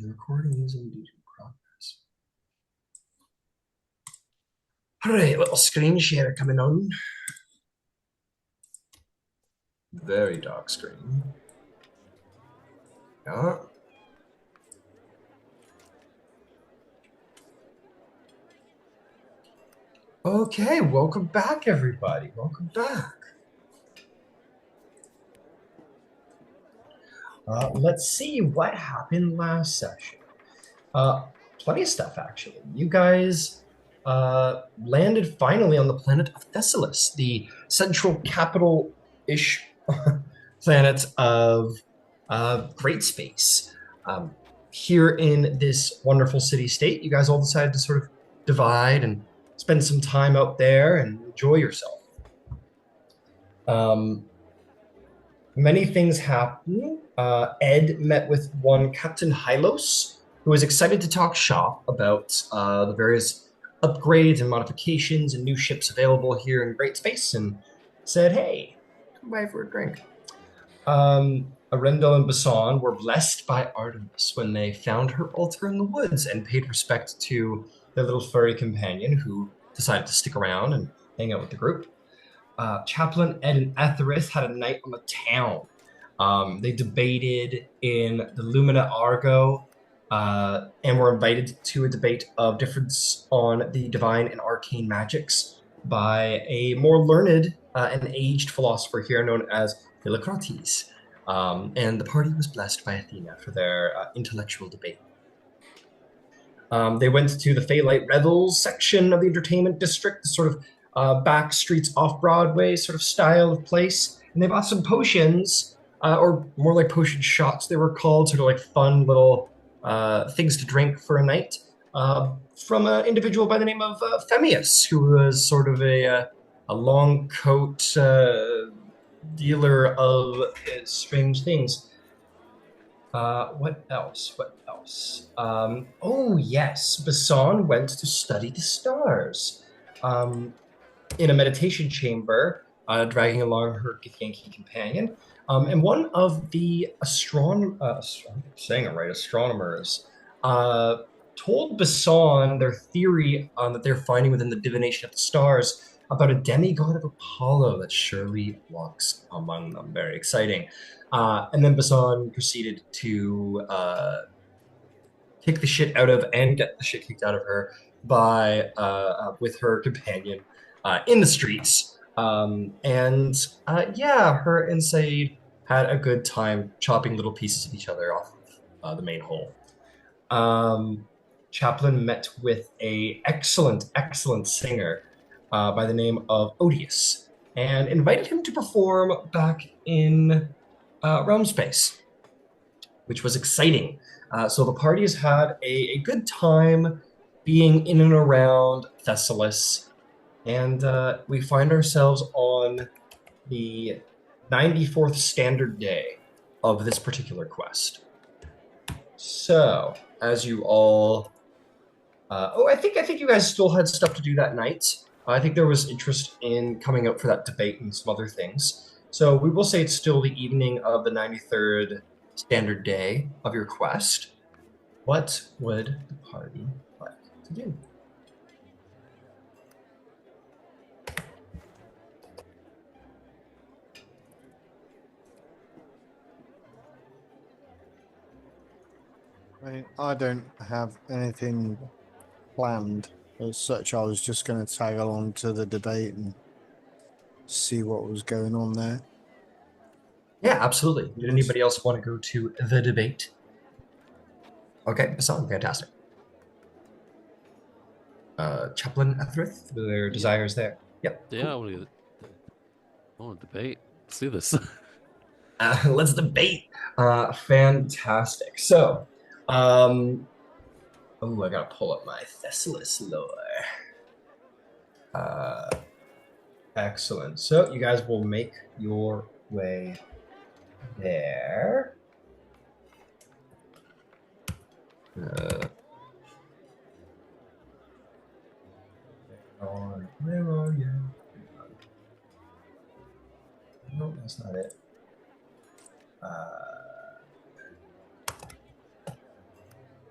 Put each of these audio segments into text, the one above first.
The recording is indeed in progress. All right, little screen share coming on. Very dark screen. Yeah. Okay, welcome back, everybody. Welcome back. Let's see what happened last session. Plenty of stuff, actually. You guys landed finally on the planet of Thessalis, the central capital-ish planet of great space. Here in this wonderful city-state, you guys all decided to sort of divide and spend some time out there and enjoy yourself. Many things happen. Ed met with one Captain Hylos, who was excited to talk shop about the various upgrades and modifications and new ships available here in Great Space, and said, "Hey, come by for a drink." Arendil and Bisan were blessed by Artemis when they found her altar in the woods and paid respect to their little furry companion, who decided to stick around and hang out with the group. Chaplin, Ed, and Etharrith had a night on the town. They debated in the Lumina Argo and were invited to a debate of difference on the divine and arcane magics by a more learned and aged philosopher here known as Philocrates. And the party was blessed by Athena for their intellectual debate. They went to the Phalite Revels section of the entertainment district, the sort of back streets off Broadway sort of style of place. And they bought some potions, or more like potion shots, they were called, sort of like fun little things to drink for a night, from an individual by the name of Phemius, who was sort of a long coat dealer of strange things. What else? What else? Oh, yes. Bisan went to study the stars in a meditation chamber, dragging along her Githyanki companion. And one of the saying it right, astronomers, told Bisan their theory that they're finding within the divination of the stars about a demigod of Apollo that surely walks among them. Very exciting. And then Basan proceeded to kick the shit out of and get the shit kicked out of her by with her companion in the streets. And yeah, her and Said had a good time chopping little pieces of each other off of the main hole. Chaplin met with a excellent singer by the name of Odious and invited him to perform back in realm space, which was exciting. So the parties had a good time being in and around Thessalis, and we find ourselves on the 94th standard day of this particular quest. So, as you all, I think you guys still had stuff to do that night. I think there was interest in coming out for that debate and some other things. So we will say it's still the evening of the 93rd standard day of your quest. What would the party like to do? I don't have anything planned as such. I was just going to tag along to the debate and see what was going on there. Yeah, absolutely. Did anybody else want to go to the debate? Okay, Hassan, fantastic. Chaplin, Etharrith, their desires there. Yep. Yeah, cool. I want to debate. Let's do this. Let's debate. Fantastic. So, I gotta pull up my Thessalis lore. Excellent. So, you guys will make your way there. Where are you? No, that's not it.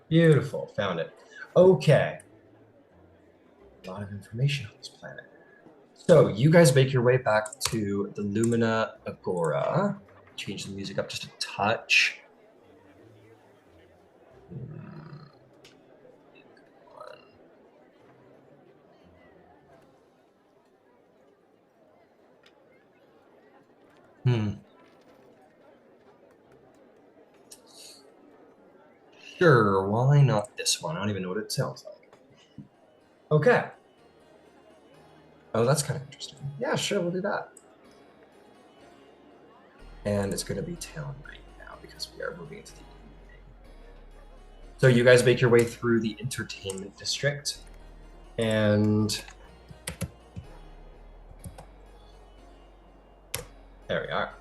Beautiful. Found it. Okay. A lot of information on this planet. So you guys make your way back to the Lumina Agora. Change the music up just a touch. Hmm. Sure, why not this one? I don't even know what it sounds like. Okay. Oh, that's kind of interesting. Yeah, sure, we'll do that. And it's going to be town right now because we are moving into the evening. So you guys make your way through the entertainment district, and there we are.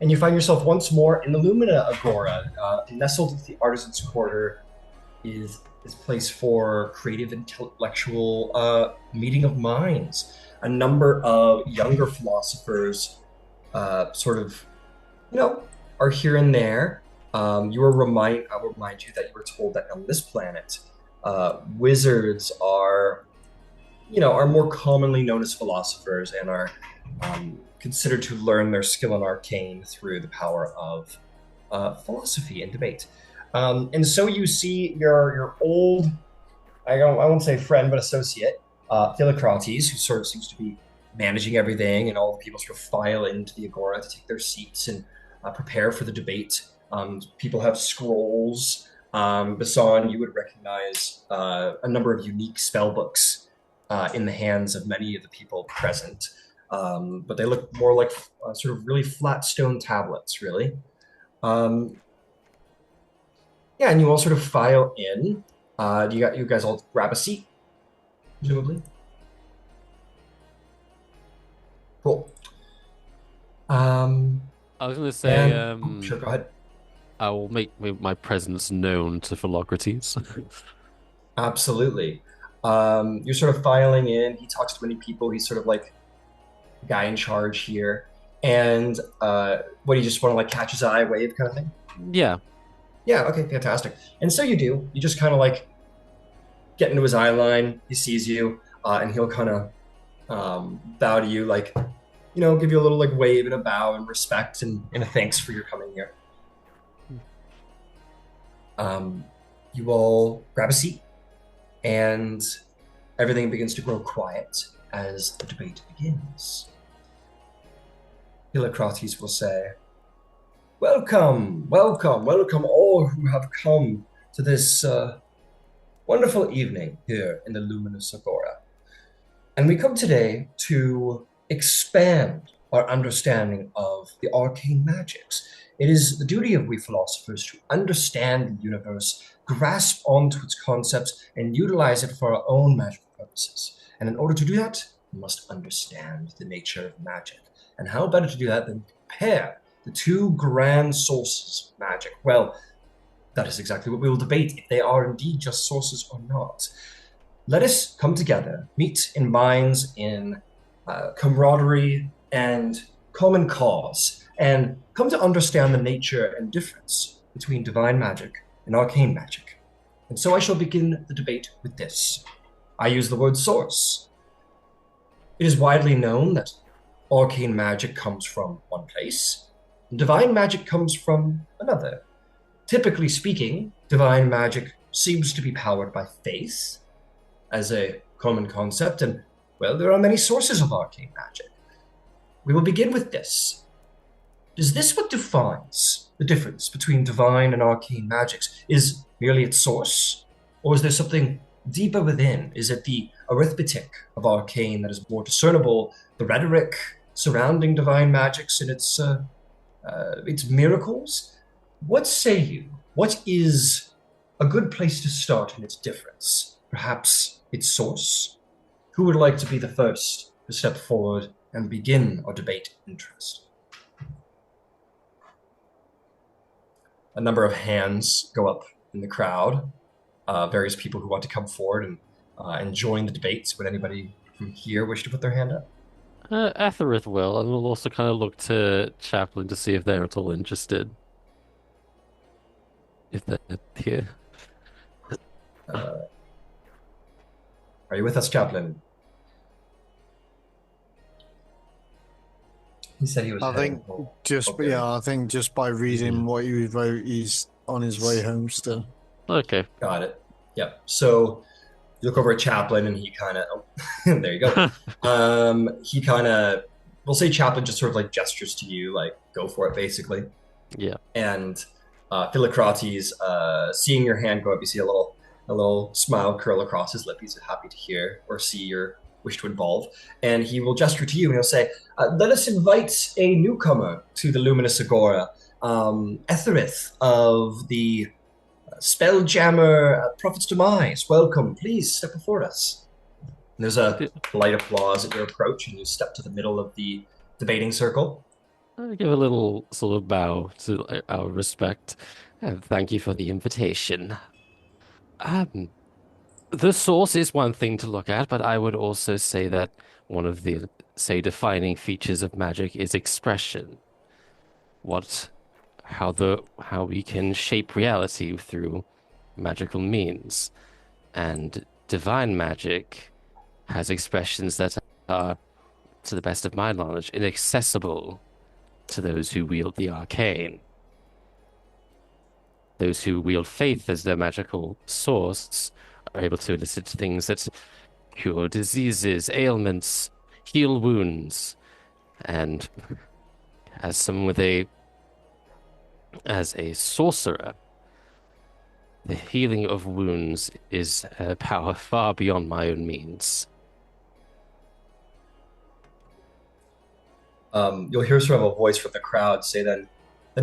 And you find yourself once more in the Lumina Agora. Nestled at the Artisan's Quarter is this place for creative intellectual meeting of minds. A number of younger philosophers sort of, are here and there. I will remind you that you were told that on this planet, wizards are more commonly known as philosophers and are considered to learn their skill in arcane through the power of philosophy and debate. And so you see your old, I won't say friend, but associate, Philocrates, who sort of seems to be managing everything, and all the people sort of file into the Agora to take their seats and prepare for the debate. People have scrolls. Bisan, you would recognize a number of unique spell books in the hands of many of the people present. But they look more like sort of really flat stone tablets, really. Um, yeah, and you all sort of file in. You guys all grab a seat, presumably. Cool. Um, I was gonna say, and sure, go ahead. I will make my presence known to Philocrates. Absolutely. You're sort of filing in. He talks to many people. He's sort of like the guy in charge here. And what do you just want to like catch his eye, wave kind of thing? Yeah. Yeah, okay, fantastic. And so you do. You just kind of like get into his eye line. He sees you, and he'll kind of bow to you, like, give you a little like wave and a bow and respect and a thanks for your coming here. Um, you all grab a seat, and everything begins to grow quiet as the debate begins. Hippocrates will say, "Welcome, welcome, welcome all who have come to this wonderful evening here in the Luminous Agora. And we come today to expand our understanding of the arcane magics. It is the duty of we philosophers to understand the universe, grasp onto its concepts, and utilize it for our own magical purposes. And in order to do that, we must understand the nature of magic. And how better to do that than compare the two grand sources of magic? Well, that is exactly what we will debate, if they are indeed just sources or not. Let us come together, meet in minds in camaraderie and common cause, and come to understand the nature and difference between divine magic and arcane magic. And so I shall begin the debate with this. I use the word source. It is widely known that arcane magic comes from one place, and divine magic comes from another. Typically speaking, divine magic seems to be powered by faith as a common concept, and, well, there are many sources of arcane magic. We will begin with this. Is this what defines the difference between divine and arcane magics? Is merely its source? Or is there something deeper within? Is it the arithmetic of arcane that is more discernible, the rhetoric surrounding divine magics and its miracles? What say you? What is a good place to start in its difference? Perhaps its source? Who would like to be the first to step forward and begin our debate interest? A number of hands go up in the crowd. Various people who want to come forward and join the debates. Would anybody from here wish to put their hand up? Etharrith will, and we'll also kind of look to Chaplin to see if they're at all interested. If they're here. Uh, are you with us, Chaplin? He said he was I heading think home. just, Oh, but there he yeah, I is. think just by reading what you wrote, he's on his way home still. Okay. Got it. Yep. So you look over at Chaplin, and he kind of, oh, there you go. He kind of, we'll say Chaplin just sort of like gestures to you, like go for it, basically. Yeah. And Philocrates, seeing your hand go up, you see a little smile curl across his lip. He's happy to hear or see your wish to involve, and he will gesture to you and he'll say, "Let us invite a newcomer to the luminous Agora, Etharrith of the Spelljammer, Prophet's Demise. Welcome. Please step before us." And there's a polite applause at your approach, and you step to the middle of the debating circle. I give a little sort of bow to our respect, and thank you for the invitation. Um, the source is one thing to look at, but I would also say that one of the, say, defining features of magic is expression. What, how we can shape reality through magical means, and divine magic has expressions that are, to the best of my knowledge, inaccessible to those who wield the arcane. Those who wield faith as their magical source are able to elicit things that cure diseases, ailments, heal wounds, and as someone with as a sorcerer, the healing of wounds is a power far beyond my own means. You'll hear sort of a voice from the crowd say, then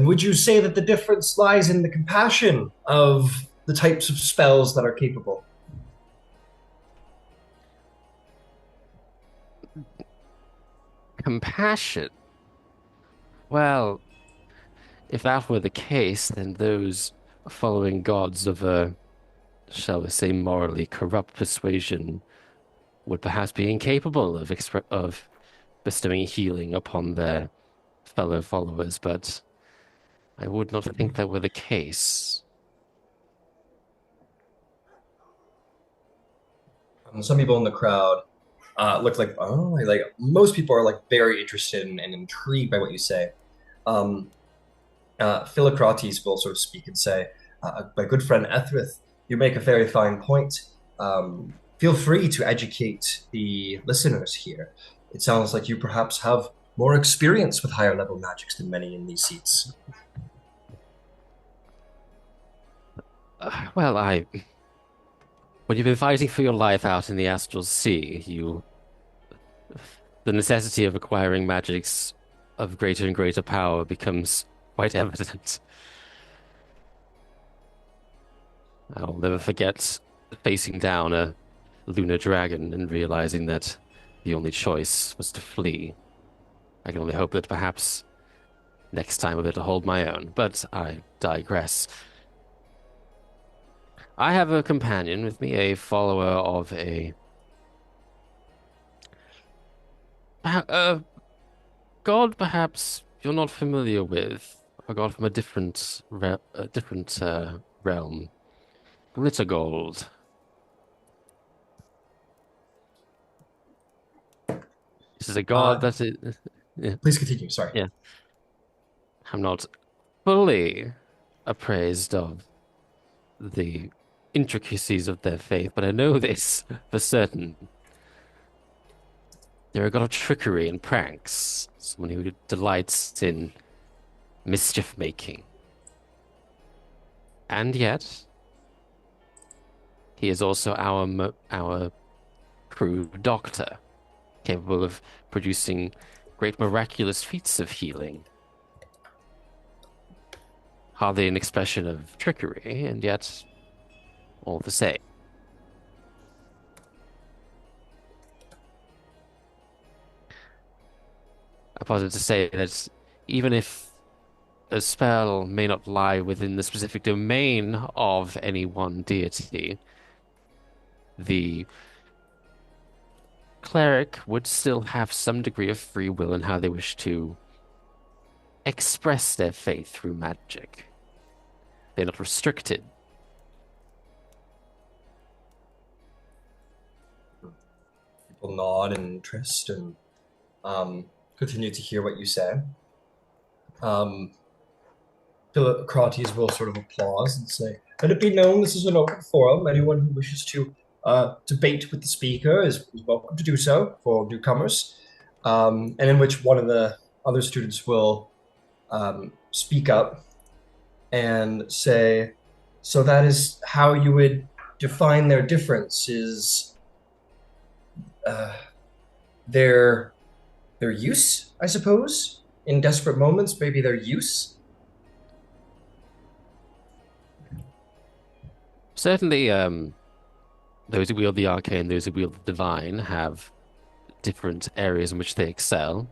would you say that the difference lies in the compassion of the types of spells that are capable? Compassion. Well, if that were the case, then those following gods of a, shall we say, morally corrupt persuasion would perhaps be incapable of bestowing healing upon their fellow followers, but I would not think that were the case. Some people in the crowd look like, oh, like most people are like very interested and intrigued by what you say. Um, Philocrates will sort of speak and say, "My good friend Ethrith, you make a very fine point. Feel free to educate the listeners here. It sounds like you perhaps have more experience with higher level magics than many in these seats." Well, when you've been fighting for your life out in the astral sea, the necessity of acquiring magics of greater and greater power becomes quite evident. I'll never forget facing down a lunar dragon and realizing that the only choice was to flee. I can only hope that perhaps next time I'll be able to hold my own, but I digress. I have a companion with me, a follower of a god perhaps you're not familiar with, a god from a different realm. Glitter Gold. This is a god Uh, that is, yeah, please continue. Sorry. yeah. I'm not fully appraised of the intricacies of their faith, but I know this for certain. They're a god of trickery and pranks, someone who delights in mischief making. And yet, he is also our crew doctor, capable of producing great miraculous feats of healing. Hardly an expression of trickery, and yet all the same. I posited to say that even if a spell may not lie within the specific domain of any one deity, the cleric would still have some degree of free will in how they wish to express their faith through magic. They're not restricted. nod in interest and continue to hear what you say. Um, Philocrates will sort of applause and say, "Let it be known this is an open forum. Anyone who wishes to debate with the speaker is welcome to do so for newcomers." And in which one of the other students will speak up and say, "So that is how you would define their difference is uh, their their use, I suppose, in desperate moments, maybe their use." Certainly, those who wield the arcane, those who wield the divine, have different areas in which they excel,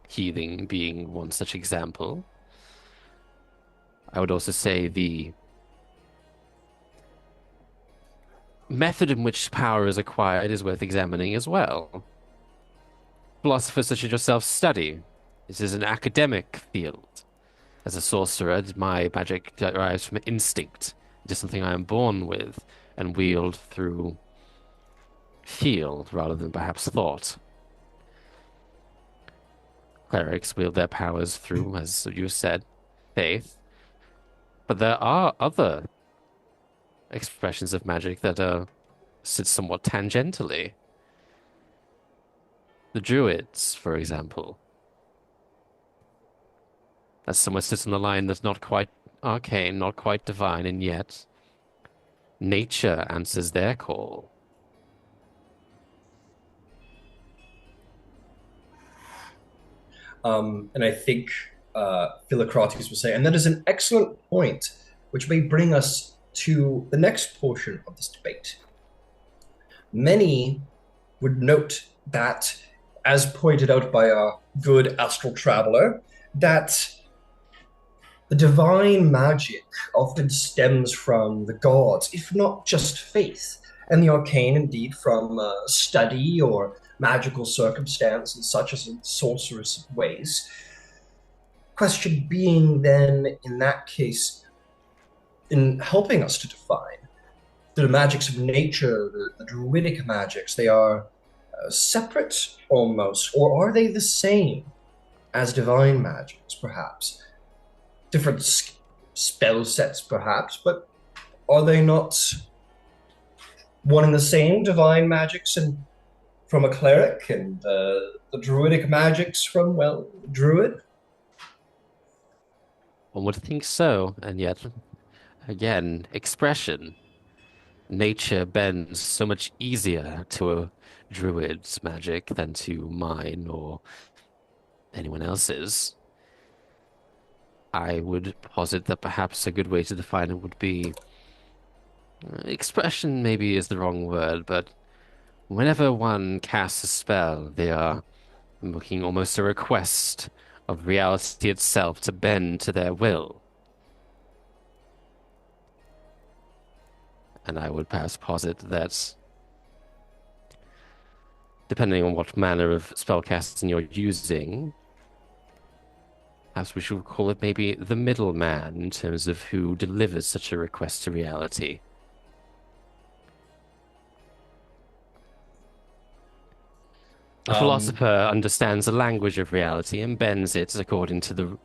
healing being one such example. I would also say the method in which power is acquired is worth examining as well. Philosophers such as yourself study. This is an academic field. As a sorcerer, my magic derives from instinct. It is something I am born with and wield through feel rather than perhaps thought. Clerics wield their powers through, as you said, faith. But there are other expressions of magic that sit somewhat tangentially. The druids, for example. As someone sits on the line that's not quite arcane, not quite divine, and yet nature answers their call. And I think Philocrates will say, and that is an excellent point, which may bring us to the next portion of this debate. Many would note that, as pointed out by our good astral traveler, that the divine magic often stems from the gods, if not just faith, and the arcane indeed from study or magical circumstance and such as in sorcerous ways. Question being then, in that case, in helping us to define the magics of nature, the druidic magics, they are separate almost, or are they the same as divine magics, perhaps? Different spell sets, perhaps, but are they not one and the same? Divine magics and from a cleric, and the druidic magics from, well, druid. One would think so, and yet, again, expression. Nature bends so much easier to a druid's magic than to mine or anyone else's. I would posit that perhaps a good way to define it would be expression, maybe is the wrong word, but whenever one casts a spell, they are making almost a request of reality itself to bend to their will. And I would perhaps posit that, depending on what manner of spellcasting you're using, perhaps we should call it maybe the middleman in terms of who delivers such a request to reality. A Um, philosopher understands the language of reality and bends it according to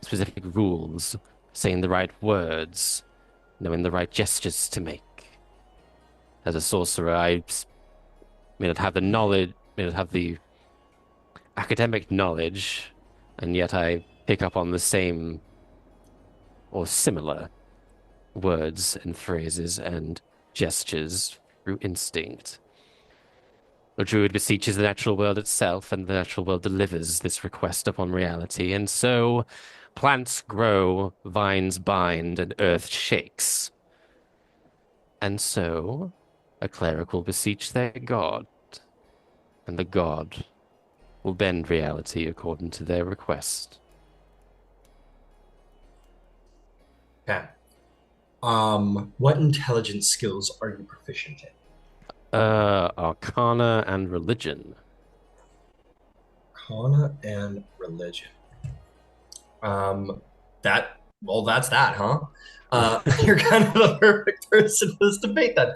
specific rules, saying the right words, knowing the right gestures to make. As a sorcerer, I may not have the knowledge, may not have the academic knowledge, and yet I pick up on the same or similar words and phrases and gestures through instinct. The druid beseeches the natural world itself, and the natural world delivers this request upon reality. And so plants grow, vines bind, and earth shakes. And so a cleric will beseech their god, and the god will bend reality according to their request. yeah. What intelligence skills are you proficient in? Arcana and religion. Arcana and religion. That's that, huh? You're kind of the perfect person for this debate then.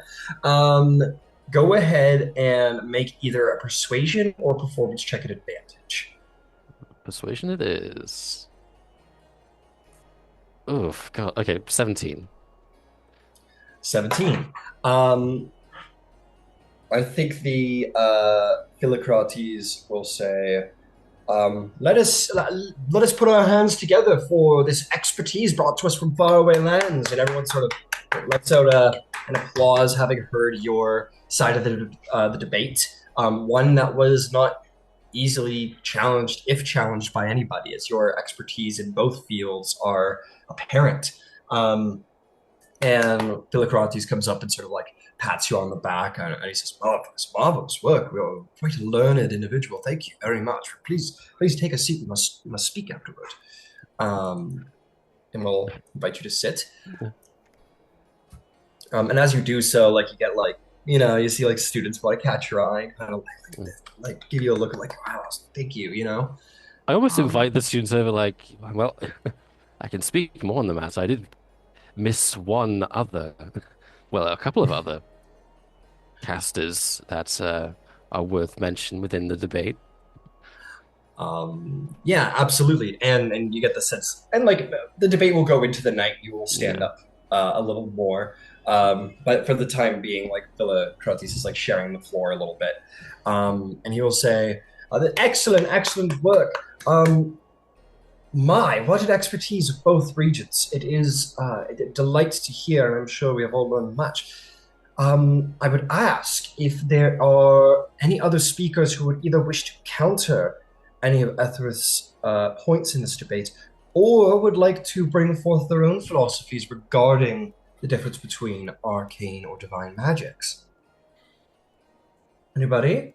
Go ahead and make either a persuasion or performance check at advantage. Persuasion it is. Oof, God. Okay, 17. 17. I think the Philocrates will say, let us put our hands together for this expertise brought to us from faraway lands, and everyone sort of lets out an applause, having heard your side of the debate. One that was not easily challenged, if challenged by anybody, as your expertise in both fields are apparent. And Philocrates comes up and sort of like pats you on the back, and he says, marvelous work. You're quite a learned individual. Thank you very much. Please take a seat. We must speak afterward. And we'll invite you to sit. And as you do so, like you get like, you see like students like catch your eye and kind of like give you a look of like, wow, thank you, I almost invite the students over, like, well, I can speak more on the matter. I did miss one other, well, a couple of other casters that are worth mention within the debate. Yeah, absolutely. And you get the sense, and like the debate will go into the night. You will stand Yeah. up a little more. But for the time being, like Philocrates is like sharing the floor a little bit. And he will say, excellent work. What an expertise of both regions. It is a delight to hear, and I'm sure we have all learned much. I would ask if there are any other speakers who would either wish to counter any of Etharith's points in this debate, or would like to bring forth their own philosophies regarding the difference between arcane or divine magics. Anybody?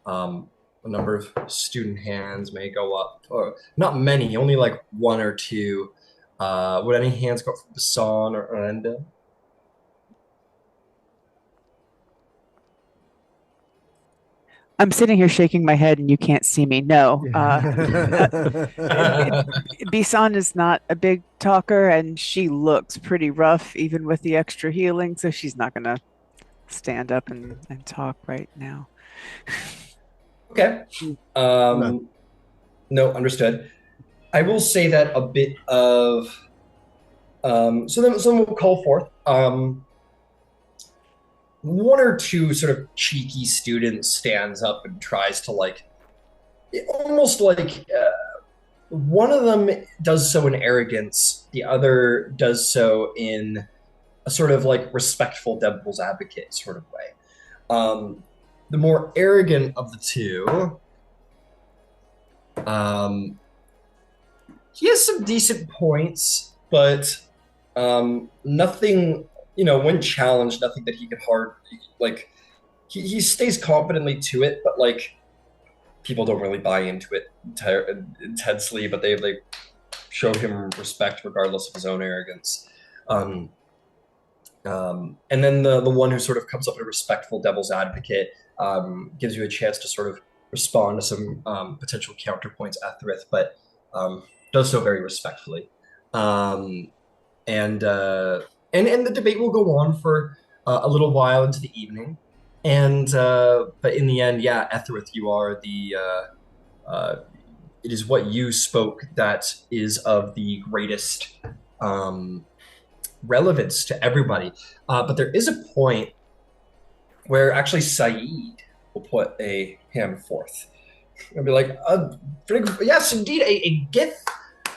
A number of student hands may go up, or not many, only like one or two. Would any hands go up from Bisan or Arendil? I'm sitting here shaking my head and you can't see me. No. Bisan is not a big talker and she looks pretty rough even with the extra healing, so she's not gonna stand up and talk right now. Okay. No, understood. I will say that a bit of so then we'll call forth one or two sort of cheeky students stands up and tries to like almost like one of them does so in arrogance, the other does so in a sort of like respectful devil's advocate sort of way. The more arrogant of the two, he has some decent points, but nothing, when challenged, nothing that he could like, he stays confidently to it, but like, people don't really buy into it intensely, but they show him respect regardless of his own arrogance. And then the one who sort of comes up with a respectful devil's advocate gives you a chance to sort of respond to some potential counterpoints, Etharrith, but does so very respectfully. And the debate will go on for a little while into the evening. And but in the end, yeah, Etharrith, you are it is what you spoke that is of the greatest relevance to everybody. But there is a point where actually Saeed will put a hand forth and be like, yes, indeed, a gift.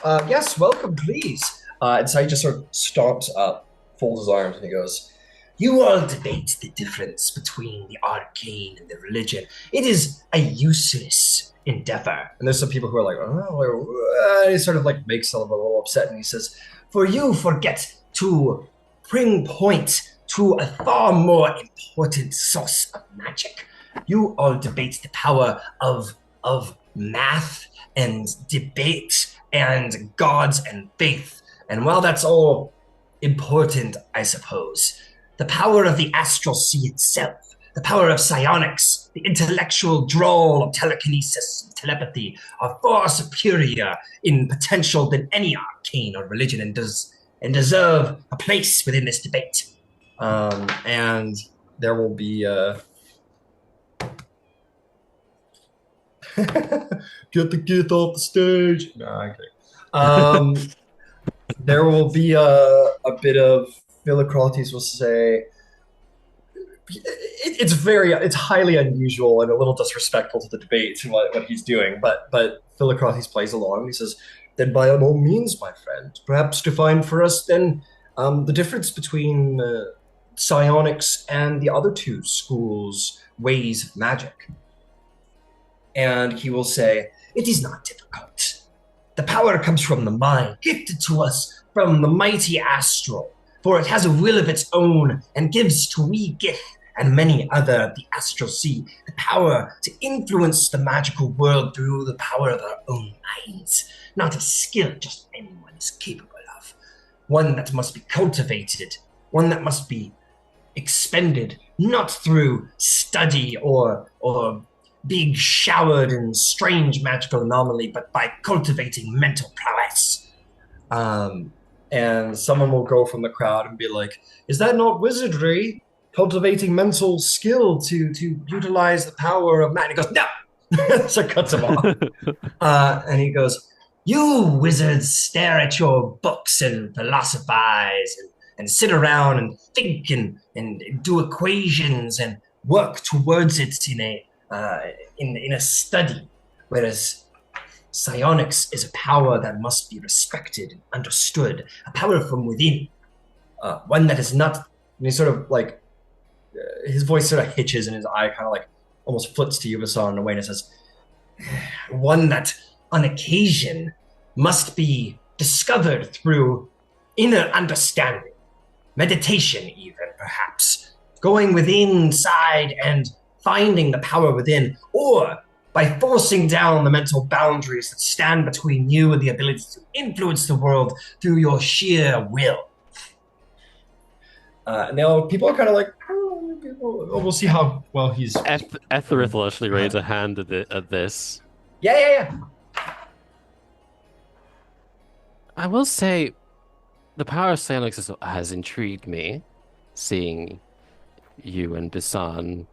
Yes, welcome, please. And Saeed just sort of stomps up, folds his arms, and he goes, you all debate the difference between the arcane and the religion. It is a useless endeavor. And there's some people who are like, oh, he sort of like makes them a little upset, and he says, for you forget to bring point to a far more important source of magic. You all debate the power of math and debate and gods and faith. And while that's all important, I suppose, the power of the astral sea itself, the power of psionics, the intellectual drawl of telekinesis and telepathy are far superior in potential than any arcane or religion, and deserve a place within this debate. And there will be get the Gith off the stage. No, I'm kidding. There will be a bit of Philocrates will say it's highly unusual and a little disrespectful to the debate and what he's doing, but Philocrates plays along. He says, "Then by all means, my friend, perhaps define for us then the difference between psionics and the other two schools' ways of magic." And he will say, "It is not difficult. The power comes from the mind, gifted to us from the mighty astral, for it has a will of its own and gives to we Gith and many other of the astral sea the power to influence the magical world through the power of our own minds, not a skill just anyone is capable of, one that must be cultivated, one that must be expended not through study or being showered in strange magical anomaly, but by cultivating mental prowess." And someone will go from the crowd and be like, "Is that not wizardry? Cultivating mental skill to utilize the power of man?" He goes, "No!" So cuts him off. And he goes, "You wizards stare at your books and philosophize and sit around and think and do equations and work towards it in a study, whereas psionics is a power that must be respected and understood, a power from within, one that is not." And he sort of like his voice sort of hitches and his eye kind of like almost flips to Yubasan in a way and says, "One that on occasion must be discovered through inner understanding, meditation even perhaps, going within inside and finding the power within, or by forcing down the mental boundaries that stand between you and the ability to influence the world through your sheer will." And people are kind of like, we'll see how well he's. Etharrith will actually raise a hand at this. Yeah. I will say, the power of psionics has intrigued me, seeing you and Bisan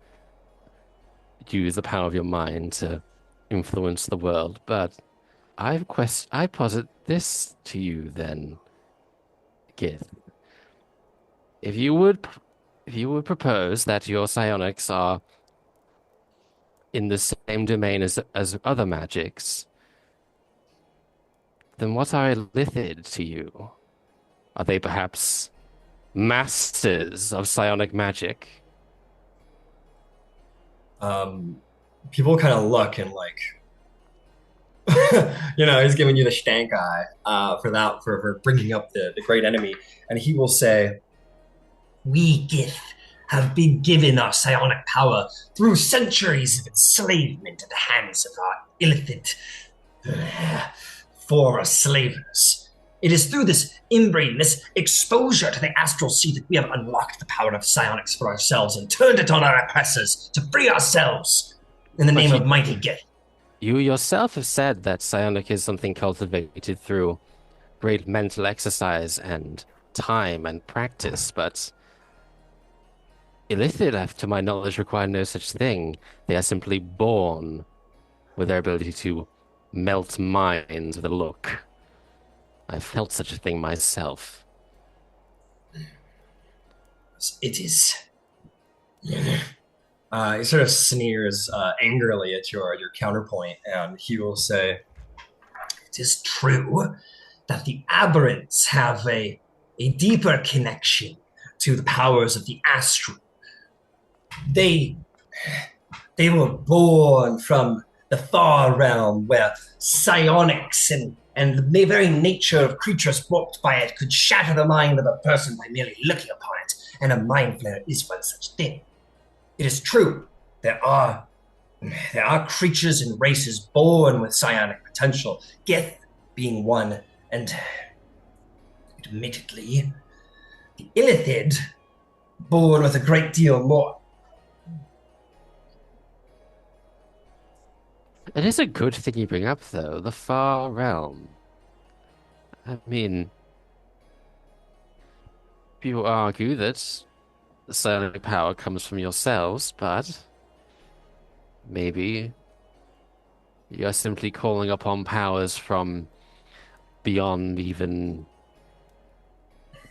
use the power of your mind to influence the world. But I posit this to you then, Gith. If you would propose that your psionics are in the same domain as other magics, then what are Illithid to you? Are they perhaps masters of psionic magic? People kind of look and like, he's giving you the stank eye for that, for bringing up the great enemy. And he will say, "We Gith have been given our psionic power through centuries of enslavement at the hands of our Illithid former slavers. It is through this inbreeding, this exposure to the astral sea that we have unlocked the power of psionics for ourselves and turned it on our oppressors to free ourselves in the name of mighty Gith." You yourself have said that psionic is something cultivated through great mental exercise and time and practice, but Illithid, to my knowledge, require no such thing. They are simply born with their ability to melt minds with a look. I've felt such a thing myself. It is. He sort of sneers angrily at your counterpoint, and he will say, "It is true that the aberrants have a deeper connection to the powers of the astral. They were born from the far realm where psionics and the very nature of creatures warped by it could shatter the mind of a person by merely looking upon it, and a mind flare is one such thing. It is true, there are creatures and races born with psionic potential, Gith being one, and admittedly, the Illithid born with a great deal more." It is a good thing you bring up, though, the far realm. I mean, people argue that psionic power comes from yourselves, but maybe you're simply calling upon powers from beyond even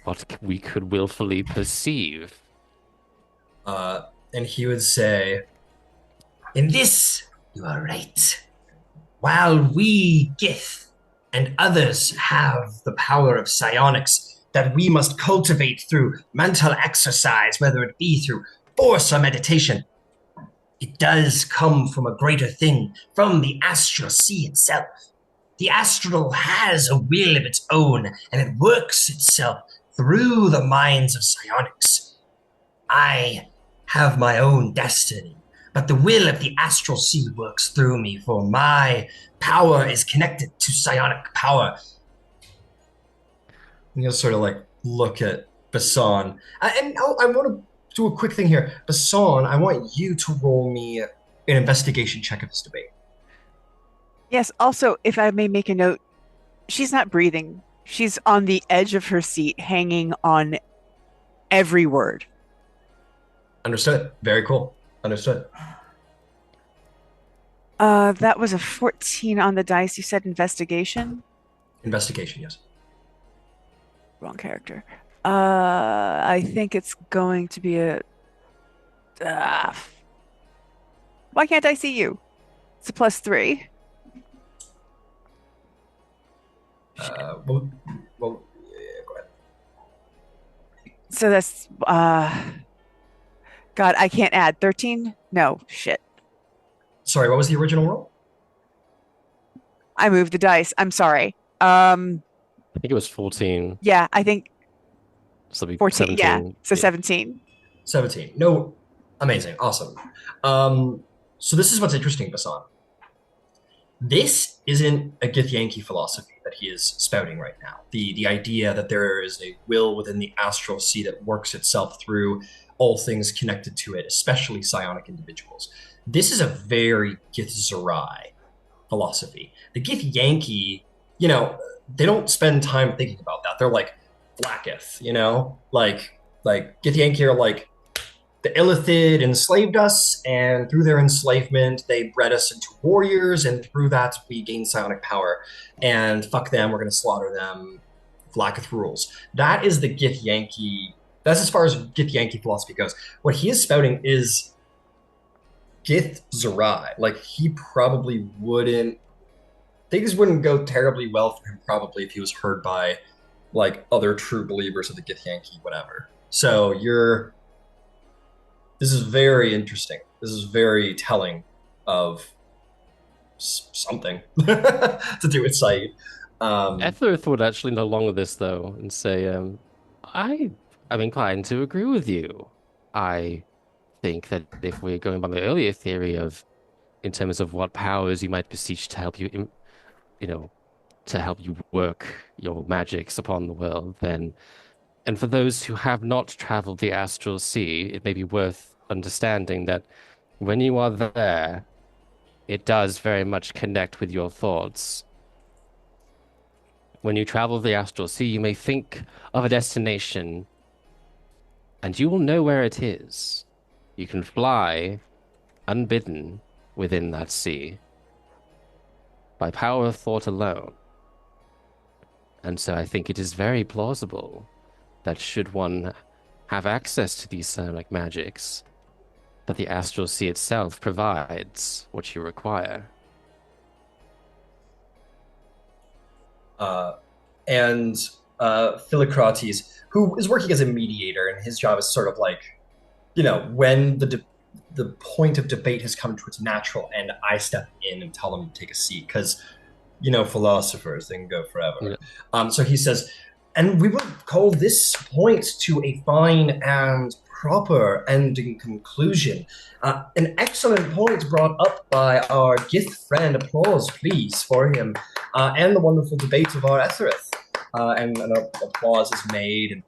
what we could willfully perceive. And he would say, "In this, you are right. While we, Gith, and others have the power of psionics that we must cultivate through mental exercise, whether it be through force or meditation, it does come from a greater thing, from the astral sea itself. The astral has a will of its own, and it works itself through the minds of psionics. I have my own destiny, but the will of the astral sea works through me, for my power is connected to psionic power." And you'll sort of like look at Basan. And I want to do a quick thing here. Basan, I want you to roll me an investigation check of this debate. Yes, also, if I may make a note, she's not breathing. She's on the edge of her seat, hanging on every word. Understood. Very cool. Understood. That was a 14 on the dice. You said investigation? Investigation, yes. Wrong character. I think it's going to be a. Why can't I see you? It's a +3. Well, yeah, go ahead. So that's God, I can't add 13. No, shit. Sorry, what was the original roll? I moved the dice. I'm sorry. I think it was 14. Yeah, I think So it'll be 14. 17. Yeah, so Yeah. 17. 17. No, amazing. Awesome. So this is what's interesting, Basan. This isn't a Githyanki philosophy that he is spouting right now. The idea that there is a will within the astral sea that works itself through all things connected to it, especially psionic individuals. This is a very Githzerai philosophy. The Githyanki, they don't spend time thinking about that. They're like Blackith, like Githyanki are like, the Illithid enslaved us, and through their enslavement, they bred us into warriors, and through that, we gained psionic power. And fuck them, we're going to slaughter them. Vlaakith rules. That is the Githyanki. That's as far as Githyanki philosophy goes. What he is spouting is Githzerai. Like, he probably wouldn't. Things wouldn't go terribly well for him, probably, if he was heard by, like, other true believers of the Githyanki, whatever. So this is very interesting. This is very telling of something to do with Saeed. Etharrith would actually no longer this though and say, I'm inclined to agree with you. I think that if we're going by the earlier theory of, in terms of what powers you might beseech to help you, to help you work your magics upon the world, then, and for those who have not traveled the astral sea, it may be worth understanding that when you are there, it does very much connect with your thoughts. When you travel the astral sea, you may think of a destination, and you will know where it is. You can fly unbidden within that sea by power of thought alone. And so I think it is very plausible that should one have access to these psionic magics, that the astral sea itself provides what you require. And Philocrates, who is working as a mediator, and his job is sort of like, when the point of debate has come to its natural end, I step in and tell them to take a seat, because, philosophers, they can go forever. Yeah. So he says, and we will call this point to a fine and proper ending conclusion. An excellent point brought up by our Gith friend. Applause, please, for him. And the wonderful debate of our Etharrith. And an applause is made, and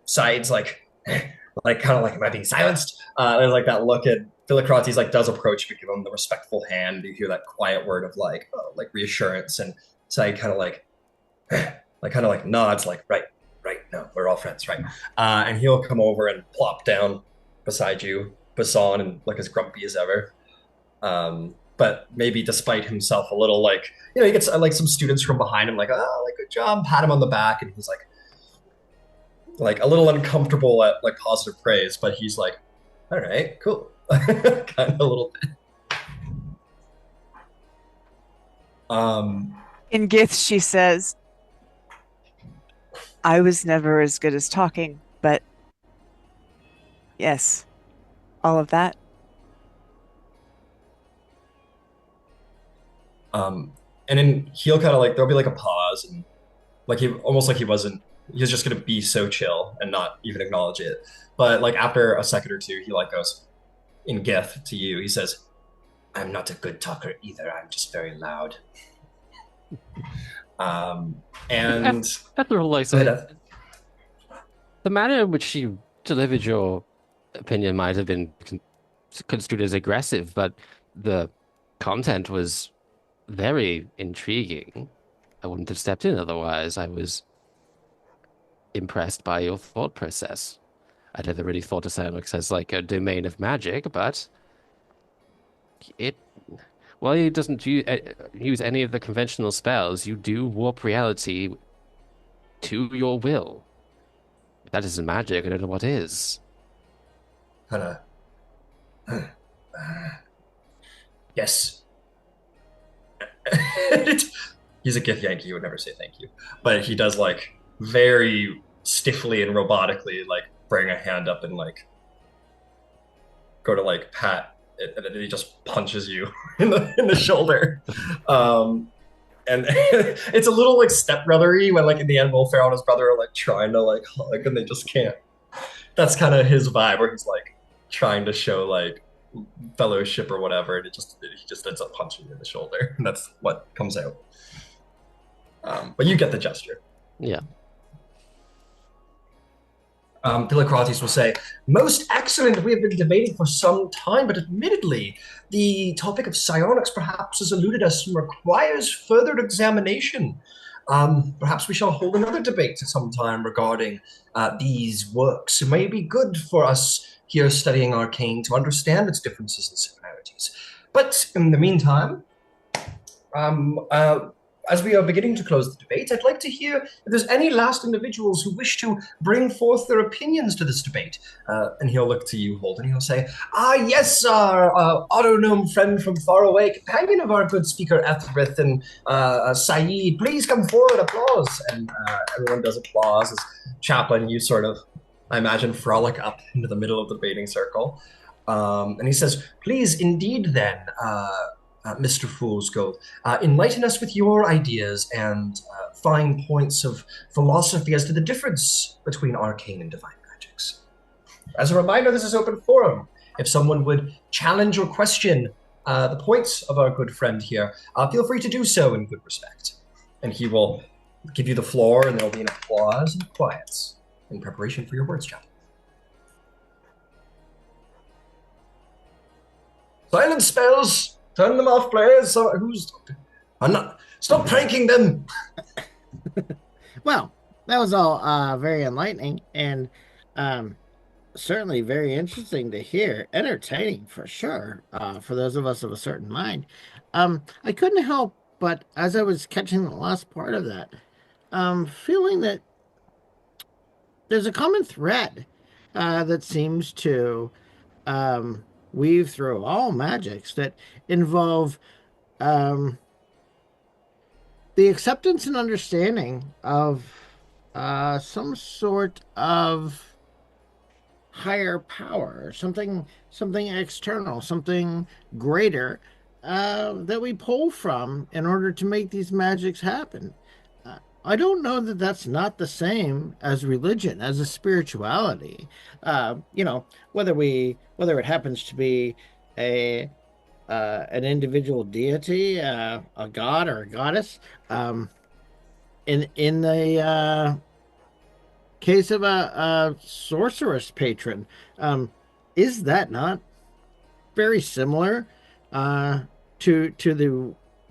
sides like kind of like, am I being silenced? There's like that look at Philocrates, like does approach, but give him the respectful hand. You hear that quiet word of like reassurance, and Side kind of like nods, like right, no, we're all friends, right? And he'll come over and plop down beside you, Bisan, and like as grumpy as ever. But maybe despite himself a little like, he gets like some students from behind him, like, oh, like good job, pat him on the back, and he's like a little uncomfortable at like positive praise, but he's like, all right, cool. Kind of a little bit. In Gith, she says, I was never as good as talking, but yes, all of that. And then he'll kind of like there'll be like a pause, and like he almost like he's just gonna be so chill and not even acknowledge it. But like after a second or two, he like goes in Gith to you. He says, "I'm not a good talker either. I'm just very loud." And After all, like, so that, the manner in which you delivered your opinion might have been construed as aggressive, but the content was very intriguing. I wouldn't have stepped in otherwise. I was impressed by your thought process. I never really thought of Cyanix as like a domain of magic, but it, well, he doesn't use any of the conventional spells. You do warp reality to your will. If that isn't magic, I don't know what is. kind of yes. He's a Gith Yankee. He would never say thank you, but he does like very stiffly and robotically like bring a hand up and like go to like pat it, and then he just punches you in the shoulder. And it's a little like stepbrothery when like in the end Will Ferrell and his brother are like trying to like hug and they just can't. That's kind of his vibe where he's like trying to show like fellowship or whatever, and he just ends up punching you in the shoulder, and that's what comes out. But you get the gesture. Yeah. Philocrates will say, most excellent, we have been debating for some time, but admittedly, the topic of psionics perhaps has eluded us and requires further examination. Perhaps we shall hold another debate at some time regarding these works. It may be good for us here studying arcane to understand its differences and similarities. But in the meantime, as we are beginning to close the debate, I'd like to hear if there's any last individuals who wish to bring forth their opinions to this debate. And he'll look to you, Holden, and he'll say, yes, our auto-gnome friend from far away, companion of our good speaker, Etharrith and Saeed, please come forward, applause. And everyone does applause as Chaplin, you sort of, I imagine, frolic up into the middle of the debating circle. And he says, please, indeed, then, Mr. Fool's Gold, enlighten us with your ideas and fine points of philosophy as to the difference between arcane and divine magics. As a reminder, this is open forum. If someone would challenge or question the points of our good friend here, feel free to do so in good respect. And he will give you the floor, and there'll be an applause and quiet in preparation for your words, Chaplain. Silence spells! Turn them off, players. So I'm not. Stop pranking them. Well, that was all very enlightening and certainly very interesting to hear. Entertaining for sure. For those of us of a certain mind. I couldn't help but as I was catching the last part of that, feeling that there's a common thread that seems to weave through all magics that involve the acceptance and understanding of some sort of higher power, something external, something greater that we pull from in order to make these magics happen. I don't know that that's not the same as religion, as a spirituality. Whether it happens to be a an individual deity, a god or a goddess. In the case of a sorceress patron, is that not very similar to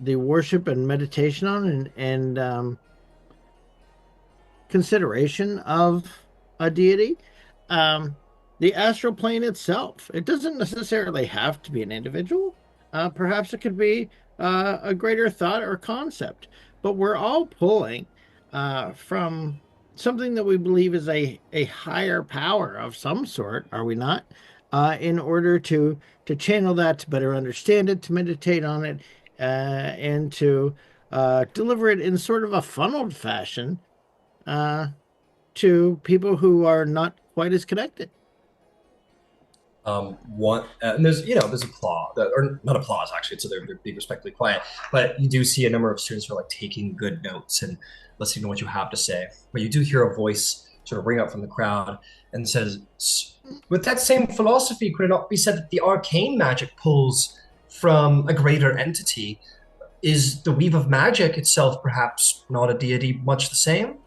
the worship and meditation on and consideration of a deity? the astral plane itself. It doesn't necessarily have to be an individual. Perhaps it could be a greater thought or concept. But we're all pulling from something that we believe is a higher power of some sort, are we not? In order to channel that, to better understand it, to meditate on it, and to deliver it in sort of a funneled fashion uh, to people who are not quite as connected. One and there's or not applause actually, so they're being respectfully quiet. But you do see a number of students who are like taking good notes and listening to what you have to say. But you do hear a voice sort of ring out from the crowd and says, "With that same philosophy, could it not be said that the arcane magic pulls from a greater entity? Is the weave of magic itself perhaps not a deity much the same?"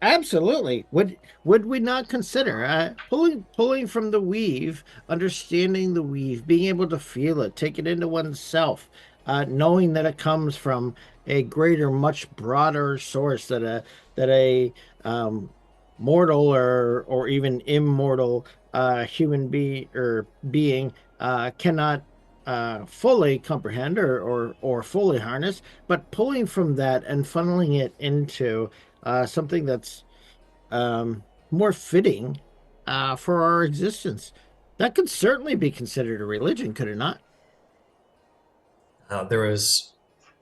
Absolutely. Would we not consider pulling from the weave, understanding the weave, being able to feel it, take it into oneself, knowing that it comes from a greater, much broader source that a mortal or even immortal being cannot fully comprehend or fully harness, but pulling from that and funneling it into something that's more fitting for our existence. That could certainly be considered a religion, could it not? There is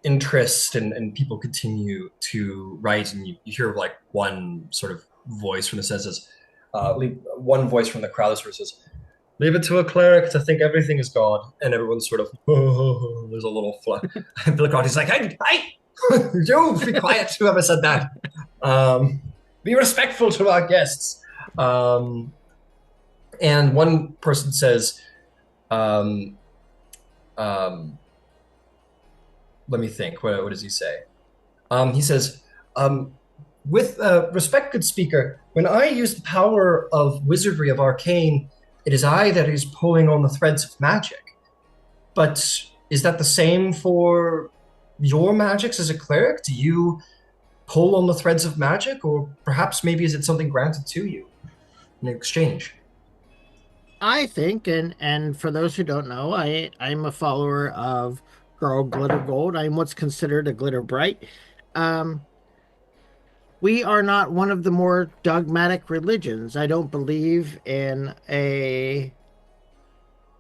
interest and people continue to write, and you hear like one sort of voice from the says, one voice from the crowd that sort of says, "Leave it to a cleric to think everything is God," and everyone's sort of, oh, there's a little the crowd is like, "Hey, you be quiet, whoever said that. Be respectful to our guests." And one person says, um, let me think. What does he say? He says, with respect, good speaker, when I use the power of wizardry of arcane, it is I that is pulling on the threads of magic. But is that the same for your magics as a cleric? Do you pull on the threads of magic, or perhaps maybe is it something granted to you in exchange? I think, and for those who don't know, I'm a follower of Girl Glitter Gold. I'm what's considered a glitter bright. Um, we are not one of the more dogmatic religions. I don't believe in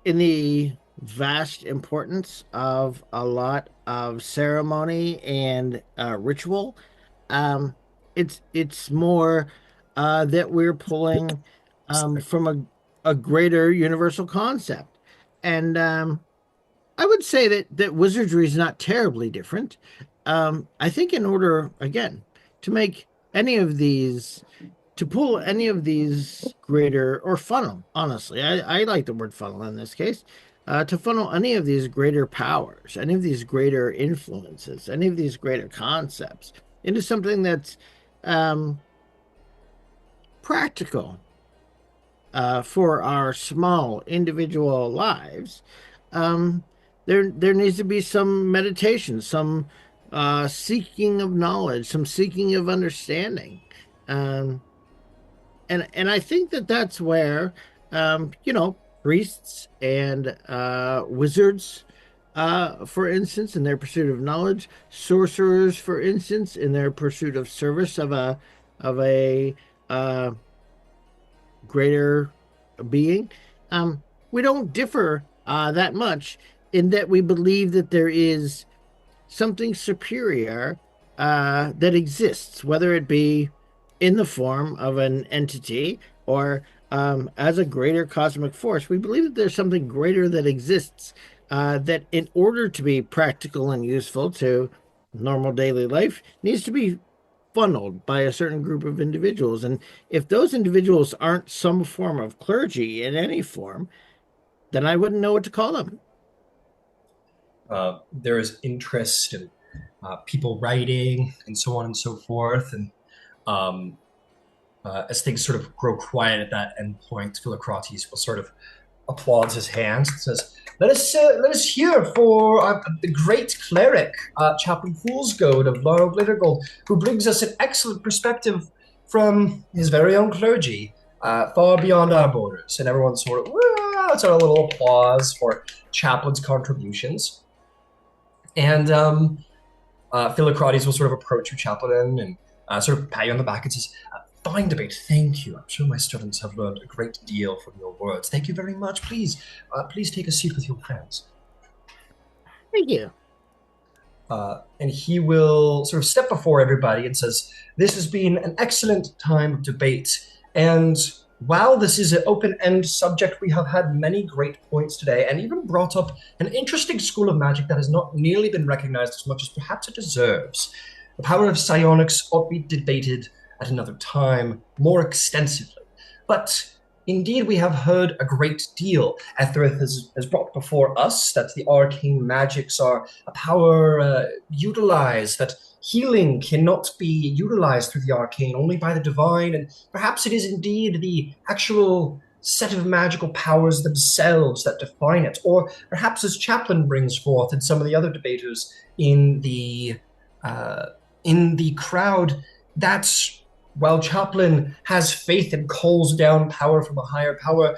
the vast importance of a lot of ceremony and ritual. Um, it's more that we're pulling from a greater universal concept, and I would say that wizardry is not terribly different. I think in order again to make any of these to pull any of these greater or funnel, honestly, I like the word funnel in this case, to funnel any of these greater powers, any of these greater influences, any of these greater concepts into something that's um, practical for our small individual lives. Um, there needs to be some meditation, some seeking of knowledge, some seeking of understanding. Um, and I think that that's where priests and wizards, for instance, in their pursuit of knowledge, sorcerers, for instance, in their pursuit of service of a uh, greater being, we don't differ that much in that we believe that there is something superior that exists, whether it be in the form of an entity or as a greater cosmic force. We believe that there's something greater that exists that, in order to be practical and useful to normal daily life, needs to be funneled by a certain group of individuals. And if those individuals aren't some form of clergy in any form, then I wouldn't know what to call them. There is interest in people writing and so on and so forth. And um, as things sort of grow quiet at that end point, Philocrates will sort of applauds his hands and says, let us hear for the great cleric, Chaplain Foolsgold of Laurel Glittergold, who brings us an excellent perspective from his very own clergy. far beyond our borders. And everyone sort of, sort of a little applause for Chaplin's contributions. And Philocrates will sort of approach you, Chaplain, and sort of pat you on the back and says, fine debate, thank you. I'm sure my students have learned a great deal from your words. Thank you very much. Please take a seat with your friends. Thank you. And he will sort of step before everybody and says, this has been an excellent time of debate. And while this is an open-end subject, we have had many great points today and even brought up an interesting school of magic that has not nearly been recognized as much as perhaps it deserves. The power of psionics ought to be debated at another time more extensively. But indeed, we have heard a great deal. Etharrith has brought before us that the arcane magics are a power utilized, that healing cannot be utilized through the arcane, only by the divine, and perhaps it is indeed the actual set of magical powers themselves that define it. Or perhaps, as Chaplin brings forth and some of the other debaters in the crowd, that's while Chaplin has faith and calls down power from a higher power,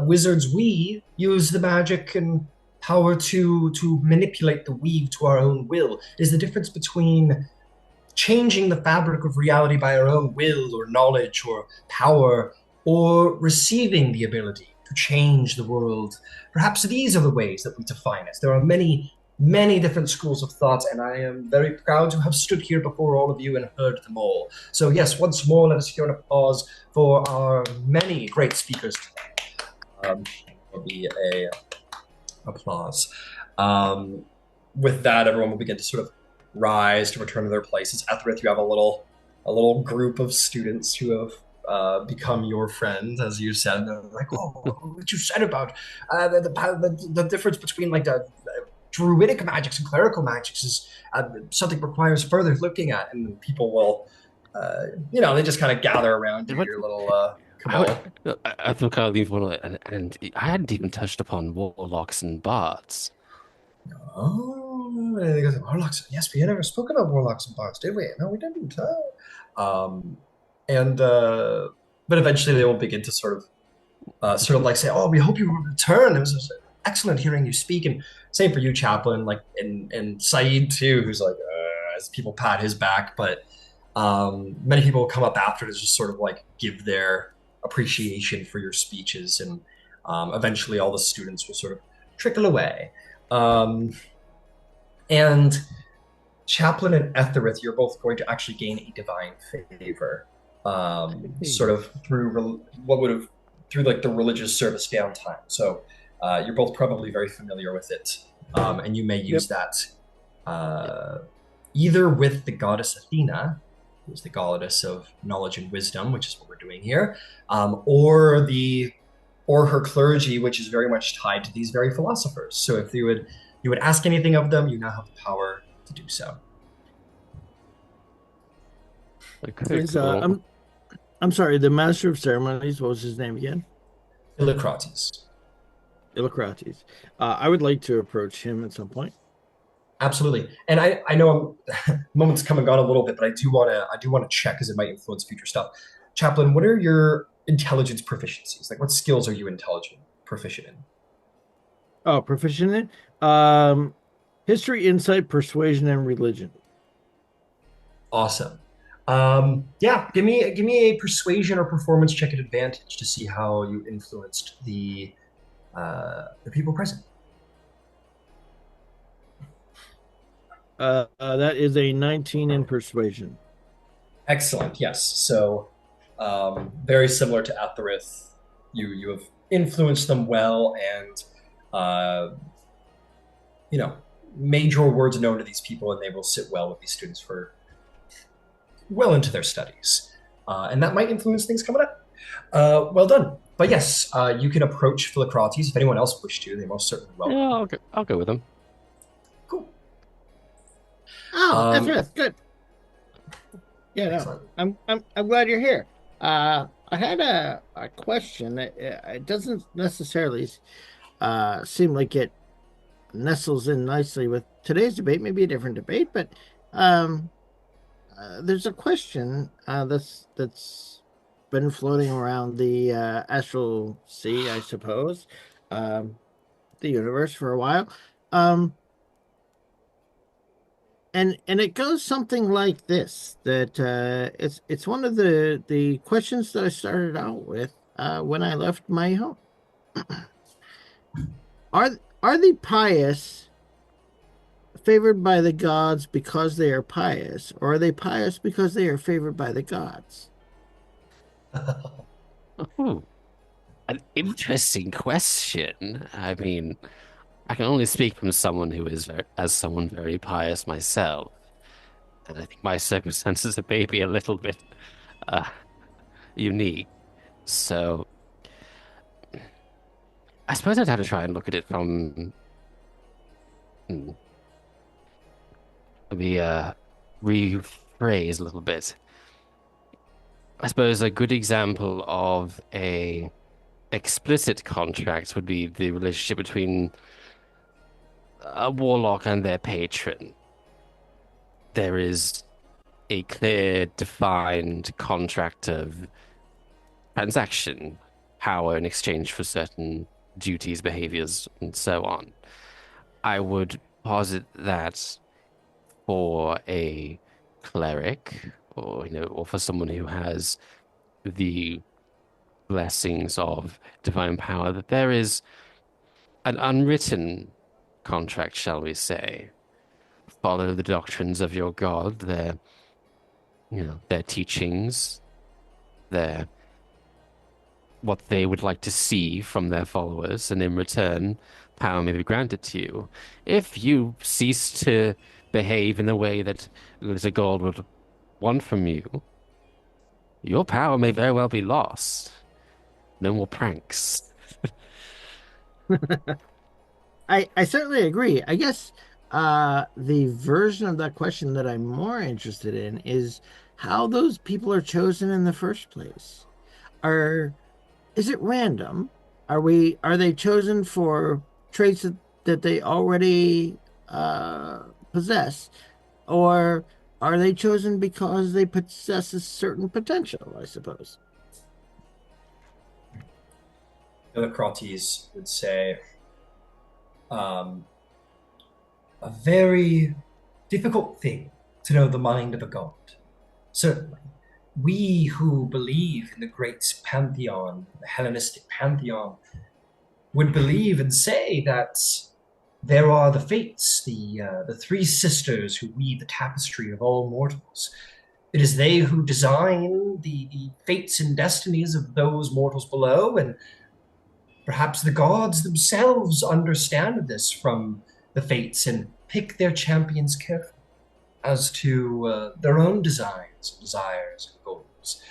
wizards, we use the magic and power to manipulate the weave to our own will. It is the difference between changing the fabric of reality by our own will or knowledge or power, or receiving the ability to change the world. Perhaps these are the ways that we define it. There are many different schools of thought, and I am very proud to have stood here before all of you and heard them all. So yes, once more, let us hear an applause for our many great speakers today. There'll be a applause. With that, everyone will begin to sort of rise to return to their places. Etharrith, you have a little group of students who have become your friends, as you said. And they're like, oh, what you said about the difference between like the druidic magics and clerical magics is something requires further looking at, and people will, they just kind of gather around your little cabal. I think I'll leave one, and I hadn't even touched upon warlocks and bards. Oh, and he goes, warlocks. Yes, we had never spoken about warlocks and bards, did we? No, we didn't. But eventually they will begin to sort of like say, oh, we hope you will return. It was excellent hearing you speak, and same for you, Chaplain, like and Saeed too, who's like as people pat his back. But many people will come up after to just sort of like give their appreciation for your speeches, and eventually all the students will sort of trickle away. And Chaplain and Etharrith, you're both going to actually gain a divine favor, sort of through like the religious service downtime. So you're both probably very familiar with it, and you may use that either with the goddess Athena, who's the goddess of knowledge and wisdom, which is what we're doing here, or her clergy, which is very much tied to these very philosophers. So if you would ask anything of them, you now have the power to do so. Okay, cool. I'm sorry, the master of ceremonies, what was his name again? Philocrates. I would like to approach him at some point. Absolutely. And I know moment's come and gone a little bit, but I do want to check because it might influence future stuff. Chaplain, what are your intelligence proficiencies? Like, what skills are you proficient in? Oh, proficient in? History, insight, persuasion, and religion. Awesome. Yeah, give me a persuasion or performance check at advantage to see how you influenced the people present. That is a 19 in persuasion. Excellent. Yes. So, very similar to Etharrith, you have influenced them well, and made your words known to these people, and they will sit well with these students for well into their studies, and that might influence things coming up. Well done. But yes, you can approach Philocrates if anyone else wished to. They most certainly will. Yeah, I'll go with them. Cool. Oh, that's right. Good. Yeah, no, I'm glad you're here. I had a question. It doesn't necessarily seem like it nestles in nicely with today's debate. Maybe a different debate, but there's a question that's been floating around the astral sea, I suppose, um, the universe for a while. Um, and it goes something like this, that it's one of the questions that I started out with when I left my home. Are are the pious favored by the gods because they are pious, or are they pious because they are favored by the gods? Ooh, an interesting question. I mean, I can only speak from someone who is as someone very pious myself, and I think my circumstances are maybe a little bit uh, unique. So I suppose I'd have to try and look at it from hmm, maybe rephrase a little bit. I suppose a good example of a explicit contract would be the relationship between a warlock and their patron. There is a clear, defined contract of transaction, power in exchange for certain duties, behaviors, and so on. I would posit that for a cleric, or or for someone who has the blessings of divine power, that there is an unwritten contract, shall we say. Follow the doctrines of your God, their teachings, their what they would like to see from their followers, and in return, power may be granted to you. If you cease to behave in the way that the God would want from you, your power may very well be lost. No more pranks. I certainly agree. I guess the version of that question that I'm more interested in is how those people are chosen in the first place. Are Is it random? Are they chosen for traits that they already possess, or are they chosen because they possess a certain potential, I suppose? Philocrates would say, um, a very difficult thing to know the mind of a god. Certainly, we who believe in the great pantheon, the Hellenistic pantheon, would believe and say that there are the fates, the three sisters who weave the tapestry of all mortals. It is they who design the fates and destinies of those mortals below, and perhaps the gods themselves understand this from the fates and pick their champions carefully as to their own designs, desires, and goals.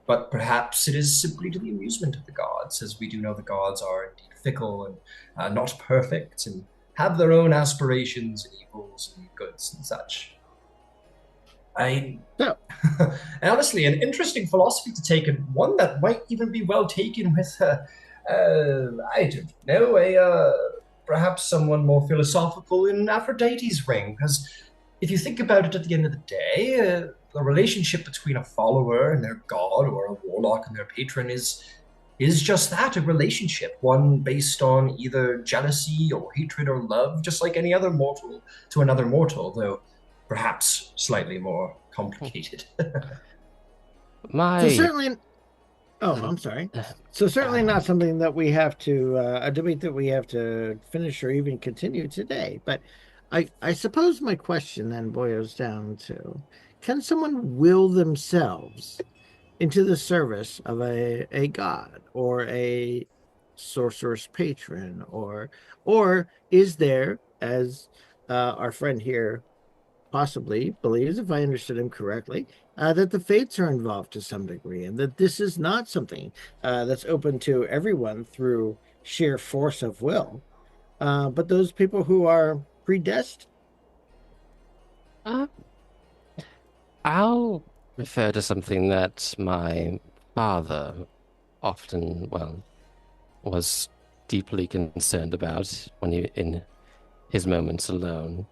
But perhaps it is simply to the amusement of the gods, as we do know the gods are indeed fickle and not perfect, and have their own aspirations and evils and goods and such. I So, and honestly, an interesting philosophy to take, and one that might even be well taken with, I don't know, a perhaps someone more philosophical in Aphrodite's ring. Because if you think about it, at the end of the day, the relationship between a follower and their god, or a warlock and their patron, is just that, a relationship, one based on either jealousy or hatred or love, just like any other mortal to another mortal, though perhaps slightly more complicated. so My certainly, oh, I'm sorry. uh, So certainly uh, not something that we have to a debate that we have to finish or even continue today. But I suppose my question then boils down to: can someone will themselves into the service of a god or a sorcerer's patron, or is there, as our friend here possibly believes, if I understood him correctly, that the fates are involved to some degree, and that this is not something that's open to everyone through sheer force of will, but those people who are predestined. uh, I'll refer to something that my father often, well, was deeply concerned about when in his moments alone.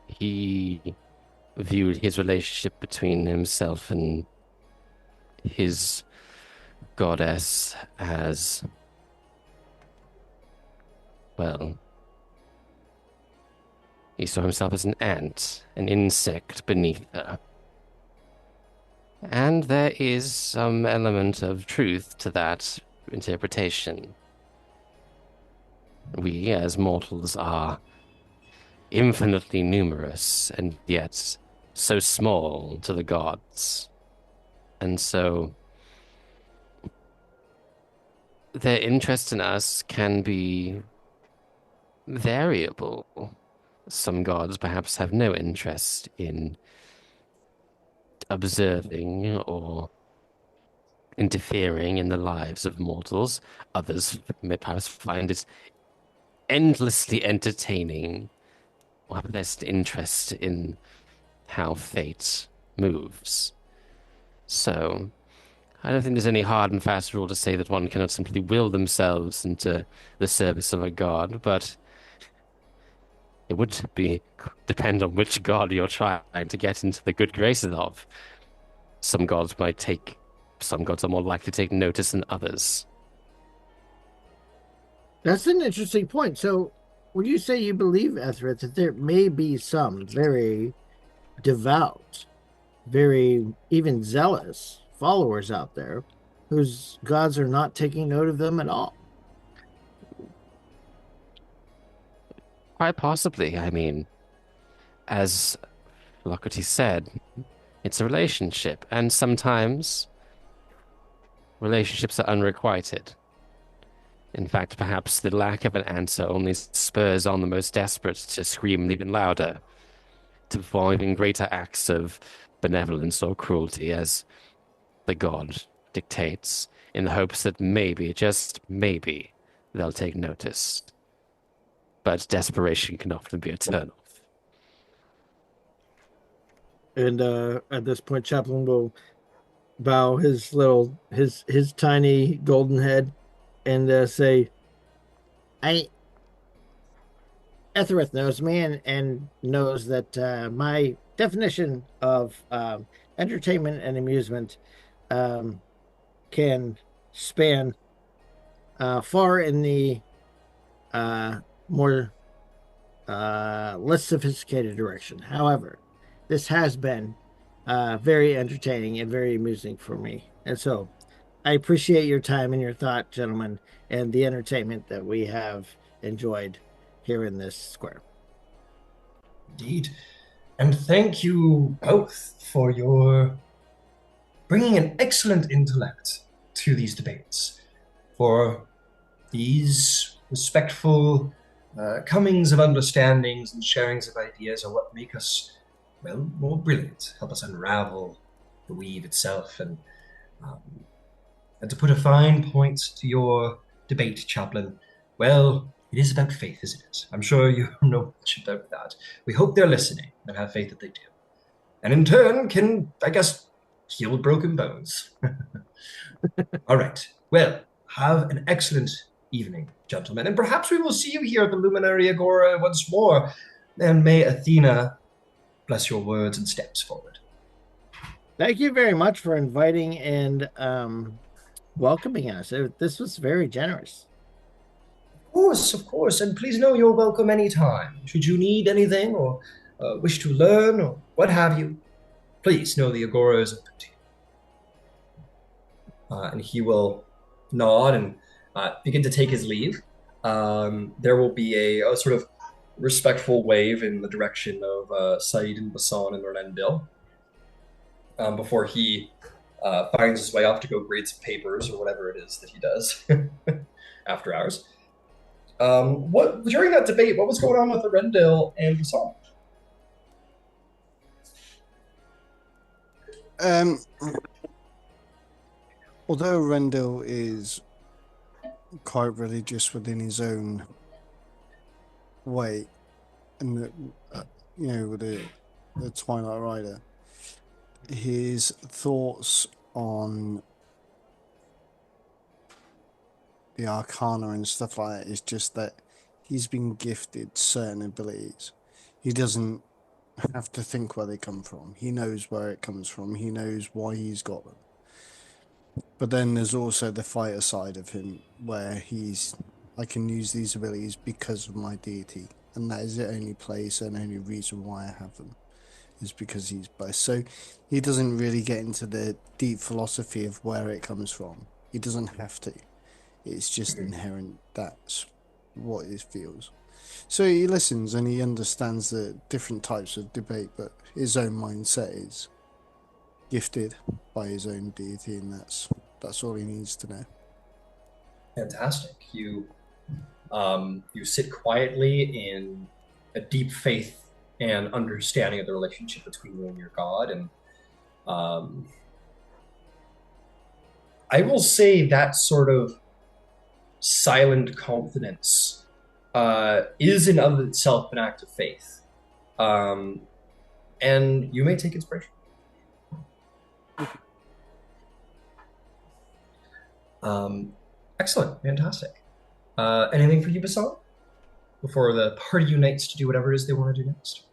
He viewed his relationship between himself and his goddess as, well, he saw himself as an ant, an insect beneath her. And there is some element of truth to that interpretation. We, as mortals, are infinitely numerous, and yet so small to the gods. And so their interest in us can be variable. Some gods perhaps have no interest in observing or interfering in the lives of mortals. Others may perhaps find it endlessly entertaining or have best interest in how fate moves. So, I don't think there's any hard and fast rule to say that one cannot simply will themselves into the service of a god, but it would depend on which god you're trying to get into the good graces of. Some gods are more likely to take notice than others. That's an interesting point. So, would you say you believe, Etharrith, that there may be some very devout, very even zealous followers out there whose gods are not taking note of them at all? Quite possibly. I mean, as Lockerty said, it's a relationship, and sometimes relationships are unrequited. In fact, perhaps the lack of an answer only spurs on the most desperate to scream even louder, to perform even greater acts of benevolence or cruelty as the god dictates, in the hopes that maybe, just maybe, they'll take notice. But desperation can often be a turnoff. And at this point, Chaplin will bow his tiny golden head and say, "I Etharrith knows me and knows that my definition of entertainment and amusement can span far in the more less sophisticated direction. However, this has been very entertaining and very amusing for me. And so I appreciate your time and your thought, gentlemen, and the entertainment that we have enjoyed here in this square." Indeed. And thank you both for your bringing an excellent intellect to these debates, for these respectful comings of understandings and sharings of ideas are what make us, well, more brilliant, help us unravel the weave itself. Um, and to put a fine point to your debate, Chaplain, well, it is about faith, isn't it? I'm sure you know much about that. We hope they're listening and have faith that they do. And in turn can, I guess, heal broken bones. All right. Well, have an excellent evening, gentlemen. And perhaps we will see you here at the Luminary Agora once more. And may Athena bless your words and steps forward. Thank you very much for inviting and welcoming us. This was very generous. Of course. And please know you're welcome anytime. Should you need anything or wish to learn or what have you, please know the Agora is open to you. And he will nod and begin to take his leave. There will be a sort of respectful wave in the direction of Said and Bisan and Arendil before he finds his way off to go grade some papers or whatever it is that he does after hours. What during that debate, what was going on with Arendil and Bisan? Although Arendil is quite religious within his own way, and with the Twilight Rider, his thoughts on the Arcana and stuff like that is just that he's been gifted certain abilities. He doesn't have to think where they come from. He knows where it comes from. He knows why he's got them. But then there's also the fighter side of him where I can use these abilities because of my deity, and that is the only place and only reason why I have them is because he's both. So he doesn't really get into the deep philosophy of where it comes from. He doesn't have to. It's just inherent. That's what it feels. So he listens and he understands the different types of debate, but his own mindset is gifted by his own deity, and that's all he needs to know. Fantastic. You sit quietly in a deep faith and understanding of the relationship between you and your god, and I will say that sort of silent confidence is in of itself an act of faith, and you may take inspiration. Excellent, fantastic. Anything for you, Bisan, before the party unites to do whatever it is they want to do next?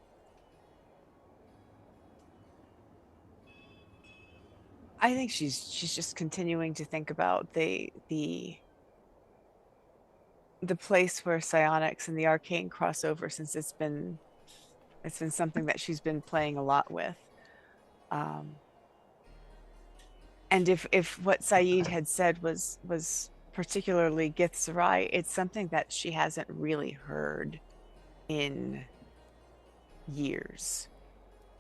I think she's just continuing to think about the place where psionics and the arcane crossover, since it's been something that she's been playing a lot with. And if what Saeed had said was particularly Githzerai, it's something that she hasn't really heard in years.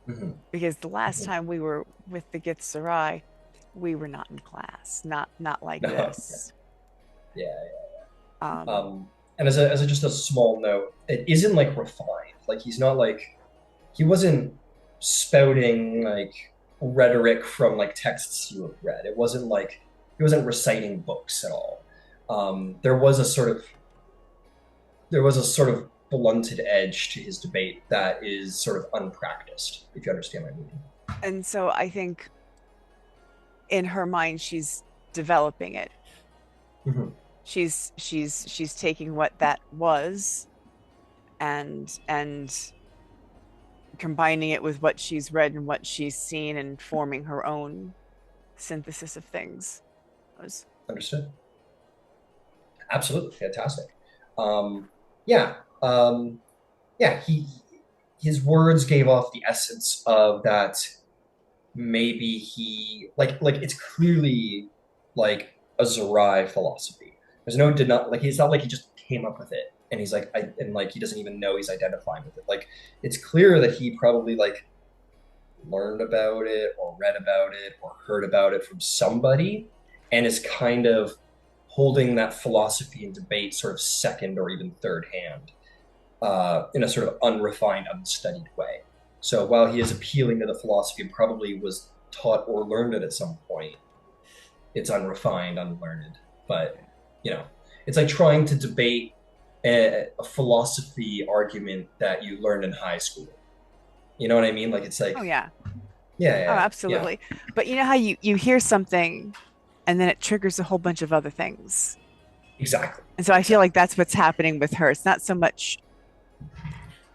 Mm-hmm. Because the last time we were with the Githzerai, we were not in class, not like No, this. Yeah. Um, And as a just a small note, it isn't like refined. Like he's not like he wasn't spouting like rhetoric from like texts you have read. It wasn't like he wasn't reciting books at all. There was a sort of blunted edge to his debate that is sort of unpracticed, if you understand my meaning. and so I think in her mind she's developing it. Mm-hmm. She's taking what that was and combining it with what she's read and what she's seen and forming her own synthesis of things. Understood. Absolutely fantastic. Yeah. Yeah. His words gave off the essence of that. Maybe he like it's clearly like a Zerai philosophy. There's no deny. Like it's not like he just came up with it and he's like and like he doesn't even know he's identifying with it. Like it's clear that he probably like learned about it or read about it or heard about it from somebody and is kind of holding that philosophy and debate sort of second or even third hand in a sort of unrefined, unstudied way. So while he is appealing to the philosophy and probably was taught or learned it at some point, it's unrefined, unlearned. But, it's like trying to debate a philosophy argument that you learned in high school. You know what I mean? Like it's like, Oh yeah. yeah, Oh, absolutely. Yeah. But you know how you hear something and then it triggers a whole bunch of other things. Exactly. And so I feel like that's what's happening with her. It's not so much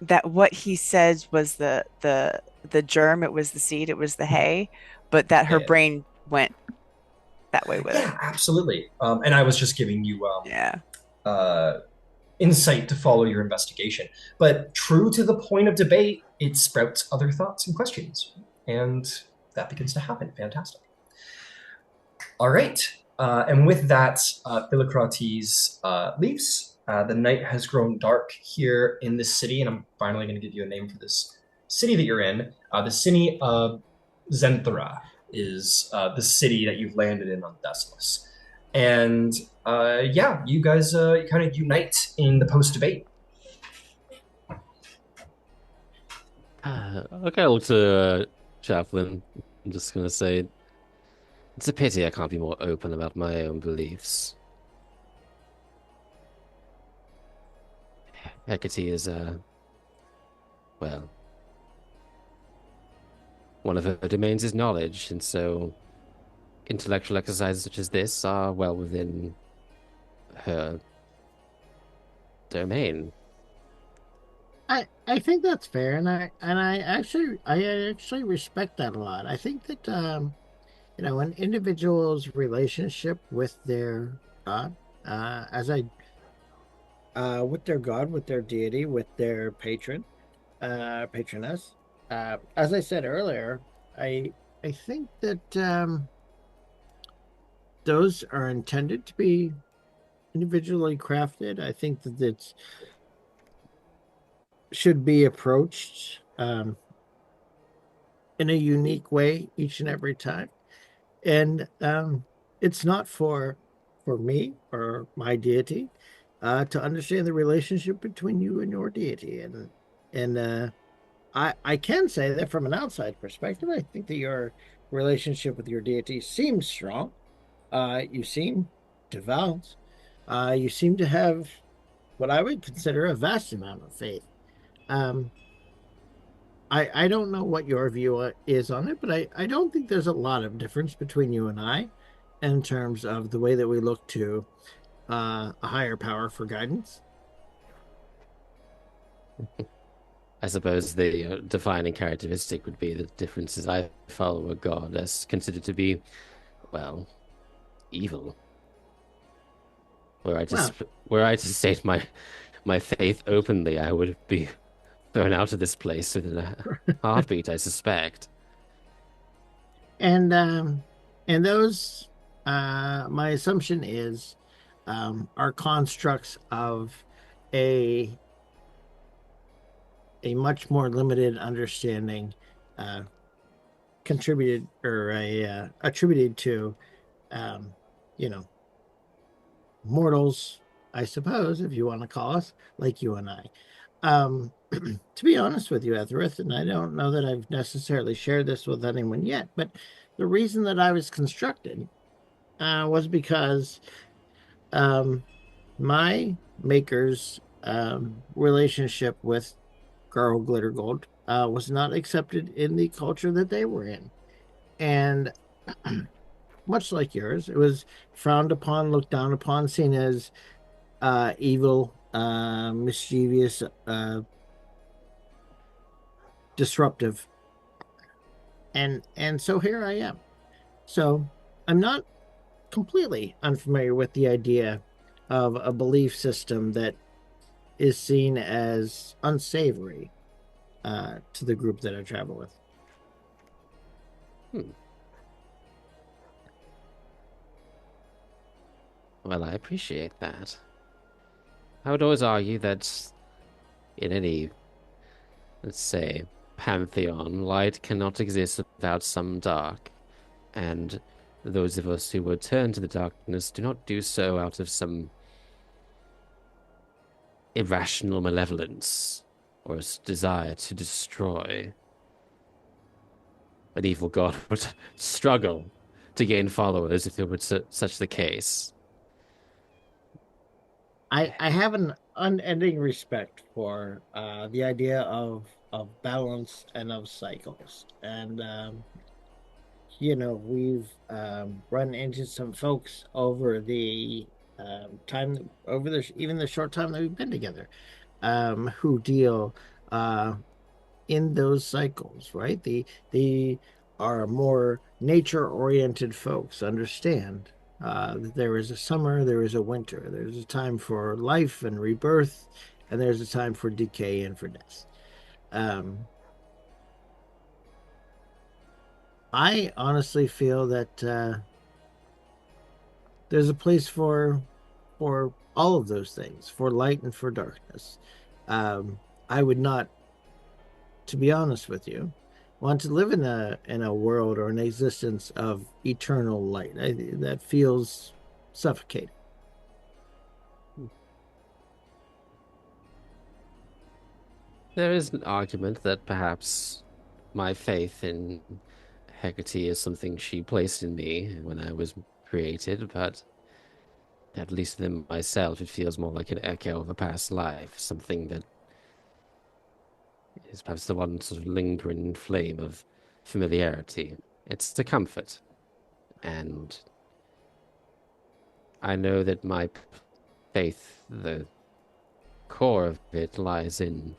that what he said was the germ, it was the seed, it was the hay, but that her brain went that way with it. Yeah, absolutely. And I was just giving you yeah. Insight to follow your investigation. But true to the point of debate, it sprouts other thoughts and questions. And that begins to happen. Fantastic. All right. And with that, Philocrates leaves. The night has grown dark here in this city, and I'm finally going to give you a name for this city that you're in. The city of Zenthara is the city that you've landed in on Thessalos. And you guys kind of unite in the post-debate. Okay, I'll look to Chaplin. I'm just going to say, it's a pity I can't be more open about my own beliefs. Hecate is, well, one of her domains is knowledge, and so intellectual exercises such as this are well within her domain. I think that's fair, and I actually respect that a lot. I think that an individual's relationship with their god, as I with their god, with their deity, with their patroness. As I said earlier, I I think that those are intended to be individually crafted. I think that it should be approached in a unique way each and every time. And it's not for me or my deity to understand the relationship between you and your deity. And I can say that from an outside perspective, I think that your relationship with your deity seems strong. You seem devout. You seem to have what I would consider a vast amount of faith. Um, I don't know what your view is on it, but I don't think there's a lot of difference between you and I in terms of the way that we look to a higher power for guidance. I suppose the defining characteristic would be the differences. I follow a god that's considered to be, well, evil. Were I to Well, were I to state my faith openly, I would be thrown out of this place within a heartbeat, I suspect. and those my assumption is are constructs of a a much more limited understanding uh, contributed or a attributed to um, you know mortals, I suppose, if you want to call us like you and I. To be honest with you, Etharrith, and I don't know that I've necessarily shared this with anyone yet, but the reason that I was constructed was because um, my maker's relationship with Garl Glittergold was not accepted in the culture that they were in. And much like yours, it was frowned upon, looked down upon, seen as evil, mischievous, disruptive, and so here I am. So I'm not completely unfamiliar with the idea of a belief system that is seen as unsavory to the group that I travel with. Hmm. Well, I appreciate that. I would always argue that in any, let's say, pantheon, light cannot exist without some dark, and those of us who would turn to the darkness do not do so out of some irrational malevolence or desire to destroy. An evil god would struggle to gain followers if it were such the case. I have an unending respect for the idea of balance and of cycles, and we've run into some folks over the time over the even the short time that we've been together, who deal uh, in those cycles, right? The are more nature oriented folks understand that there is a summer, there is a winter, there's a time for life and rebirth, and there's a time for decay and for death. Um, I honestly feel that there's a place for all of those things, for light and for darkness. I would not, to be honest with you, want to live in a world or an existence of eternal light. That feels suffocating. There is an argument that perhaps my faith in Hecate is something she placed in me when I was created, but at least within myself, it feels more like an echo of a past life, something that is perhaps the one sort of lingering flame of familiarity. It's the comfort. And I know that my faith, the core of it, lies in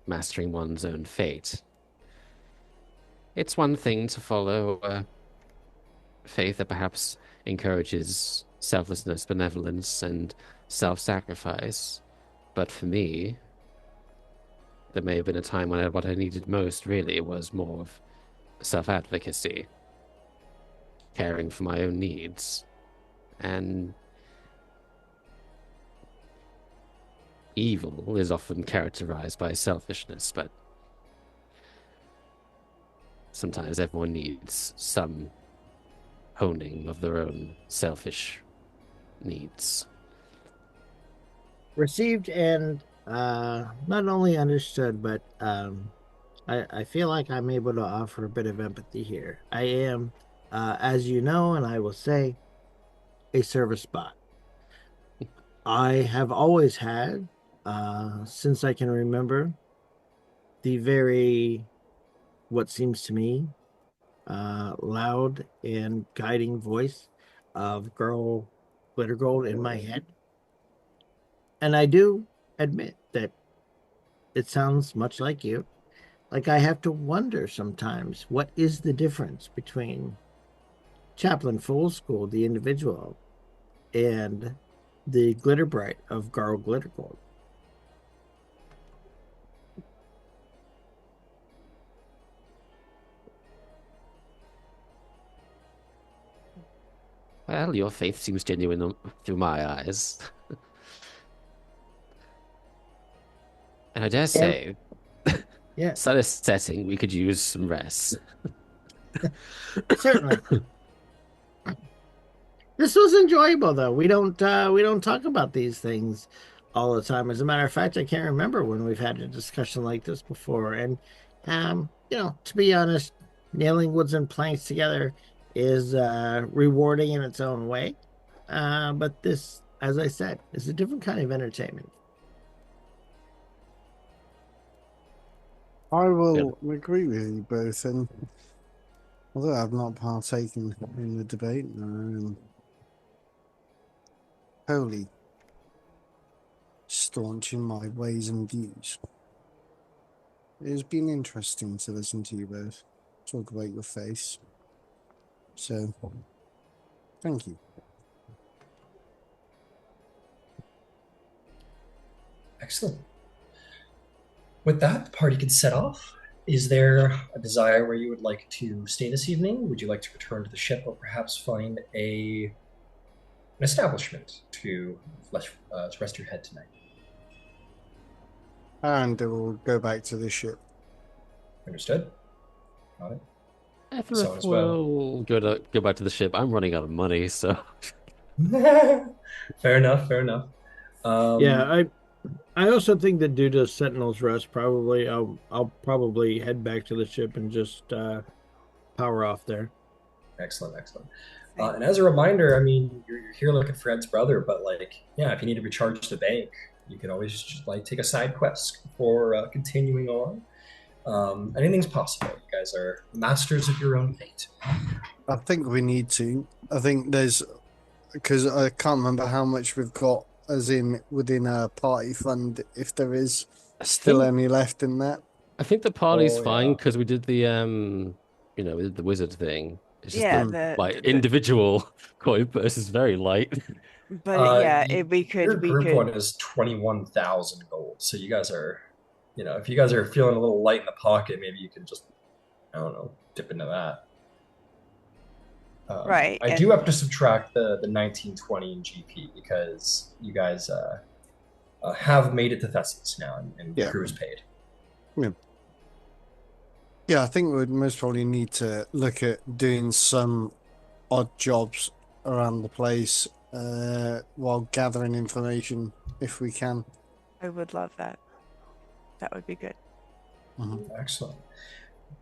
mastering one's own fate. It's one thing to follow a faith that perhaps encourages selflessness, benevolence, and self-sacrifice. But for me, there may have been a time when what I needed most really was more of self-advocacy, caring for my own needs, and evil is often characterized by selfishness, but sometimes everyone needs some honing of their own selfish needs. Received and not only understood, but I feel like I'm able to offer a bit of empathy here. I am, as you know, and I will say, a service bot. I have always had, since I can remember, the very, what seems to me, loud and guiding voice of Girl Glittergold in my head. And I do admit that it sounds much like you. Like I have to wonder sometimes, what is the difference between Chaplin Fool School, the individual, and the Glitter Bright of Garl Glittergold? Well, your faith seems genuine through my eyes. And I dare And say, yeah, sun is setting, we could use some rest. certainly. This was enjoyable, though. We don't talk about these things all the time. As a matter of fact, I can't remember when we've had a discussion like this before. And to be honest, nailing woods and planks together is rewarding in its own way. But this, as I said, is a different kind of entertainment. I Good. will agree with you both, and although I've not partaken in the debate, I am wholly staunch in my ways and views. It has been interesting to listen to you both talk about your faith. So, thank you. Excellent. With that, the party can set off. Is there a desire where you would like to stay this evening? Would you like to return to the ship, or perhaps find an establishment to rest your head tonight? And it will go back to the ship. Understood. Got it. So Etharrith as well. will go back to the ship. I'm running out of money, so Fair enough. Fair enough. Yeah, I also think that due to Sentinel's rest, probably I'll probably head back to the ship and just power off there. Excellent. Excellent. And as a reminder, I mean, you're here looking for Ed's brother, but yeah, if you need to recharge the bank, you can always just take a side quest before continuing on. Anything's possible. You guys are masters of your own fate. I think we need to. I think there's, because I can't remember how much we've got, as in within a party fund, if there is still any left in that. I think the party's Oh, fine yeah. because we did the we did the wizard thing. It's just Yeah, the individual coin purse is very light. but yeah, Your group one is 21,000 gold. So you guys are, if you guys are feeling a little light in the pocket, maybe you can just, I don't know, dip into that. Right. I do have to subtract the 1920 in GP because you guys have made it to Thessalus now, and the crew is paid. Yeah, I think we would most probably need to look at doing some odd jobs around the place while gathering information if we can. I would love that. That would be good. Mm-hmm. Excellent.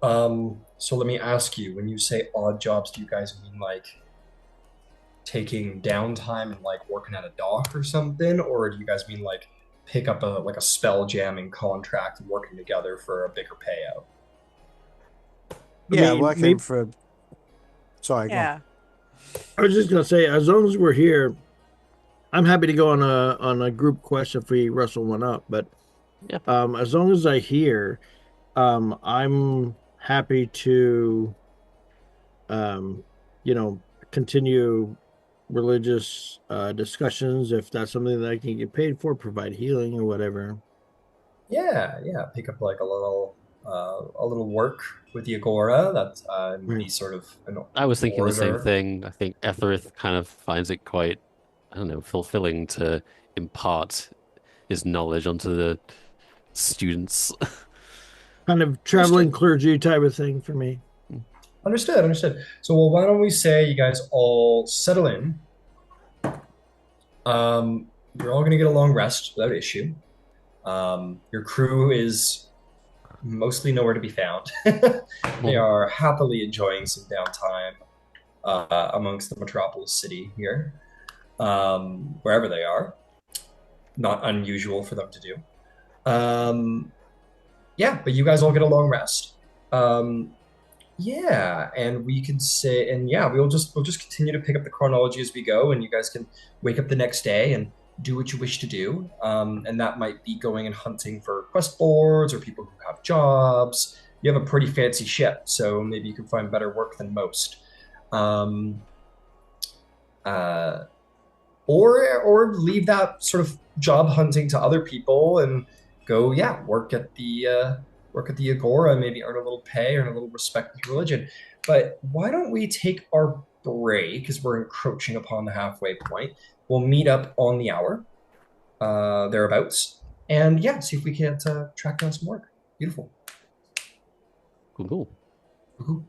So let me ask you, when you say odd jobs, do you guys mean taking downtime and working at a dock or something? Or do you guys mean pick up a spell jamming contract and working together for a bigger payout? Yeah, working for. Sorry. Yeah. I was just gonna say, as long as we're here, I'm happy to go on a group quest if we wrestle one up. But Yeah. as long as I hear, I'm happy to, um, continue religious discussions if that's something that I can get paid for, provide healing or whatever. Yeah, yeah. Pick up like a little work with the Agora. That Right. be sort of an I was thinking the same orator. thing. I think Etharrith kind of finds it quite, I don't know, fulfilling to impart his knowledge onto the students. Kind of traveling Understood. clergy type of thing for me. Understood. Understood. So, well, why don't we say you guys all settle in? You're all going to get a long rest without issue. Your crew is mostly nowhere to be found. They are happily enjoying some downtime amongst the metropolis city here, wherever they are. Not unusual for them to do. Um, yeah, but you guys all get a long rest. Um, yeah, and we can say, and yeah, we'll just continue to pick up the chronology as we go, and you guys can wake up the next day and do what you wish to do. And that might be going and hunting for quest boards or people who have jobs. You have a pretty fancy ship, so maybe you can find better work than most. Um, uh, or leave that sort of job hunting to other people and go, yeah, work at the Agora, maybe earn a little pay, earn a little respect with religion. But why don't we take our break because we're encroaching upon the halfway point? We'll meet up on the hour, thereabouts, and yeah, see if we can't track down some work. Beautiful. Cool, cool. Woohoo.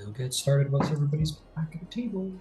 We'll get started once everybody's back at the table.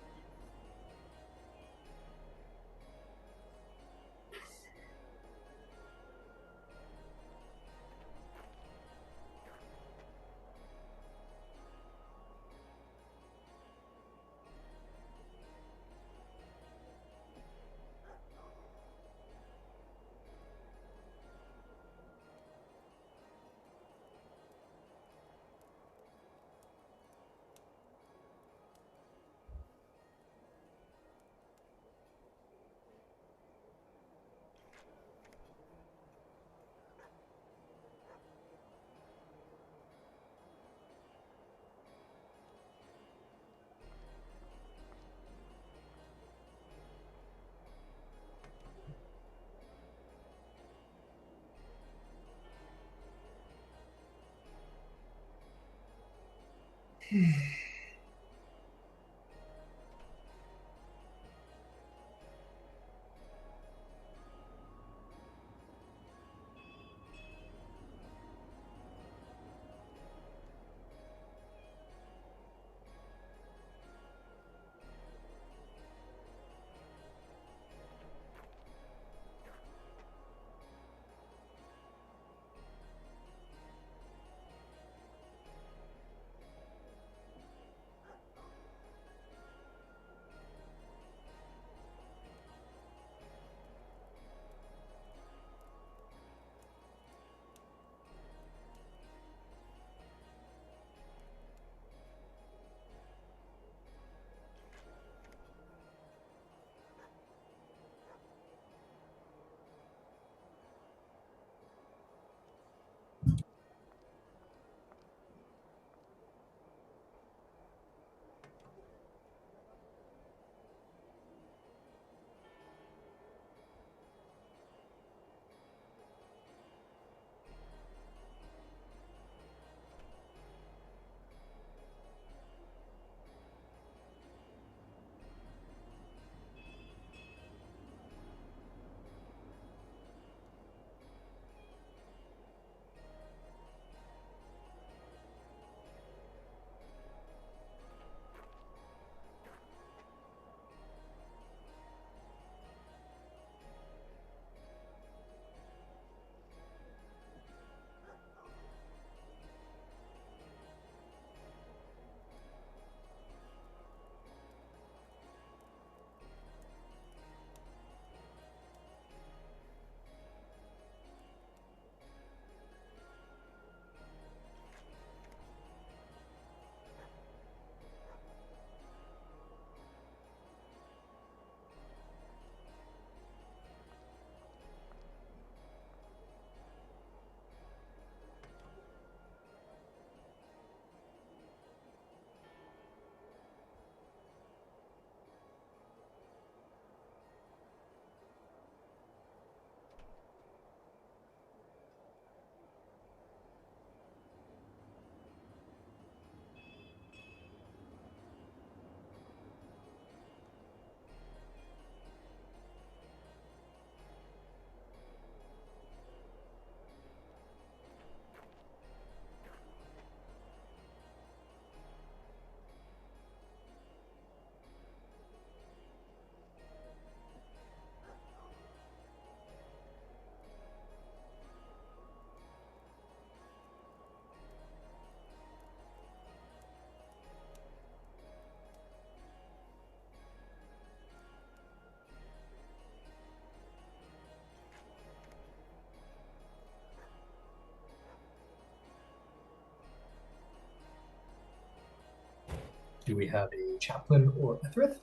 Do we have a chaplain or Etharrith?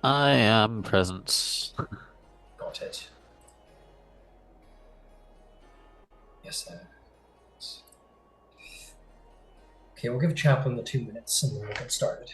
I am present. Got it. Yes, okay, we'll give chaplain the 2 minutes and then we'll get started.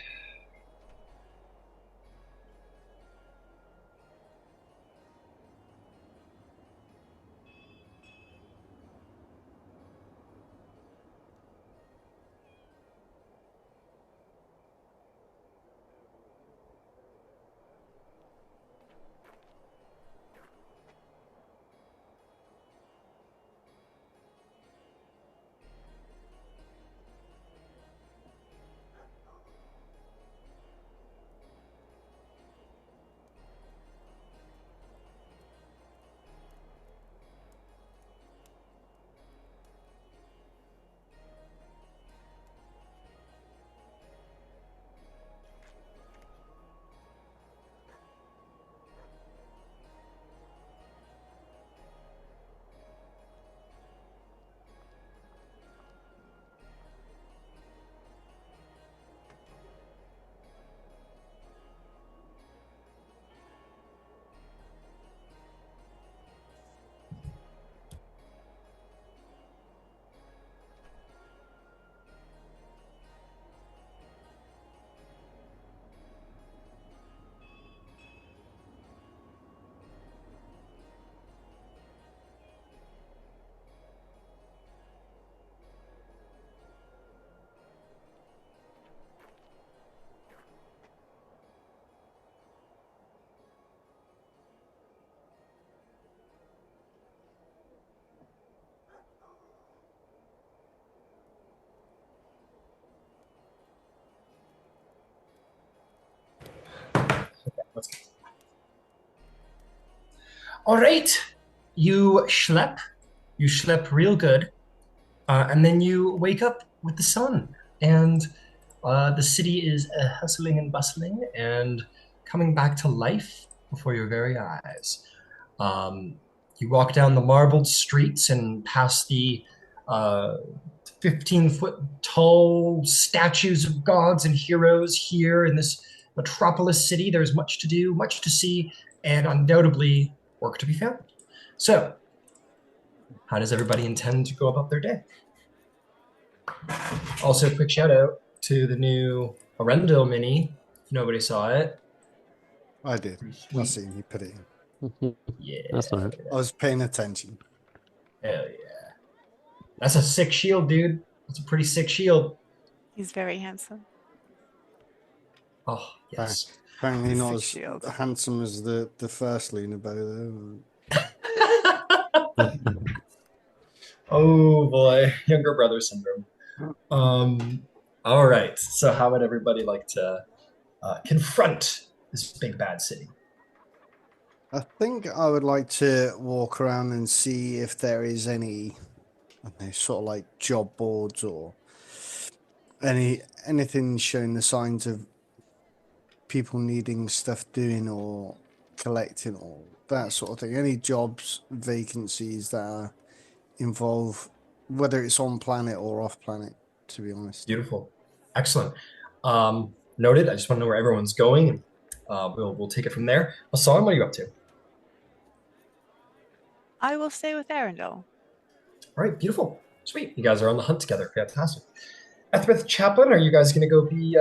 Let's go. All right. You schlep. You schlep real good. And then you wake up with the sun. And the city is hustling and bustling and coming back to life before your very eyes. You walk down the marbled streets and past the 15-foot tall statues of gods and heroes here in this metropolis city. There's much to do, much to see, and undoubtedly work to be found. So, how does everybody intend to go about their day? Also, quick shout out to the new Arendil mini. If nobody saw it, I did. I seen you put it in. Yeah, That's fine. I was paying attention. Hell yeah. That's a sick shield, dude. That's a pretty sick shield. He's very handsome. Oh, yes. Apparently not Sick as shield. handsome as the first Luna bow, though. Oh boy, younger brother syndrome. All right. So, how would everybody like to confront this big bad city? I think I would like to walk around and see if there is any, I don't know, sort of like job boards or anything showing the signs of people needing stuff doing or collecting or that sort of thing. Any jobs, vacancies that involve, whether it's on planet or off planet, to be honest. Beautiful. Excellent. Noted. I just want to know where everyone's going, and we'll take it from there. Hassan, what are you up to? I will stay with Arendil. All right, beautiful. Sweet. You guys are on the hunt together. Fantastic. Etharrith Chaplin, are you guys going to go be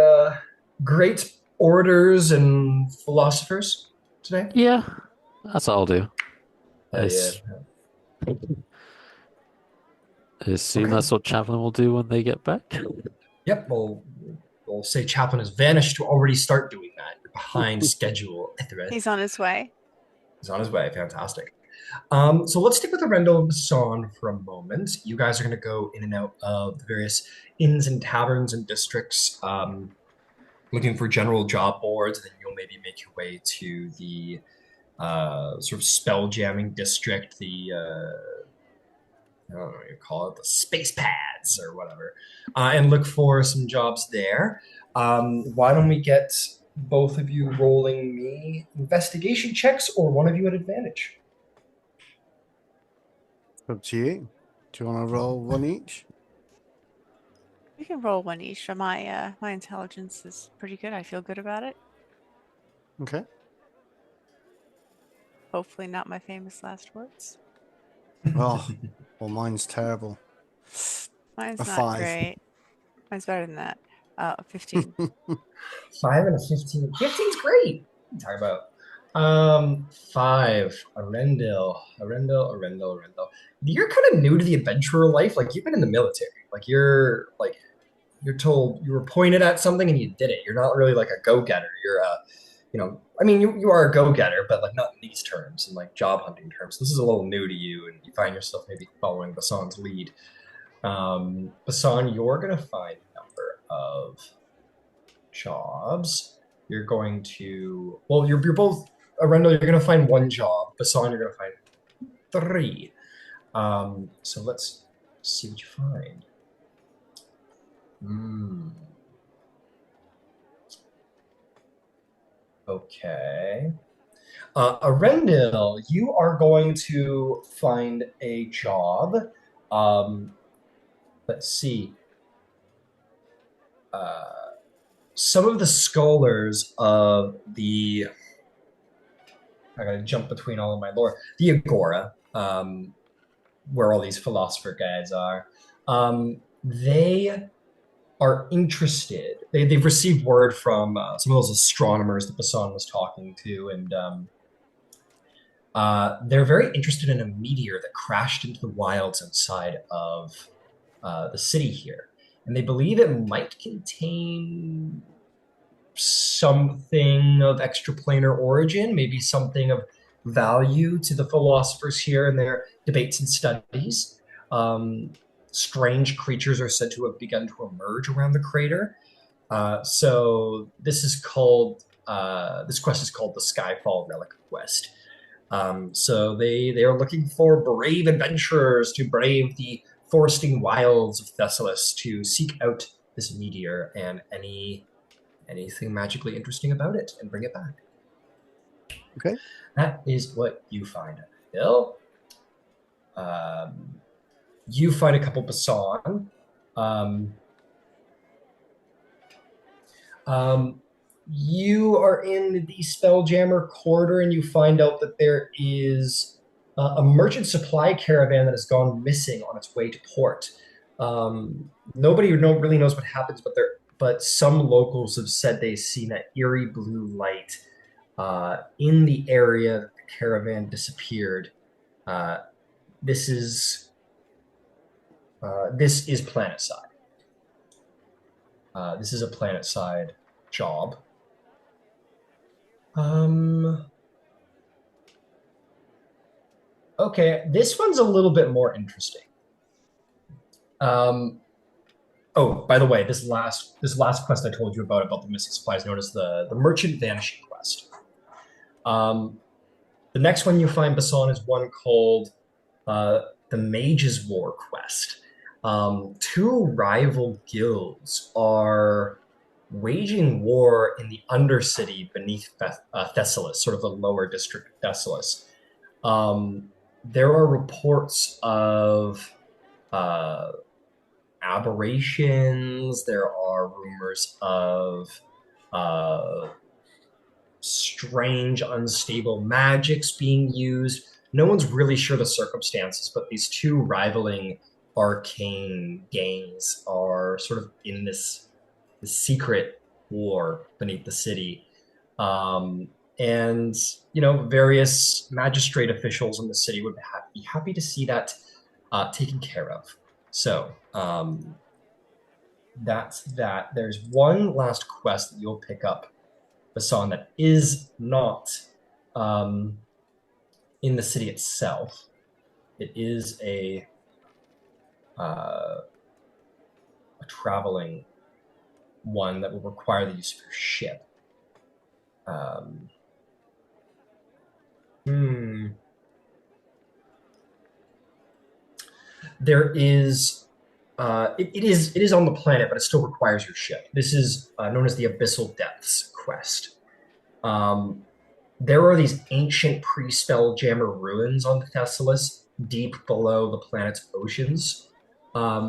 great orators and philosophers today? Yeah, that's all I'll do. Hell I assume Okay. that's what Chaplin will do when they get back. Yep, we'll say Chaplin has vanished to already start doing that. You're behind schedule, Etharrith. He's on his way. He's on his way. Fantastic. So let's stick with Arendil and Bisan for a moment. You guys are going to go in and out of the various inns and taverns and districts, looking for general job boards. And then you'll maybe make your way to the sort of spell jamming district, the I don't know what you call it, the space pads or whatever, and look for some jobs there. Why don't we get both of you rolling me investigation checks, or one of you at advantage? Up to you. Do you want to roll one each? We can roll one each. My my intelligence is pretty good. I feel good about it. Okay. Hopefully not my famous last words. Oh, well, mine's terrible. Mine's A not 5. great. Mine's better than that. 15. 5 and a 15. 15's great. What are you talking about? 5. Arendil. You're kind of new to the adventurer life. Like, you've been in the military. You're told, you were pointed at something and you did it. You're not really like a go-getter. You're a, I mean, you are a go-getter, but like not in these terms and like job hunting terms. This is a little new to you, and you find yourself maybe following Basan's lead. Bisan, you're going to find a number of jobs. You're going to, well, you're both, Arendil, you're going to find one job. Bisan, you're going to find 3. So let's see what you find. Okay. Arendil, you are going to find a job. Let's see. Some of the scholars of the, I gotta jump between all of my lore, the Agora, where all these philosopher guys are, they are interested. They've received word from some of those astronomers that Bisan was talking to, and they're very interested in a meteor that crashed into the wilds outside of the city here. And they believe it might contain something of extraplanar origin, maybe something of value to the philosophers here in their debates and studies. Strange creatures are said to have begun to emerge around the crater. So this is called this quest is called the Skyfall Relic Quest. So they are looking for brave adventurers to brave the foresting wilds of Thessalos to seek out this meteor and anything magically interesting about it and bring it back. Okay. That is what you find, Bill. You find a couple Bisan. You are in the Spelljammer corridor, and you find out that there is a merchant supply caravan that has gone missing on its way to port. Nobody really knows what happens, but some locals have said they've seen an eerie blue light in the area that the caravan disappeared. This is planetside. This is a planetside job. Okay, this one's a little bit more interesting. Oh, by the way, this last quest I told you about the missing supplies, known as the Merchant Vanishing Quest. The next one you find, Bisan, is one called the Mage's War Quest. Two rival guilds are waging war in the Undercity beneath Thessalos, sort of the lower district of Thessalos. There are reports of aberrations. There are rumors of strange, unstable magics being used. No one's really sure the circumstances, but these two rivaling arcane gangs are sort of in this secret war beneath the city. And, various magistrate officials in the city would be happy to see that taken care of. So that's that. There's one last quest that you'll pick up, Bisan, that is not in the city itself. It is a traveling one that will require the use of your ship. There is it is on the planet, but it still requires your ship. This is known as the Abyssal Depths quest. There are these ancient pre-Spelljammer ruins on Thessalos, deep below the planet's oceans,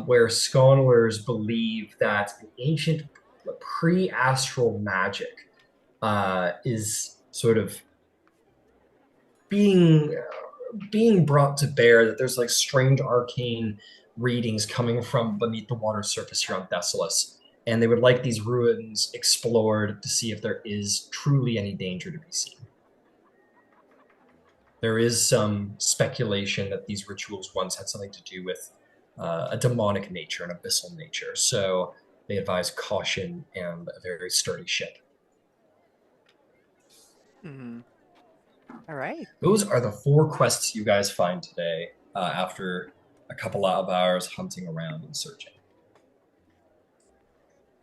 where scholars believe that an ancient pre-astral magic is sort of being brought to bear, that there's like strange arcane readings coming from beneath the water surface here on Thessalos, and they would like these ruins explored to see if there is truly any danger to be seen. There is some speculation that these rituals once had something to do with a demonic nature, an abyssal nature, so they advise caution and a very sturdy ship. Mm-hmm. All right. Those are the 4 quests you guys find today after a couple of hours hunting around and searching.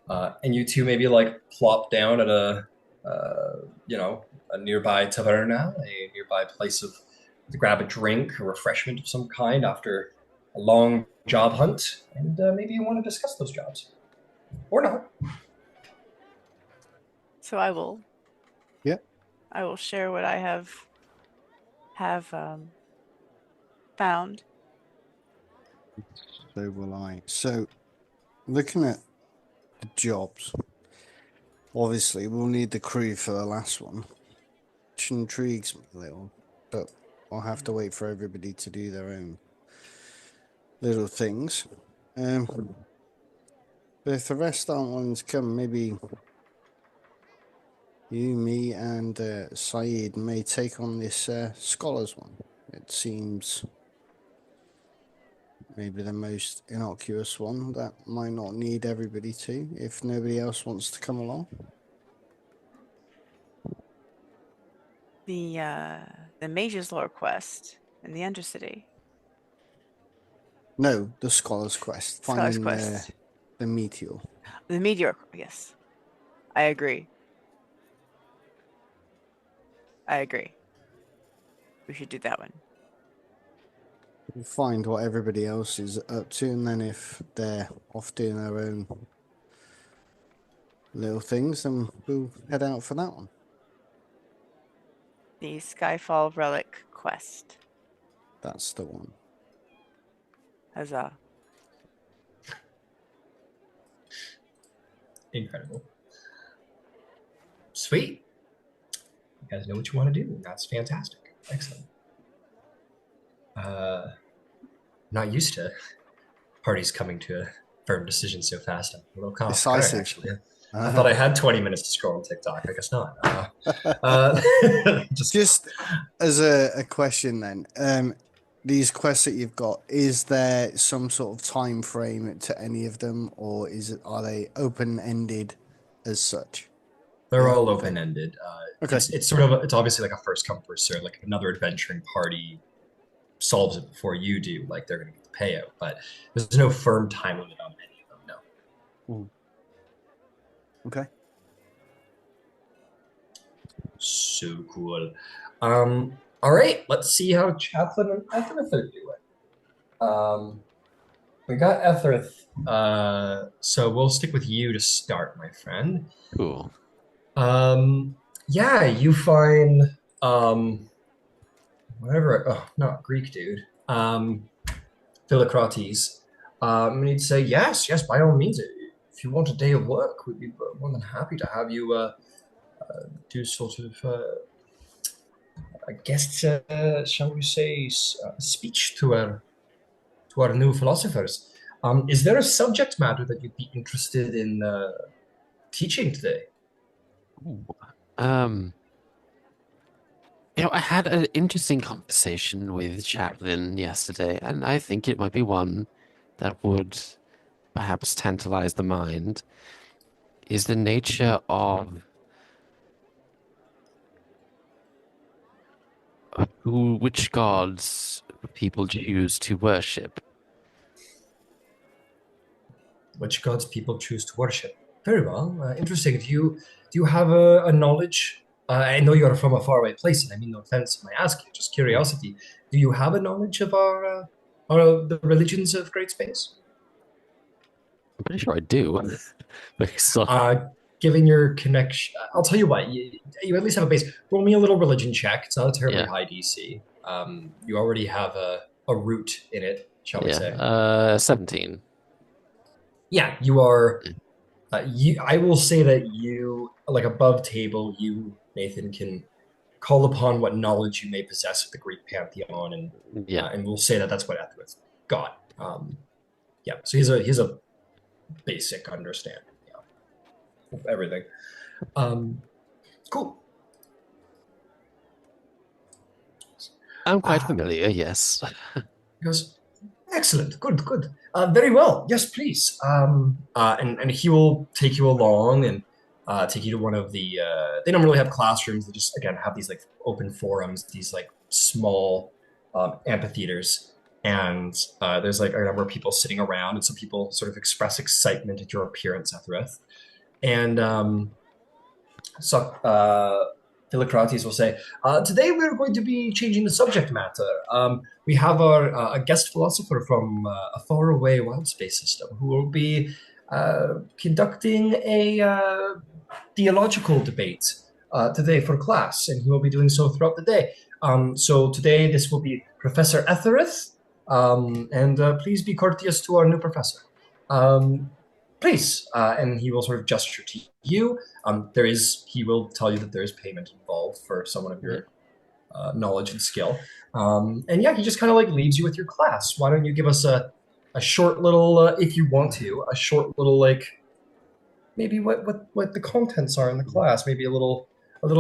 And you two maybe plop down at a nearby taverna, a nearby place to grab a drink, a refreshment of some kind after a long job hunt, and maybe you want to discuss those jobs. Or not. So I will. Yeah. I will share what I have found. So will I. So, looking at the jobs, obviously we'll need the crew for the last one, which intrigues me a little, but I'll have to wait for everybody to do their own little things. But if the rest aren't wanting to come, maybe you, me, and Saeed may take on this scholars one. It seems maybe the most innocuous one that might not need everybody to, if nobody else wants to come along. The Mage's Lore quest in the Undercity. No, the Scholar's Quest. Scholar's Finding Quest. The meteor. The meteor, yes. I agree. I agree. We should do that one. We'll find what everybody else is up to, and then if they're off doing their own little things, then we'll head out for that one. The Skyfall Relic Quest. That's the one. Huzzah. Incredible. Sweet. You guys know what you want to do. That's fantastic. Excellent. Not used to parties coming to a firm decision so fast. I'm a little caught off guard, Decisive. actually. I thought I had 20 minutes to scroll on TikTok. I guess not. Just as a question then, these quests that you've got, is there some sort of time frame to any of them, or are they open-ended as such? They're all open-ended. Okay. It's obviously like a first come first serve. Like if another adventuring party solves it before you do, like they're going to get the payout. But there's no firm time limit on any of them. No. Okay. So cool. All right, let's see how Chaplin and Etharrith are doing. We got Etharrith, so we'll stick with you to start, my friend. Cool. Yeah, you find not Greek dude. Philocrates. And he'd say, yes, by all means. If you want a day of work, we'd be more than happy to have you do sort of, I guess, shall we say, speech to our new philosophers. Is there a subject matter that you'd be interested in teaching today? I had an interesting conversation with Chaplin yesterday, and I think it might be one that would perhaps tantalize the mind, is the nature of which gods people choose to worship. Which gods people choose to worship? Very well. Interesting. Do you have a knowledge? I know you're from a faraway place, and I mean no offense when I ask you, just curiosity. Do you have a knowledge of the religions of Great Space? I'm pretty sure I do. Given your connection, I'll tell you what. You at least have a base. Roll me a little religion check. It's not a terribly high DC. You already have a root in it, shall we say? 17. Yeah, you are. I will say that you, like above table, you, Nathan, can call upon what knowledge you may possess of the Greek pantheon, and we'll say that that's what Etharrith got. So he's a basic understanding of everything. Cool. I'm quite familiar, yes. He goes, excellent, good. Very well. Yes, please. And he will take you along and take you to one of the. They don't really have classrooms. They just again have these like open forums, these like small amphitheaters, and there's like a number of people sitting around, and some people sort of express excitement at your appearance, Etharrith. And Philocrates will say, today we're going to be changing the subject matter. We have a guest philosopher from a faraway wild space system who will be conducting a theological debate today for class, and he will be doing so throughout the day. So today this will be Professor Etharrith, and please be courteous to our new professor. Please, and he will sort of gesture to you. He will tell you that there is payment involved for someone of your knowledge and skill. And yeah, he just kind of like leaves you with your class. Why don't you give us a short little, if you want to, a short little like maybe what the contents are in the class, maybe a little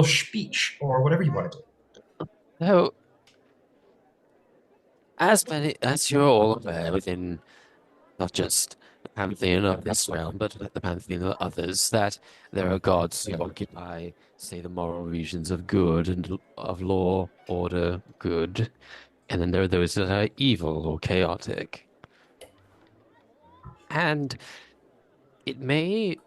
speech or whatever you want to do. So, as you're all aware, within not just the pantheon of this realm, but the pantheon of others, that there are gods who occupy, say, the moral regions of good and of law, order, good, and then there are those that are evil or chaotic. And it may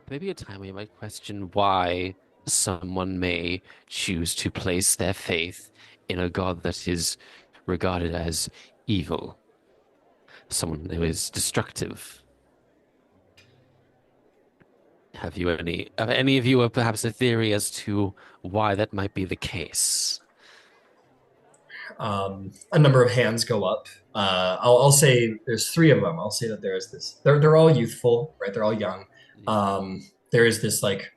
be a time where you might question why someone may choose to place their faith in a god that is regarded as evil, someone who is destructive. Have any of you perhaps a theory as to why that might be the case? A number of hands go up. I'll say there's three of them. I'll say that there is this. They're all youthful, right? They're all young. There is this like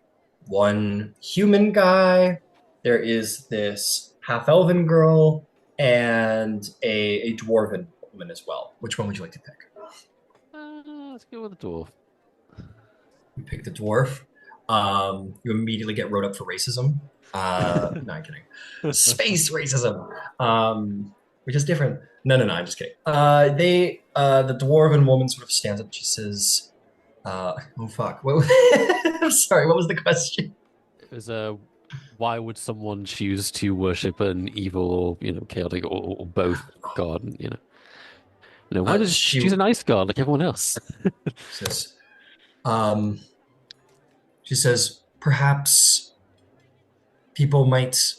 one human guy. There is this half elven girl and a dwarven woman as well. Which one would you like to pick? Let's go with the dwarf. You pick the dwarf. You immediately get wrote up for racism. No, I'm kidding. Space racism, which is different. No, I'm just kidding. The dwarven woman sort of stands up. She says, "Oh fuck, I'm sorry. What was the question?" It was why would someone choose to worship an evil or chaotic or both god? Why does she choose a nice god like everyone else? says, um, she says, perhaps people might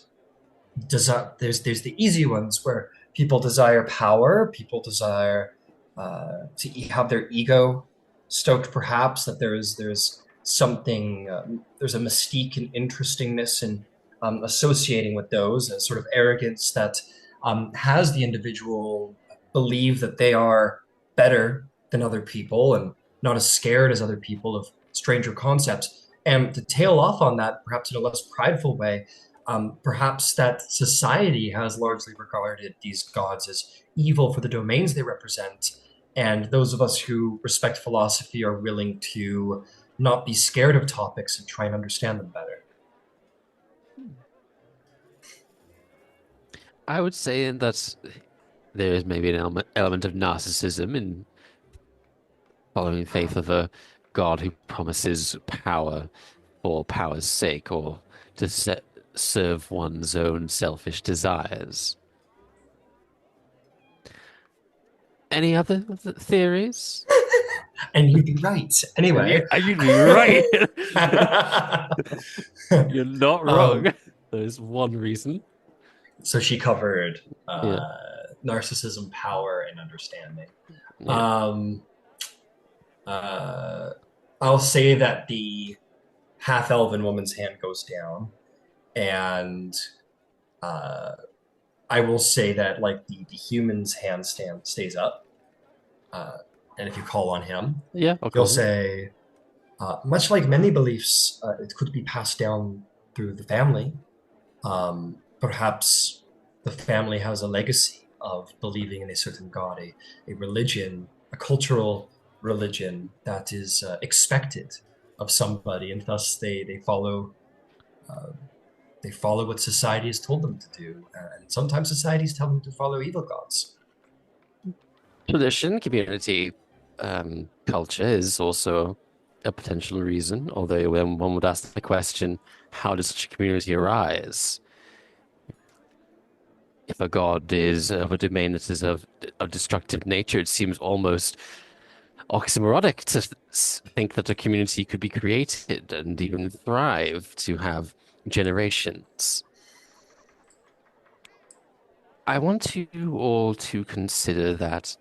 desire. There's the easy ones where people desire power. People desire to have their ego stoked. Perhaps that there's something. There's a mystique and interestingness in associating with those, a sort of arrogance that has the individual believe that they are better than other people and not as scared as other people of stranger concepts. And to tail off on that, perhaps in a less prideful way, perhaps that society has largely regarded these gods as evil for the domains they represent. And those of us who respect philosophy are willing to not be scared of topics and try and understand them better. I would say that there is maybe an element of narcissism in following faith of a god who promises power for power's sake or to serve one's own selfish desires. Any other theories? And you'd be right. Anyway. You'd be right. You're not wrong. There's one reason. So she covered narcissism, power, and understanding. Yeah. I'll say that the half-elven woman's hand goes down, and I will say that like the human's hand stays up. And if you call on him, you'll say, much like many beliefs, it could be passed down through the family. Perhaps the family has a legacy of believing in a certain god, a religion, a cultural religion that is expected of somebody, and thus they follow what society has told them to do, and sometimes societies tell them to follow evil gods. Tradition, community, culture is also a potential reason, although when one would ask the question, how does such a community arise? If a god is of a domain that is of destructive nature, it seems almost oxymoronic to think that a community could be created and even thrive to have generations. I want you all to consider that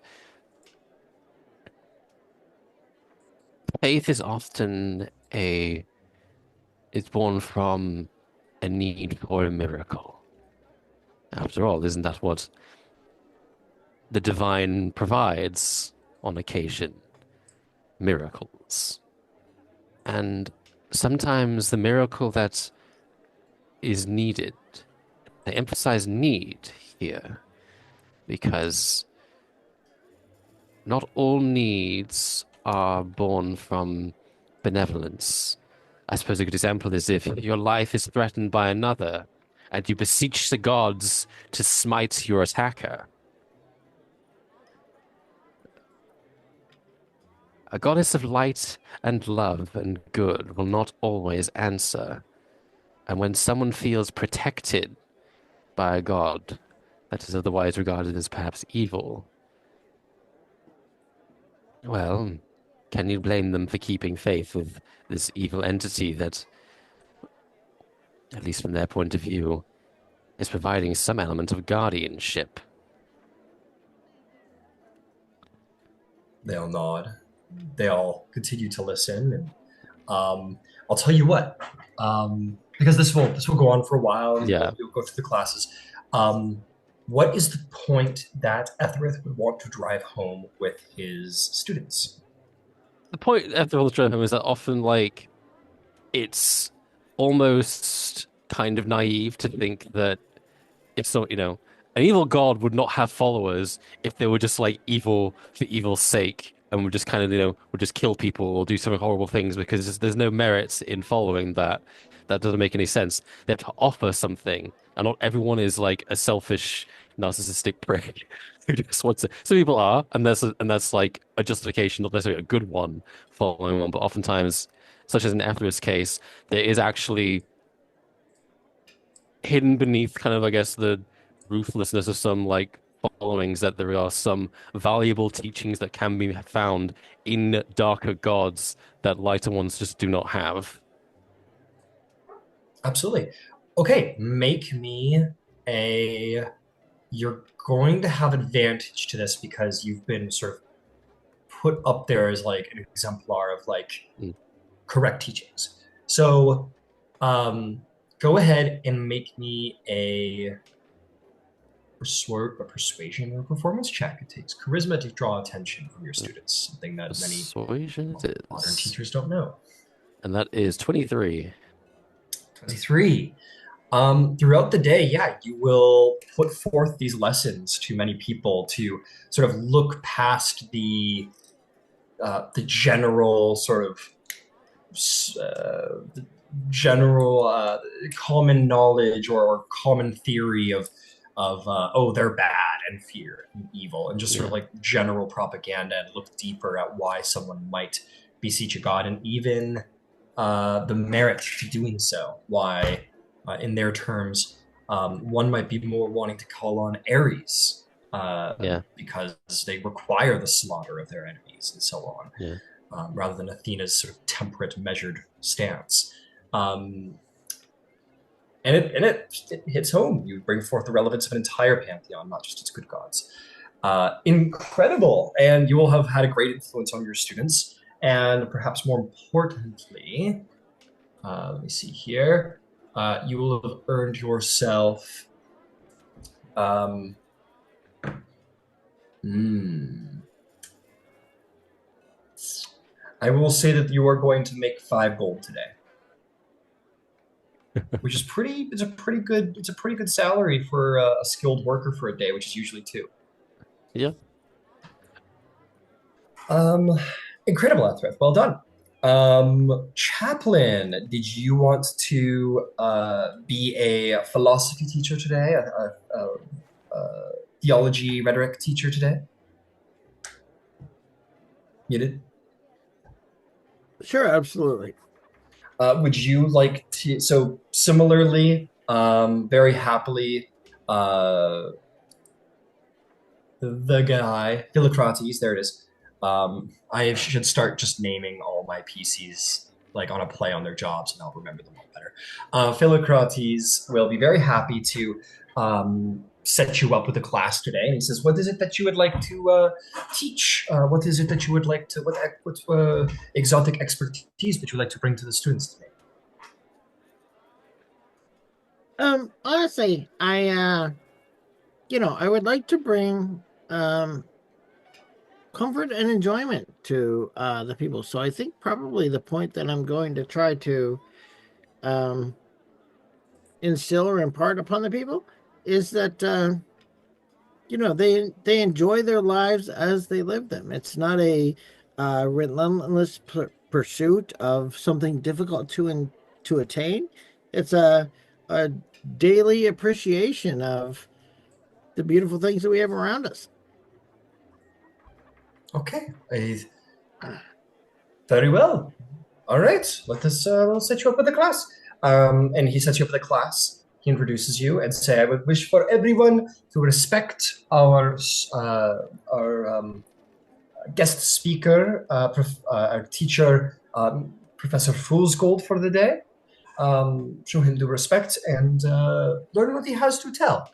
faith is often it's born from a need for a miracle. After all, isn't that what the divine provides on occasion? Miracles. And sometimes the miracle that is needed, I emphasize need here, because not all needs are born from benevolence. I suppose a good example is if your life is threatened by another, and you beseech the gods to smite your attacker. A goddess of light and love and good will not always answer. And when someone feels protected by a god that is otherwise regarded as perhaps evil, well, can you blame them for keeping faith with this evil entity that at least from their point of view, is providing some element of guardianship. They all nod. They all continue to listen, and I'll tell you what, because this will go on for a while, and Yeah. you'll go through the classes. What is the point that Etharrith would want to drive home with his students? The point after all the home is that often, like, it's almost kind of naive to think that if so, an evil god would not have followers if they were just like evil for evil's sake and would just kind of, would just kill people or do some horrible things because there's no merit in following that. That doesn't make any sense. They have to offer something, and not everyone is like a selfish, narcissistic prick who just wants to. Some people are, and that's like a justification, not necessarily a good one following one, but oftentimes, such as in Etharith's case, there is actually hidden beneath kind of, I guess, the ruthlessness of some like followings that there are some valuable teachings that can be found in darker gods that lighter ones just do not have. Absolutely. Okay, make me a. You're going to have advantage to this because you've been sort of put up there as like an exemplar of like correct teachings. So, go ahead and make me a persuasion or performance check. It takes charisma to draw attention from your students, something that many Persuasion it modern is. teachers don't know. And that is 23. 23. Throughout the day, yeah, you will put forth these lessons to many people to sort of look past the general sort of the general common knowledge or common theory of oh, they're bad and fear and evil, and just sort of like general propaganda, and look deeper at why someone might beseech a god, and even the merit to doing so. Why, in their terms, one might be more wanting to call on Ares because they require the slaughter of their enemies and so on, rather than Athena's sort of temperate, measured stance. And it hits home. You bring forth the relevance of an entire pantheon, not just its good gods. Incredible, and you will have had a great influence on your students, and perhaps more importantly, let me see here. You will have earned yourself. I will say that you are going to make 5 gold today, which is pretty. It's a pretty good salary for a skilled worker for a day, which is usually 2. Yeah. Incredible, Etharrith. Well done. Chaplin, did you want to be a philosophy teacher today, a theology rhetoric teacher today? You did? Sure, absolutely. Would you like to? So similarly, very happily, the guy Philocrates. There it is. I should start just naming all my PCs like on a play on their jobs, and I'll remember them all better. Philocrates will be very happy to set you up with a class today, and he says, "What is it that you would like to teach? What is it that you would like to what exotic expertise that you would like to bring to the students today?" Honestly, I would like to bring comfort and enjoyment to the people. So I think probably the point that I'm going to try to instill or impart upon the people is that they enjoy their lives as they live them. It's not a relentless pursuit of something difficult to attain. It's a daily appreciation of the beautiful things that we have around us. Okay, very well. All right, we'll set you up with a class. And he sets you up with a class. He introduces you and say, "I would wish for everyone to respect our guest speaker, our teacher, Professor Foolsgold for the day. show him due respect and learn what he has to tell.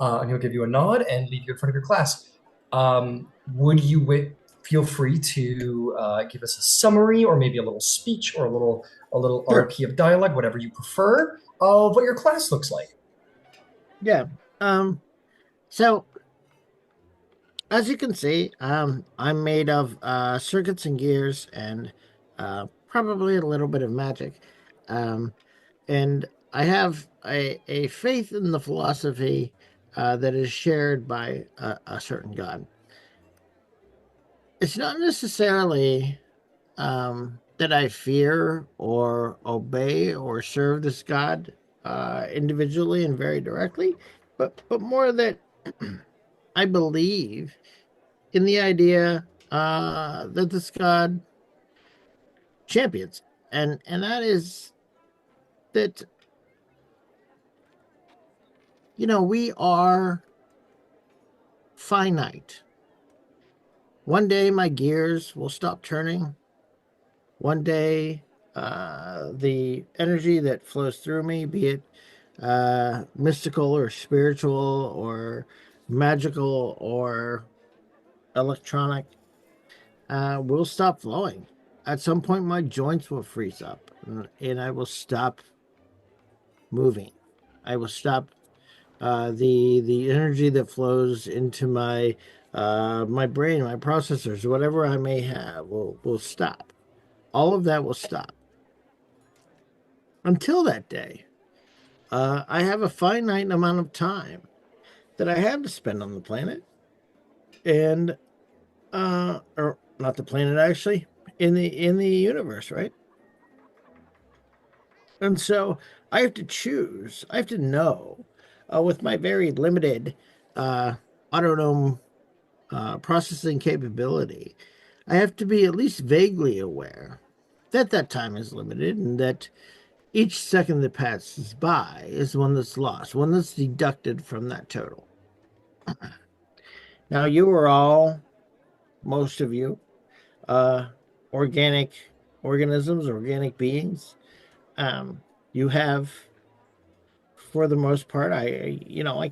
And he'll give you a nod and lead you in front of your class. Would you feel free to give us a summary, or maybe a little speech, or a little Sure. RP of dialogue, whatever you prefer, of what your class looks like? Yeah. So as you can see, I'm made of circuits and gears and probably a little bit of magic. Um, and I have a faith in the philosophy that is shared by a certain God. It's not necessarily that I fear or obey or serve this God individually and very directly, but more that I believe in the idea that this God champions, and that is that we are finite. One day my gears will stop turning. One day, the energy that flows through me, be it mystical or spiritual or magical or electronic, will stop flowing. At some point, my joints will freeze up and I will stop moving. I will stop the energy that flows into my brain, my processors, whatever I may have will stop. All of that will stop. Until that day, I have a finite amount of time that I have to spend on the planet, and or not the planet actually, in the universe, right? And so I have to choose. I have to know, with my very limited autonome processing capability, I have to be at least vaguely aware that that time is limited and that each second that passes by is one that's lost, one that's deducted from that total. Now, you are all, most of you, uh, organic organisms, organic beings. You have, for the most part, I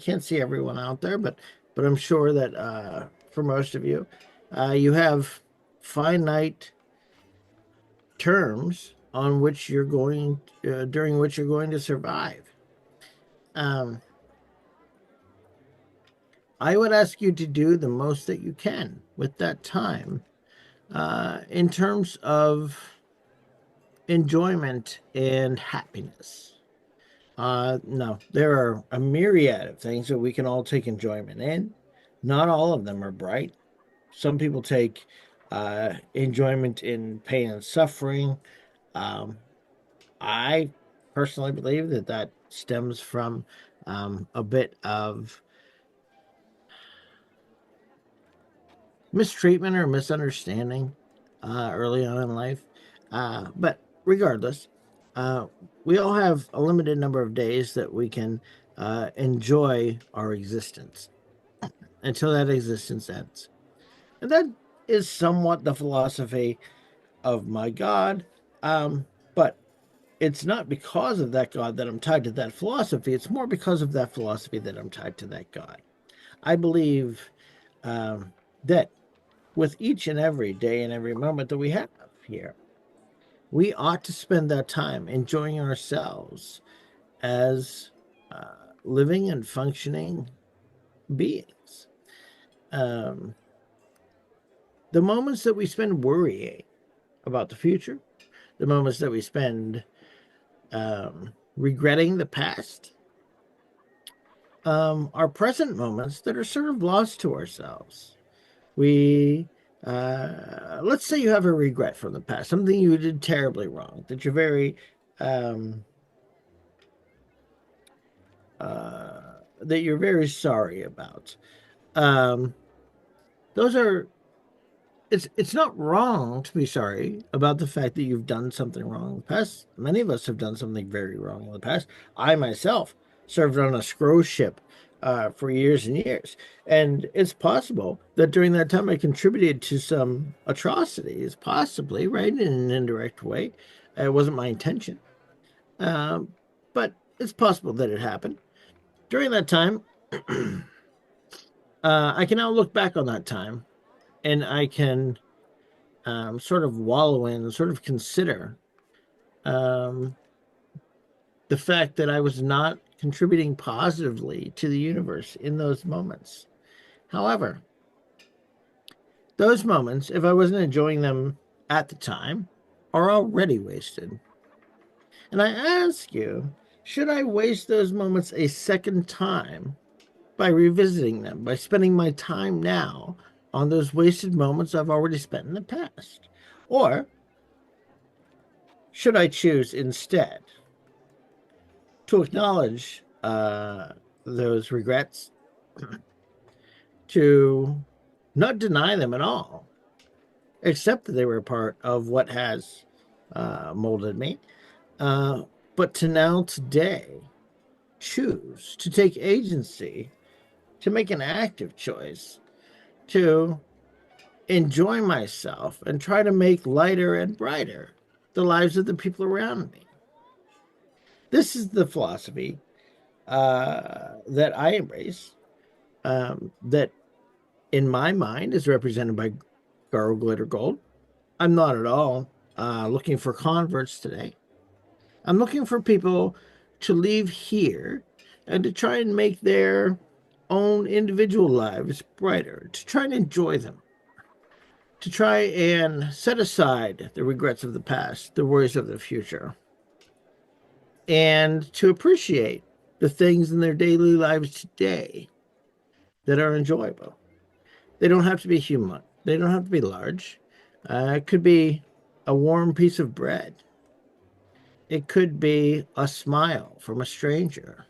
can't see everyone out there, but I'm sure that for most of you, you have finite terms on which you're going, during which you're going to survive. Um, I would ask you to do the most that you can with that time in terms of enjoyment and happiness. No, there are a myriad of things that we can all take enjoyment in. Not all of them are bright. Some people take enjoyment in pain and suffering. Um, I personally believe that that stems from a bit of mistreatment or misunderstanding early on in life. But regardless, uh, we all have a limited number of days that we can enjoy our existence until that existence ends. And that is somewhat the philosophy of my God. But it's not because of that God that I'm tied to that philosophy. It's more because of that philosophy that I'm tied to that God. I believe that with each and every day and every moment that we have here, we ought to spend that time enjoying ourselves as living and functioning beings. Um, the moments that we spend worrying about the future, the moments that we spend regretting the past, are present moments that are sort of lost to ourselves. We let's say you have a regret from the past, something you did terribly wrong, that you're very that you're very sorry about. Um, those are it's not wrong to be sorry about the fact that you've done something wrong in the past. Many of us have done something very wrong in the past. I myself served on a scroll ship for years and years, and it's possible that during that time I contributed to some atrocities, possibly right in an indirect way. It wasn't my intention, But it's possible that it happened. During that time, I can now look back on that time and I can sort of wallow in, sort of consider um, the fact that I was not contributing positively to the universe in those moments. However, those moments, if I wasn't enjoying them at the time, are already wasted. And I ask you, should I waste those moments a second time by revisiting them, by spending my time now on those wasted moments I've already spent in the past? Or should I choose instead to acknowledge those regrets, to not deny them at all, accept that they were a part of what has molded me, uh, but to now, today, choose to take agency, to make an active choice, to enjoy myself and try to make lighter and brighter the lives of the people around me. This is the philosophy that I embrace, that in my mind is represented by Garl Glitter Gold. I'm not at all looking for converts today. I'm looking for people to leave here and to try and make their own individual lives brighter, to try and enjoy them, to try and set aside the regrets of the past, the worries of the future, and to appreciate the things in their daily lives today that are enjoyable. They don't have to be human. They don't have to be large. It could be a warm piece of bread. It could be a smile from a stranger.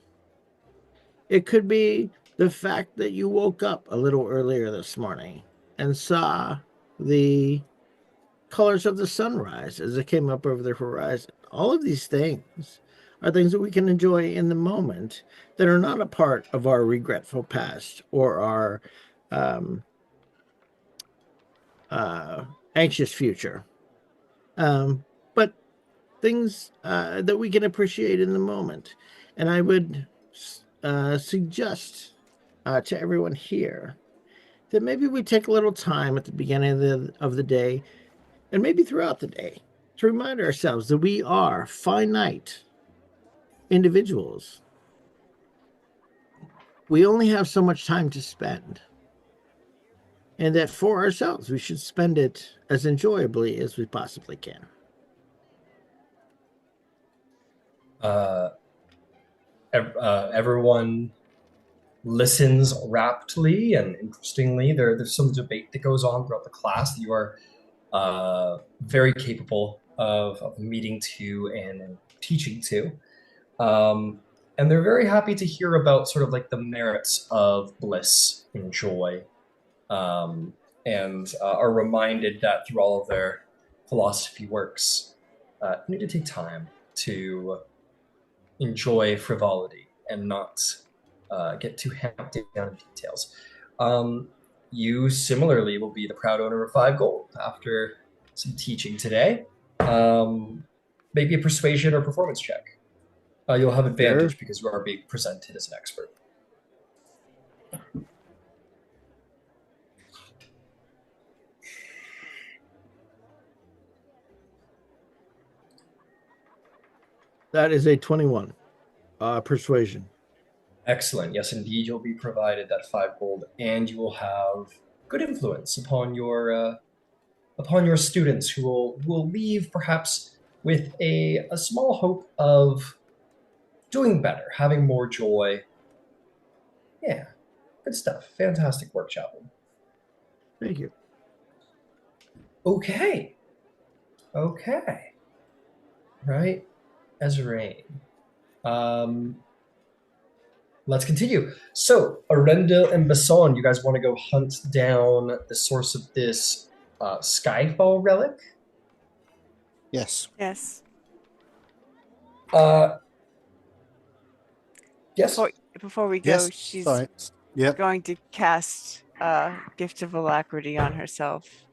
It could be the fact that you woke up a little earlier this morning and saw the colors of the sunrise as it came up over the horizon. All of these things are things that we can enjoy in the moment that are not a part of our regretful past or our um, anxious future, but things that we can appreciate in the moment. And I would suggest to everyone here that maybe we take a little time at the beginning of the day and maybe throughout the day to remind ourselves that we are finite individuals. We only have so much time to spend, and that for ourselves, we should spend it as enjoyably as we possibly can. Everyone listens raptly and interestingly. There's some debate that goes on throughout the class that you are very capable of meeting to and teaching to. And they're very happy to hear about sort of like the merits of bliss and joy, and are reminded that through all of their philosophy works, you need to take time to enjoy frivolity and not get too hammed down in details. You similarly will be the proud owner of 5 gold after some teaching today. Maybe a persuasion or performance check. You'll have advantage because you are being presented as an expert. That is a 21 persuasion. Excellent. Yes, indeed, you'll be provided that 5 gold, and you will have good influence upon your students, who will leave perhaps with a small hope of doing better, having more joy. Yeah, good stuff. Fantastic work, Chaplin. Thank you. Okay. Right, Ezrain. Let's continue. So, Arendil and Bisan, you guys want to go hunt down the source of this Skyfall relic? Yes. Yes. Yes. Before we go, Yes. she's Sorry. Yep. going to cast Gift of Alacrity on herself.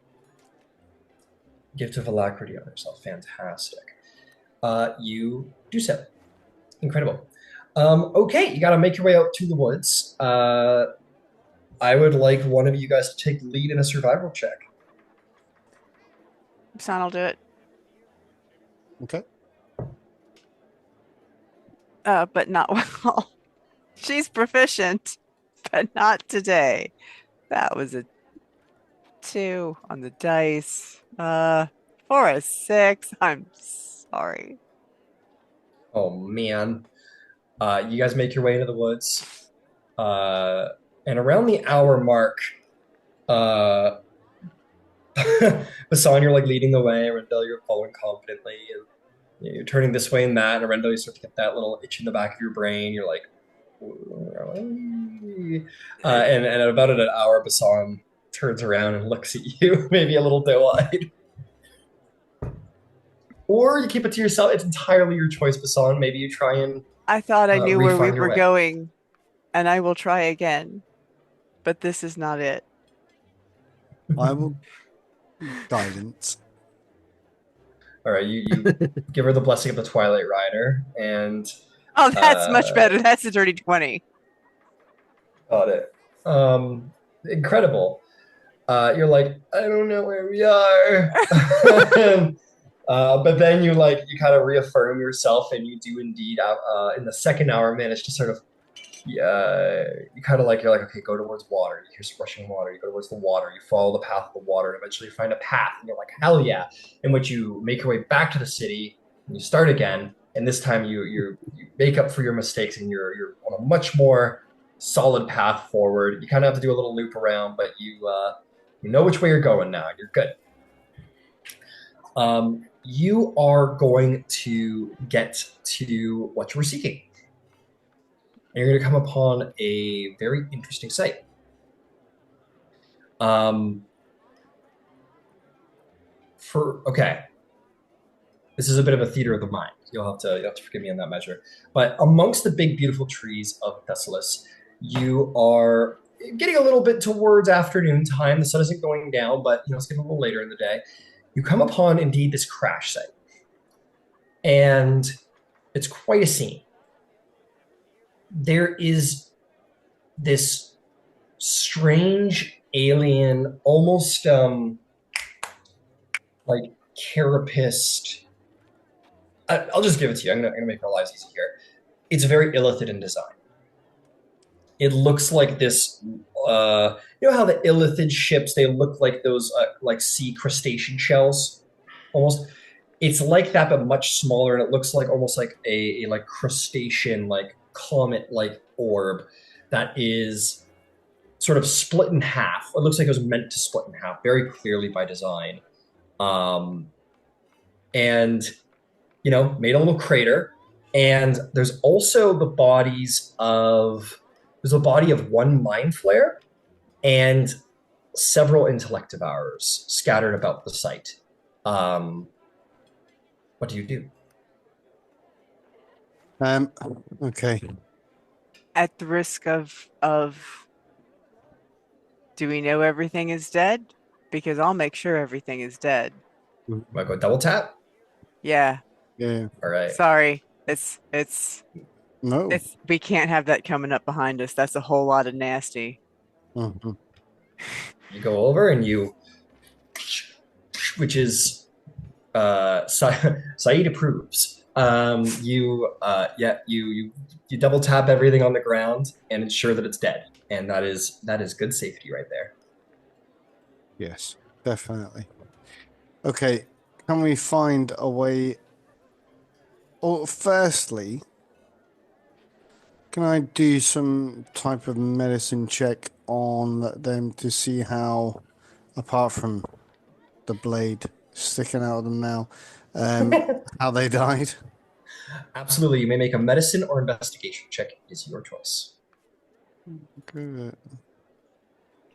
Gift of Alacrity on herself. Fantastic. you do so. Incredible. Okay, you got to make your way out to the woods. I would like one of you guys to take the lead in a survival check. Son will do it. Okay. But not well. She's proficient, but not today. That was a 2 on the dice. For a 6. I'm sorry. Oh man. You guys make your way into the woods. And around the hour mark, Basan, you're like leading the way. Arendil, you're following confidently. And you're turning this way and that. And Arendil, you start to get that little itch in the back of your brain. You're like, and at about an hour, Basan turns around and looks at you, maybe a little doe-eyed. Or you keep it to yourself. It's entirely your choice, Basan. Maybe you try and I thought I knew where we refine your were way. going, and I will try again. But this is not it. I will guidance. All right, you give her the blessing of the Twilight Rider, and Oh, that's much better. That's a dirty 20. got it. Incredible. You're like, I don't know where we are. But then you kind of reaffirm yourself, and you do indeed in the second hour manage to sort of you kind of you're like, okay, go towards water. You hear splashing water. You go towards the water. You follow the path of the water, and eventually you find a path, and you're like, hell yeah! In which you make your way back to the city, and you start again. And this time you make up for your mistakes, and you're on a much more solid path forward. You kind of have to do a little loop around, but you know which way you're going now. You're good. You are going to get to what you were seeking. And you're going to come upon a very interesting sight. Okay. This is a bit of a theater of the mind. You'll have to forgive me on that measure. But amongst the big, beautiful trees of Thessalos, you are getting a little bit towards afternoon time. The sun isn't going down, but it's getting a little later in the day. You come upon, indeed, this crash site. And it's quite a scene. There is this strange alien, almost like carapaced. I'll just give it to you. I'm gonna make our lives easy here. It's very illithid in design. It looks like this. You know how the illithid ships, they look like those like sea crustacean shells, almost. It's like that, but much smaller, and it looks like almost like a like crustacean, like comet-like orb that is sort of split in half. It looks like it was meant to split in half, very clearly by design. And made a little crater. And there's also the bodies of there's a body of one mind flare and several intellect devourers scattered about the site. What do you do? Okay. At the risk of do we know everything is dead? Because I'll make sure everything is dead. Want to go double tap? Yeah. Yeah. All right. Sorry. No. We can't have that coming up behind us. That's a whole lot of nasty. Mm-hmm. You go over and you, which is Saeed approves. You double tap everything on the ground and ensure that it's dead, and that is good safety right there. Yes, definitely. Okay, can we find a way? Or firstly, can I do some type of medicine check on them to see how, apart from the blade sticking out of them now, how they died? Absolutely. You may make a medicine or investigation check. It is your choice. Good.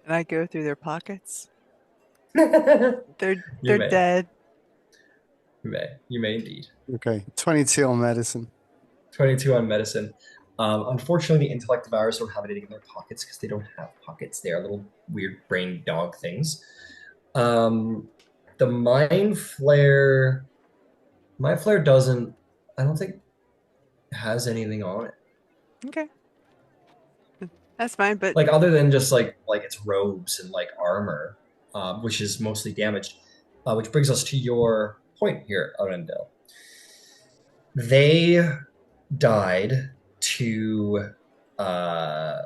Can I go through their pockets? They're dead. You may indeed. Okay, 22 on medicine. 22 on medicine. Unfortunately, the intellect devourers don't have anything in their pockets because they don't have pockets. They are little weird brain dog things. The mind flare My flare doesn't. I don't think it has anything on it. Okay. That's fine, but Like other than just like its robes and like armor, which is mostly damaged. Which brings us to your point here, Arendil. They died to uh,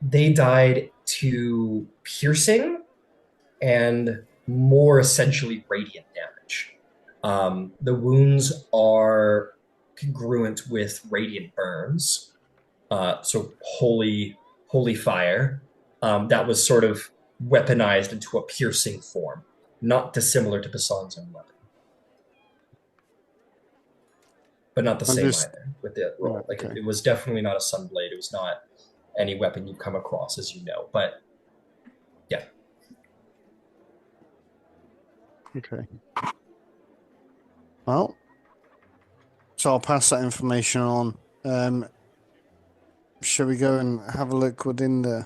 they died to piercing and more essentially radiant damage. The wounds are congruent with radiant burns, so holy fire. That was sort of weaponized into a piercing form, not dissimilar to Bisan's own weapon, but not the I'm same just either with the right, roll. Like okay. it was definitely not a sunblade. It was not any weapon you've come across, as you know. But yeah, Okay. Well, so I'll pass that information on. Shall we go and have a look within the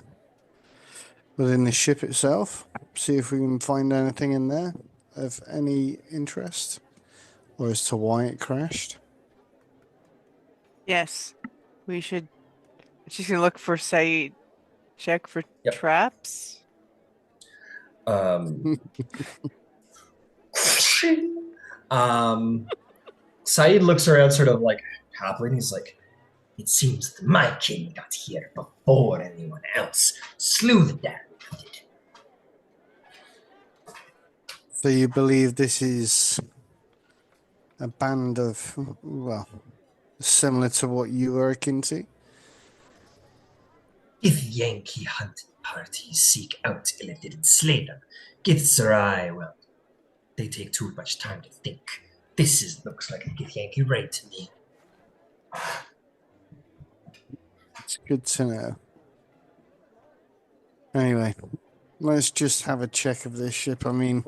ship itself? See if we can find anything in there of any interest, or as to why it crashed. yes, we should. She's gonna look for Saeed. Check for yep. traps. Um, Saeed looks around, sort of like happily. He's like, "It seems that my king got here before anyone else. Slew the damn idiot." So you believe this is a band of, well, similar to what you were akin to? If Yankee hunting parties seek out Illithid and slay them, Githzerai, well, they take too much time to think. Looks like a Githyanki raid to me. It's good to know. Anyway, let's just have a check of this ship. I mean,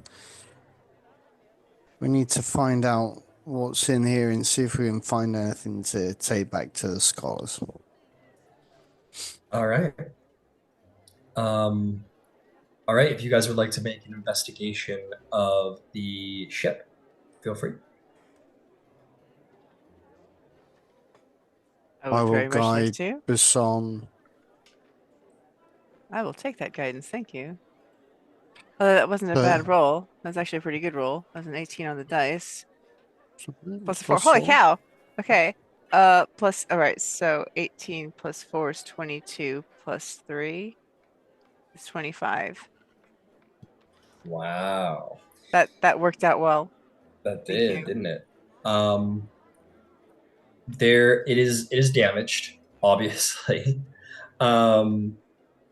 we need to find out what's in here and see if we can find anything to take back to the scholars. All right. All right. If you guys would like to make an investigation of the ship, feel free. I would will very much like guide to. Bisan. I will take that guidance. Thank you. That wasn't a But- bad roll. That's actually a pretty good roll. That was an 18 on the dice. Plus 4. Plus Holy 4. cow. Okay. Plus, all right. So 18 plus 4 is 22 plus 3 is 25. Wow. That worked out well. That Thank did, you. didn't it? It is damaged, obviously.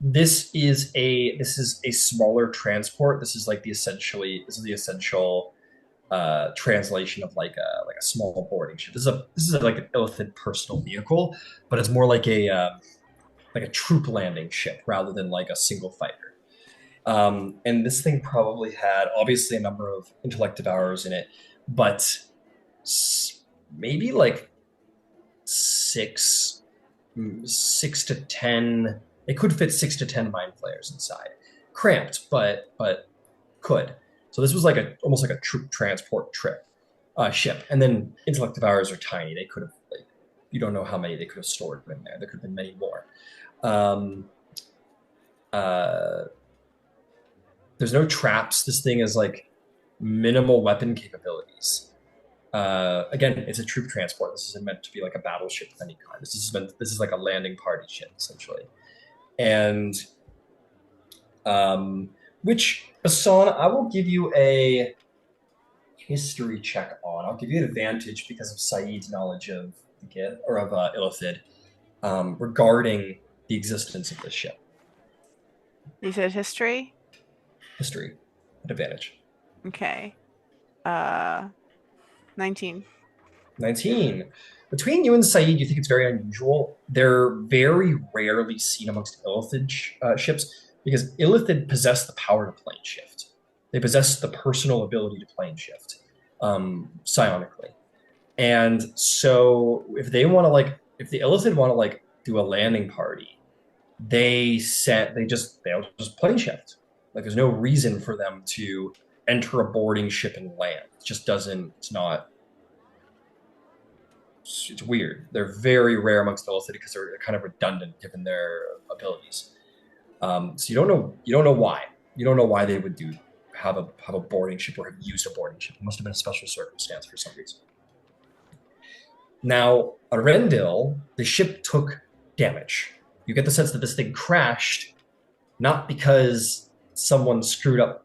This is a smaller transport. This is the essential translation of like a small boarding ship. This is like an Illithid personal vehicle, but it's more like a troop landing ship rather than like a single fighter. And this thing probably had obviously a number of intellect devourers in it, but maybe like six to 10. It could fit 6 to 10 mind flayers inside. Cramped, but could. So this was almost like a troop transport ship. And then intellect devourers are tiny. They could have you don't know how many they could have stored in there. There could have been many more. There's no traps. This thing is like minimal weapon capabilities. Again, it's a troop transport. This isn't meant to be like a battleship of any kind. This is like a landing party ship essentially. And which Bisan, I will give you a history check on. I'll give you an advantage because of Saeed's knowledge of Illithid regarding the existence of this ship. You said history? History, an advantage. Okay. 19. 19. Between you and Saeed, you think it's very unusual. They're very rarely seen amongst Illithid ships because Illithid possess the power to plane shift. They possess the personal ability to plane shift psionically. And so if the Illithid want to do a landing party, they'll just plane shift. Like there's no reason for them to enter a boarding ship and land. It just doesn't. It's not. It's weird. They're very rare amongst the Illithid because they're kind of redundant given their abilities. So you don't know. You don't know why. You don't know why they would have a boarding ship or have used a boarding ship. It must have been a special circumstance for some reason. Now, Arendil, the ship took damage. You get the sense that this thing crashed not because someone screwed up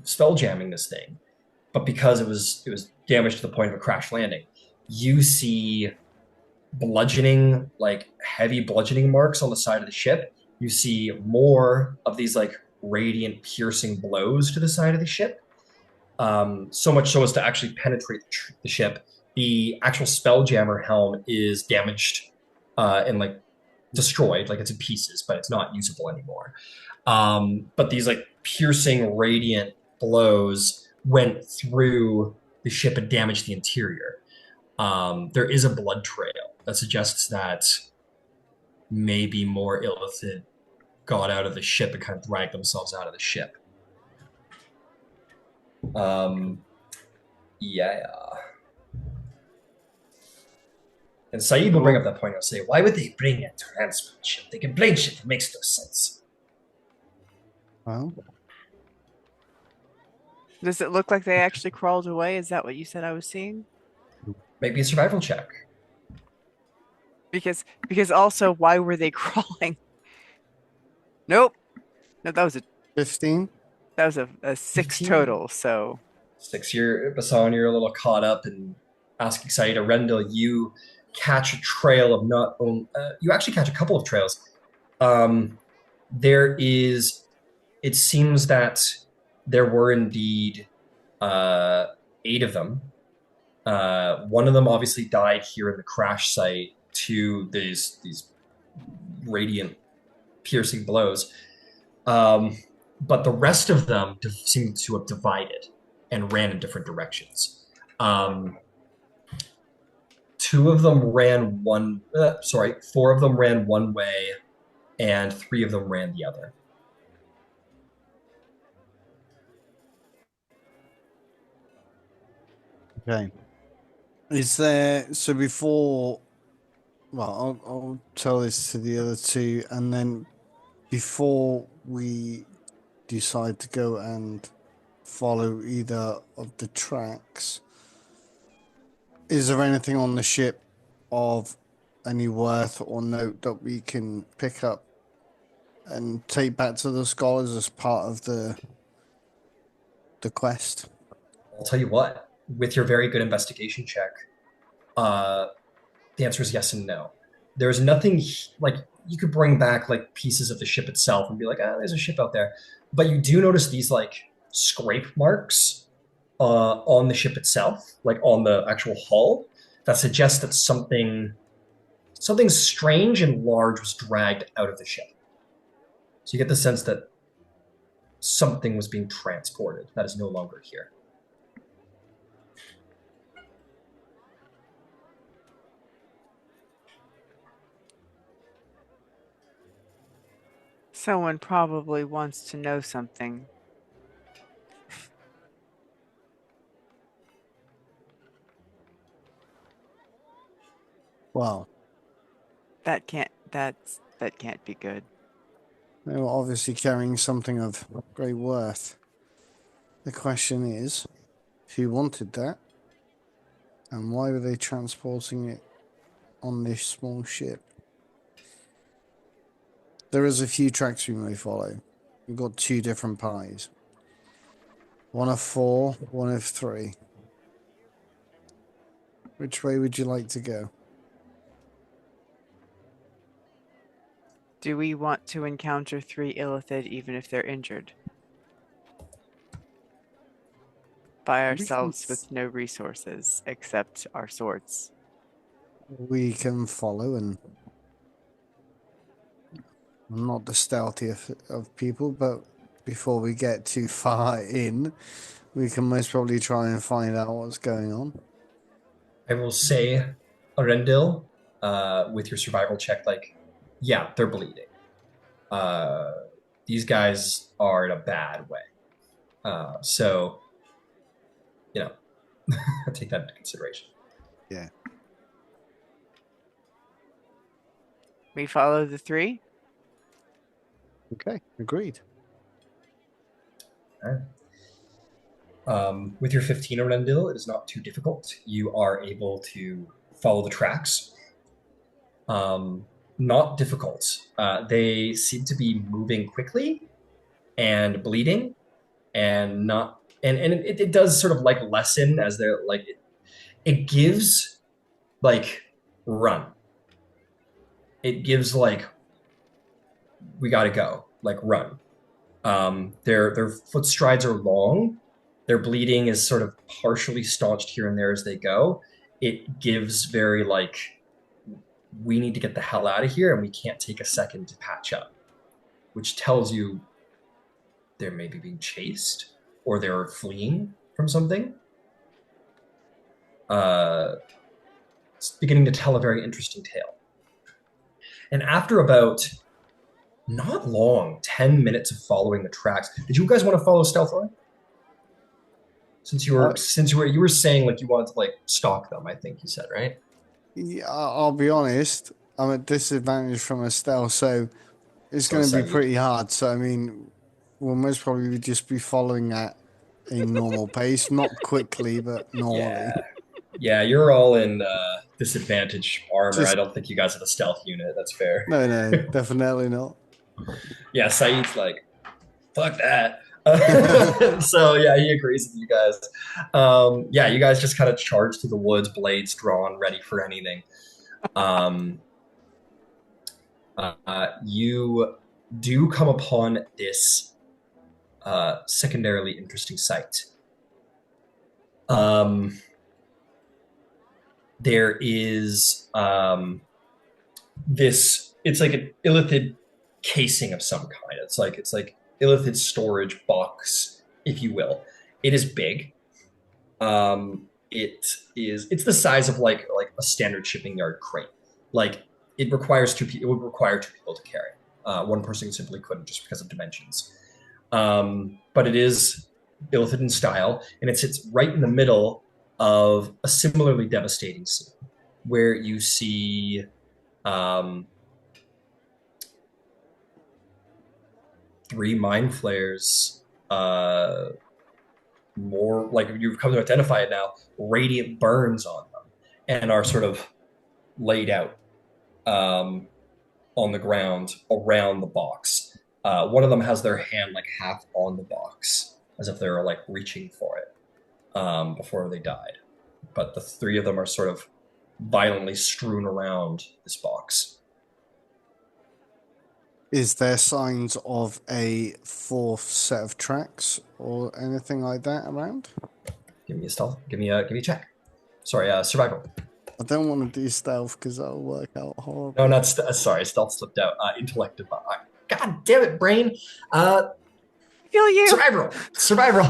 spell jamming this thing, but because it was damaged to the point of a crash landing. You see bludgeoning, like heavy bludgeoning marks on the side of the ship. You see more of these like radiant, piercing blows to the side of the ship. So much so as to actually penetrate the ship. The actual Spelljammer helm is damaged and like destroyed, like it's in pieces, but it's not usable anymore. But these like piercing, radiant blows went through the ship and damaged the interior. There is a blood trail that suggests that maybe more Illithid got out of the ship and kind of dragged themselves out of the ship. Yeah. And Saeed will bring up that point and say, why would they bring a transport ship? They can plane ship. It makes no sense. Well, Does it look like they actually crawled away? Is that what you said I was seeing? Maybe a survival check. Because also, why were they crawling? Nope. No, that was a 15. That was a 6 15. total. So 6. Bisan, you're a little caught up in asking Saeed. Arendil, you catch a trail of not only you actually catch a couple of trails. It seems that there were indeed 8 of them. One of them obviously died here in the crash site to these radiant piercing blows. But the rest of them seem to have divided and ran in different directions. 2 of them ran 4 of them ran one way, and 3 of them ran the other. Okay. Is there so before? Well, I'll tell this to the other 2, and then before we decide to go and follow either of the tracks, is there anything on the ship of any worth or note that we can pick up and take back to the scholars as part of the quest? I'll tell you what. With your very good investigation check, the answer is yes and no. There's nothing like you could bring back like pieces of the ship itself and be like, there's a ship out there. But you do notice these like scrape marks on the ship itself, like on the actual hull, that suggests that something strange and large was dragged out of the ship. So you get the sense that something was being transported that is no longer here. someone probably wants to know something. Well, That can't be good. they were obviously carrying something of great worth. The question is, who wanted that? And why were they transporting it on this small ship? There is a few tracks we may follow. We've got 2 different pies. One of 4, one of 3. Which way would you like to go? Do we want to encounter 3 Illithid even if they're injured? By ourselves with no resources except our swords. We can follow, and I'm not the stealthiest of people, but before we get too far in, we can most probably try and find out what's going on. I will say, Arendil, with your survival check, like, yeah, they're bleeding. These guys are in a bad way. So, you know, take that into consideration. Yeah. We follow the three. Okay. Agreed. All right. With your 15 Arendil, it is not too difficult. You are able to follow the tracks. Not difficult. They seem to be moving quickly and bleeding, and not and it does sort of like lessen as they're like it gives like run. It gives like we gotta go, like run. Their foot strides are long. Their bleeding is sort of partially staunched here and there as they go. It gives very like we need to get the hell out of here and we can't take a second to patch up, which tells you they're maybe being chased or they're fleeing from something. It's beginning to tell a very interesting tale. And after about not long, 10 minutes of following the tracks, did you guys want to follow stealthily? Since you were saying like you wanted to like stalk them, I think you said, right? Yeah, I'll be honest. I'm at disadvantage from a stealth, so it's So going to be you- pretty hard. So I mean, we'll most probably just be following at a normal pace, not quickly, but normally. Yeah, you're all in disadvantage armor. I Just don't think you guys have a stealth unit. That's fair. no, definitely not. Yeah, Saeed's like, fuck that. So yeah, he agrees with you guys. Yeah, you guys just kind of charge through the woods, blades drawn, ready for anything. You do come upon this secondarily interesting sight. There is this. It's like an illithid casing of some kind. It's like illithid storage box, if you will. It is big. It's the size of like a standard shipping yard crate. Like it requires two people. It would require two people to carry. One person simply couldn't just because of dimensions. But it is illithid in style, and it sits right in the middle of a similarly devastating scene where you see three mind flares, more like you've come to identify it now, radiant burns on them and are sort of laid out on the ground around the box. One of them has their hand like half on the box as if they're like reaching for it before they died. But the three of them are sort of violently strewn around this box. Is there signs of a fourth set of tracks or anything like that around? Give me a stealth. Give me a check. Sorry, survival. I don't want to do stealth because that'll work out horrible. No, not sorry. Stealth slipped out. Intellect. God damn it, brain. Feel you. Survival.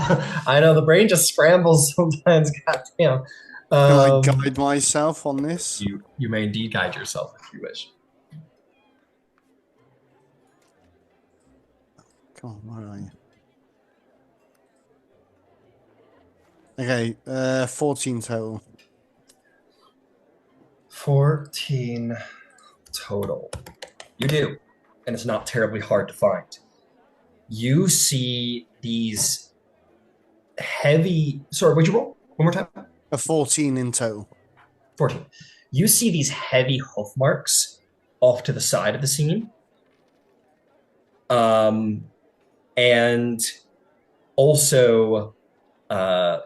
I know the brain just scrambles sometimes. God damn. Can I guide myself on this? You may indeed guide yourself if you wish. Come on, where are you? Okay, 14 total. 14 total. You do, and it's not terribly hard to find. You see these heavy. Sorry, what'd you roll? One more time. A 14 in total. 14. You see these heavy hoof marks off to the side of the scene. And also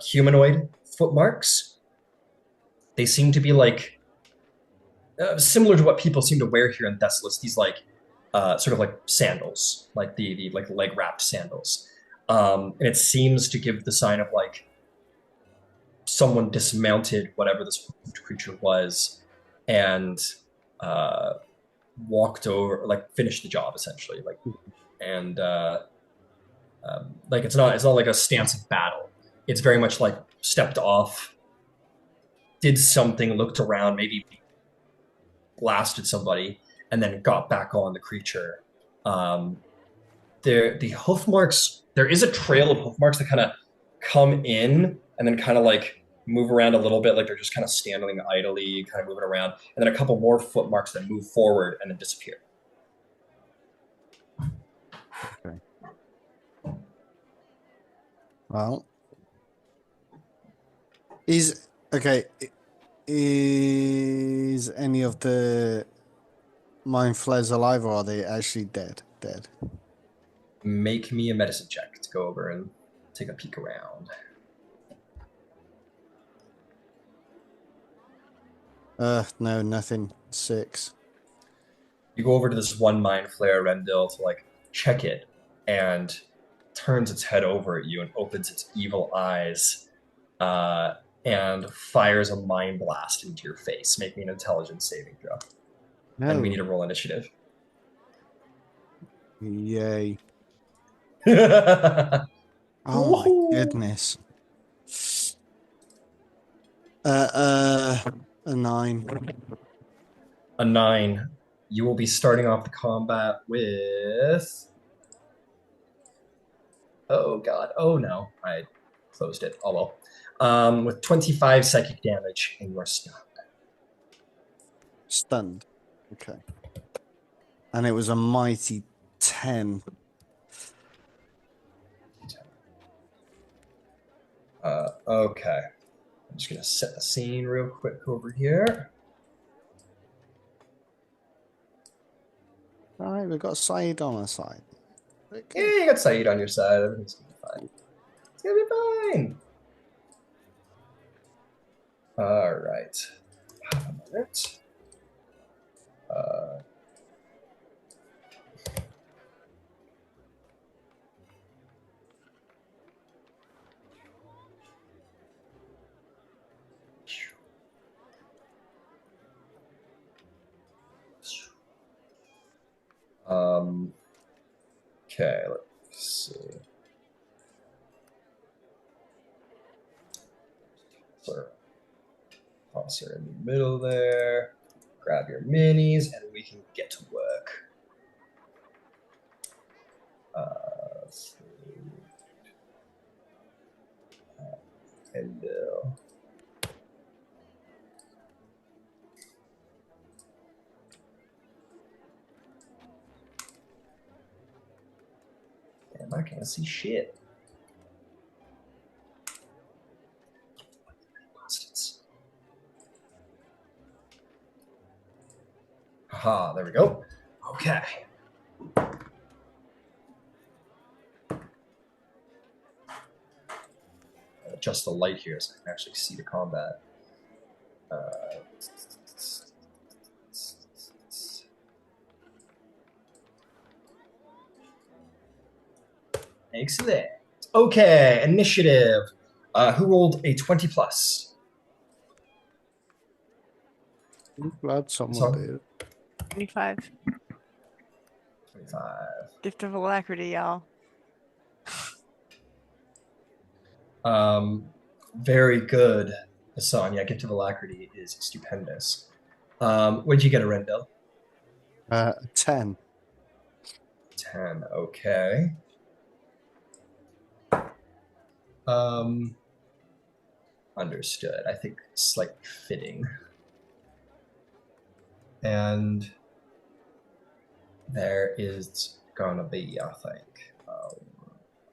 humanoid footmarks. They seem to be like similar to what people seem to wear here in Thessalos. These like sort of like sandals, like the like leg wrapped sandals, and it seems to give the sign of like someone dismounted whatever this creature was and walked over, like finished the job essentially, like and. Like it's not like a stance of battle. It's very much like stepped off, did something, looked around, maybe blasted somebody, and then got back on the creature. the hoof marks, there is a trail of hoof marks that kind of come in and then kind of like move around a little bit, like they're just kind of standing idly, kind of moving around, and then a couple more foot marks that move forward and then disappear. Okay. Well, is any of the mind flares alive, or are they actually dead? Dead. Make me a medicine check to go over and take a peek around. No, nothing. 6. You go over to this one mind flare, Arendil, to like check it, and turns its head over at you and opens its evil eyes, and fires a mind blast into your face. Make me an intelligence saving throw. No. And we need to roll initiative. Yay. A Oh my goodness. A 9. 9. You will be starting off the combat with... Oh god. Oh no. I closed it. Oh well. With 25 psychic damage and you are stunned. Stunned. Okay. And it was a mighty 10. Okay. I'm just gonna set the scene real quick over here. Alright, we've got Saeed on our side. Yeah, you got Saeed on your side. Everything's gonna be fine. It's gonna be fine. All right. Have a minute. Okay, let's see. Toss her in the middle there. Grab your minis, and we can get to work. Let's see. Arendil. Damn, I can't see shit. Bastards. Haha, there we go. Okay. Adjust the light here so I can actually see the combat. Excellent. Okay, initiative. Who rolled a 20 plus? I'm glad someone Sorry? did. 25. 25. Gift of alacrity, y'all. Very good, Bisan. Yeah, Gift of Alacrity is stupendous. What did you get, Arendil? 10. 10. Okay. Understood. I think slightly fitting. And there is gonna be, I think.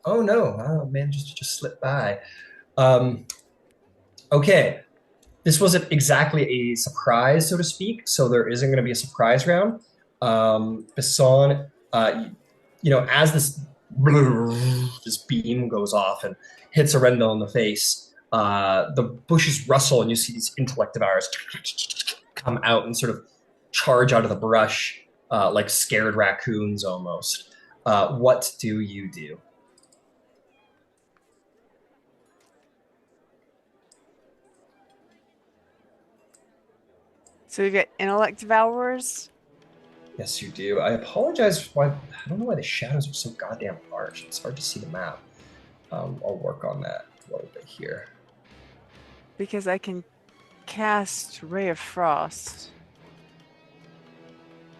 Oh no! Oh man, just slipped by. Okay, this wasn't exactly a surprise, so to speak. So there isn't going to be a surprise round. Bisan, as this beam goes off and hits Arendil in the face, the bushes rustle and you see these intellect devours come out and sort of charge out of the brush like scared raccoons almost. What do you do? So we've got intellect devourers. Yes, you do. I apologize. I don't know why the shadows are so goddamn harsh. It's hard to see the map. I'll work on that a little bit here. Because I can cast Ray of Frost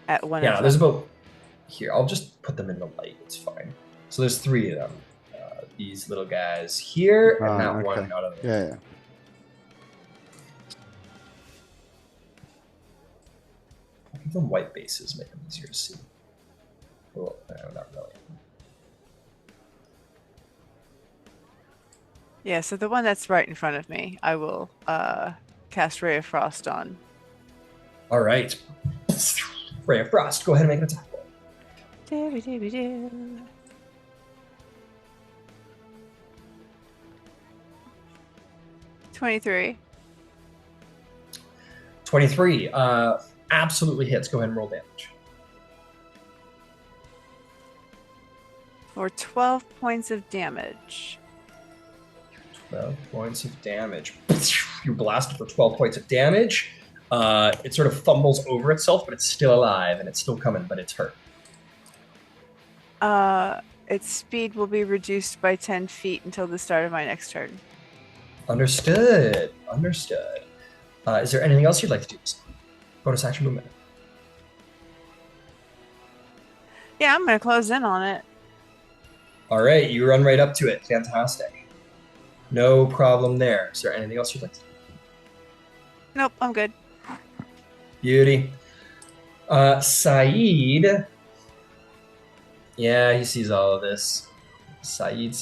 at one Yeah, of there's them. about here, I'll just put them in the light. It's fine. So there's 3 of them. These little guys here, and that one out of there. Yeah. I'll give them white bases, make them easier to see. Well, no, not really. Yeah, so the one that's right in front of me, I will cast Ray of Frost on. All right. Ray of Frost, go ahead and make an attack roll. 23. 23. Absolutely hits. Go ahead and roll damage. For 12 points of damage. 12 points of damage. You blast it for 12 points of damage. It sort of fumbles over itself, but it's still alive, and it's still coming, but it's hurt. Its speed will be reduced by 10 feet until the start of my next turn. Understood. Is there anything else you'd like to do? Bonus action movement. Yeah, I'm going to close in on it. All right, you run right up to it. Fantastic. No problem there. Is there anything else you'd like to do? Nope, I'm good. Beauty. Saeed. Yeah, he sees all of this. Saeed.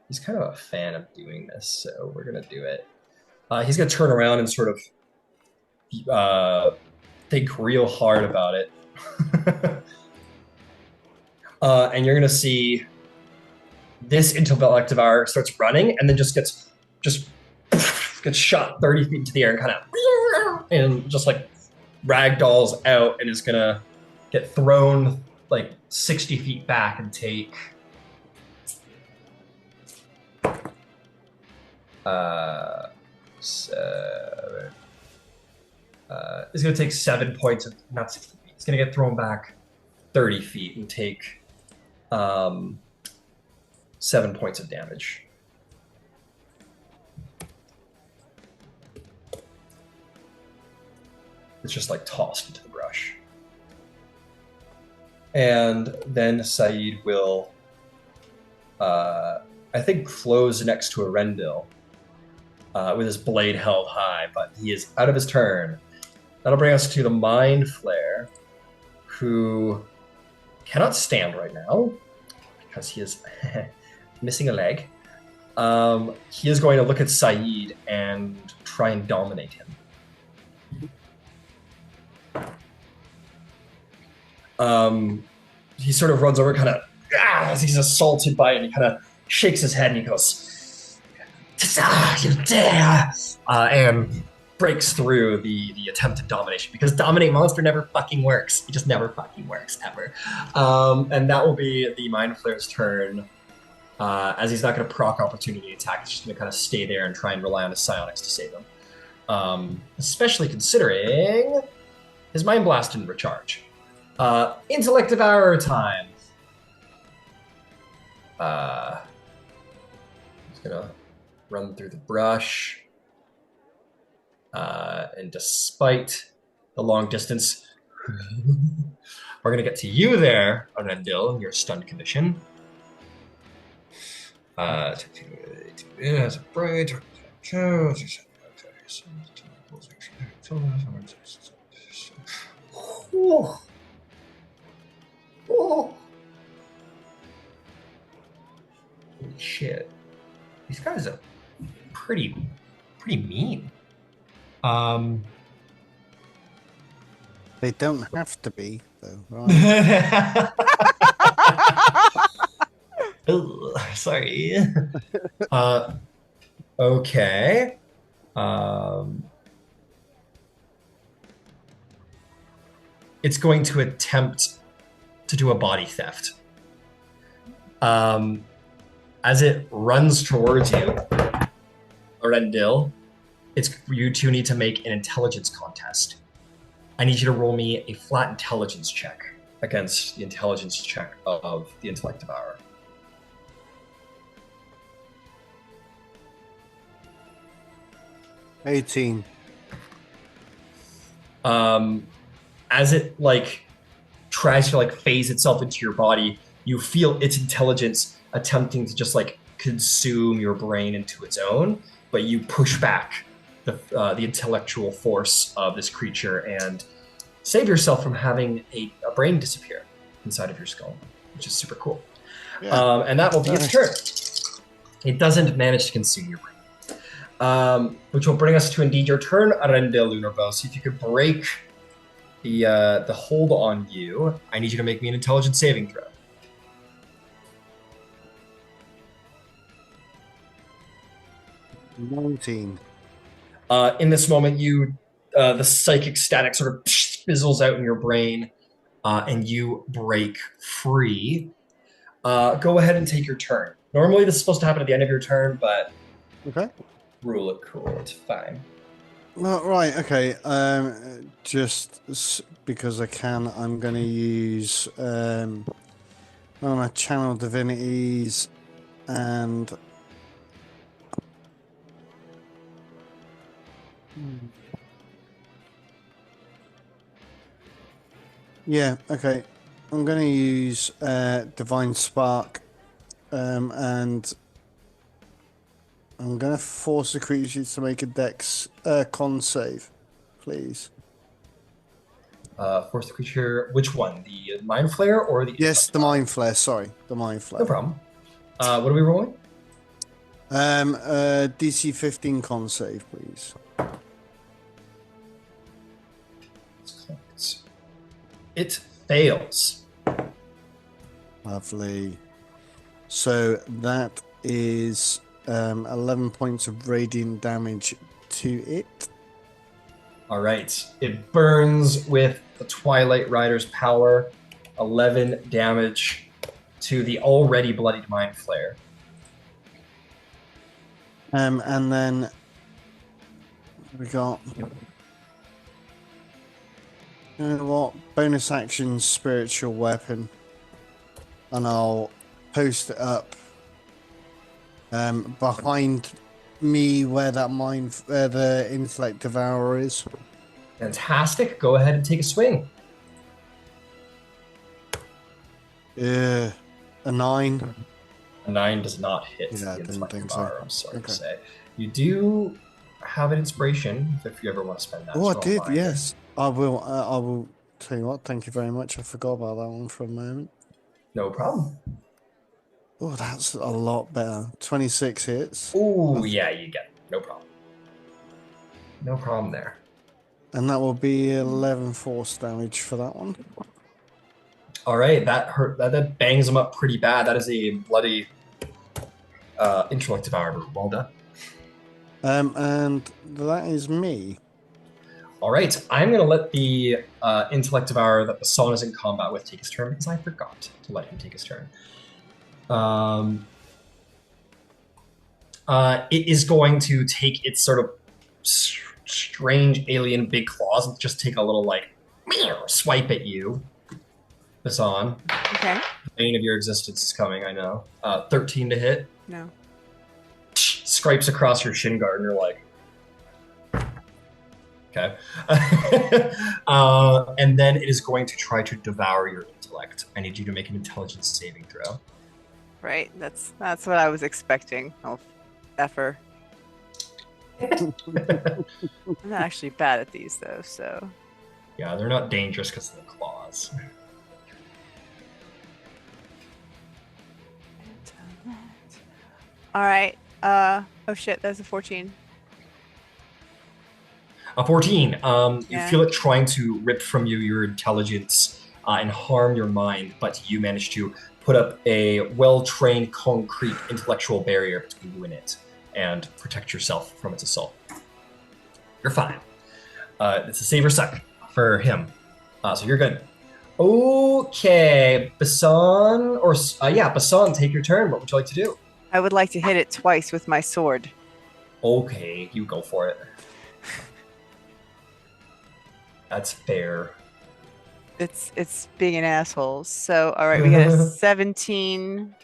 He's kind of a fan of doing this, so we're going to do it. He's going to turn around and sort of think real hard about it. And you're going to see this intellect devour starts running and then just gets shot 30 feet into the air and kind of just like ragdolls out and is going to get thrown like 60 feet back and take is going to take 7 points of, not 60 feet. It's going to get thrown back 30 feet and take 7 points of damage. It's just like tossed into the brush. And then Saeed will, I think, close next to Arendil with his blade held high, but he is out of his turn. That'll bring us to the Mind Flayer, who cannot stand right now because he is missing a leg. He is going to look at Saeed and try and dominate him. He sort of runs over, kind of, as he's assaulted by it, and he kind of shakes his head and he goes, you dare! And breaks through the attempted domination, because dominate monster never fucking works. It just never fucking works, ever. And that will be the Mind Flayer's turn, as he's not going to proc opportunity attack. He's just going to kind of stay there and try and rely on his psionics to save him. Especially considering his Mind Blast didn't recharge. Intellect Devourer time. He's gonna run through the brush. And despite the long distance, we're gonna get to you there, Arendil, in your stunned condition. Oh. Holy shit. These guys are pretty mean. They don't have to be, though, right? Oh, sorry. Okay. It's going to attempt to do a body theft. As it runs towards you, Arendil, you two need to make an intelligence contest. I need you to roll me a flat intelligence check against the intelligence check of the Intellect Devourer. $18. as it like tries to like phase itself into your body, you feel its intelligence attempting to just like consume your brain into its own, but you push back the intellectual force of this creature and save yourself from having a brain disappear inside of your skull, which is super cool. Yeah. And that will be its turn. It doesn't manage to consume your brain, which will bring us to indeed your turn, Arendil Lunarbo. So if you could break the hold on you, I need you to make me an intelligence saving throw. 19. In this moment, the psychic static sort of fizzles out in your brain, and you break free. Go ahead and take your turn. Normally, this is supposed to happen at the end of your turn, but Okay. rule it cool. It's fine. Well, right. Okay. Just because I can, I'm going to use one of my channel divinities and. Yeah, okay. I'm going to use Divine Spark, and I'm going to force the creature to make a Dex con save, please. Force the creature. Which one? The Mind Flare or the? Yes, the Mind Flare. Sorry, the Mind Flare. No problem. What are we rolling? DC 15 con save, please. It fails. Lovely. So that is 11 points of radiant damage to it. All right. It burns with the Twilight Rider's power. 11 damage to the already bloodied Mind Flare. And then we got. You know what? Bonus action spiritual weapon. And I'll post it up behind me where the intellect devourer is. Fantastic. Go ahead and take a swing. A 9. A 9 does not hit Yeah, I the didn't intellect think so. devourer, I'm sorry Okay. to say. You do have an inspiration if you ever want to spend that. Oh, so I did, don't mind. yes. I will tell you what, thank you very much. I forgot about that one for a moment. No problem. Oh, that's a lot better. 26 hits. Ooh, yeah, you get it. No problem. No problem there. And that will be 11 force damage for that one. All right, that hurt. That bangs him up pretty bad. That is a bloody intellect devourer. Well done. And that is me. All right, I'm going to let the intellect devourer that Bisan is in combat with take his turn because I forgot to let him take his turn. It is going to take its sort of strange alien big claws and just take a little like swipe at you, Bisan. Okay. The bane of your existence is coming, I know. 13 to hit. No. Scrapes across your shin guard, and you're like, okay. And then it is going to try to devour your intellect. I need you to make an intelligence saving throw. Right. That's what I was expecting. Oh, effer. I'm not actually bad at these though, so. Yeah, they're not dangerous because of the claws. All right. Oh shit, that's a 14. A 14. You Yeah. feel it trying to rip from you your intelligence and harm your mind, but you manage to put up a well-trained concrete intellectual barrier between you and it and protect yourself from its assault. You're fine. It's a save or suck for him. So you're good. Okay, Bisan, Bisan, take your turn. What would you like to do? I would like to hit it twice with my sword. Okay, you go for it. That's fair. It's being an asshole. So all right, we got a 17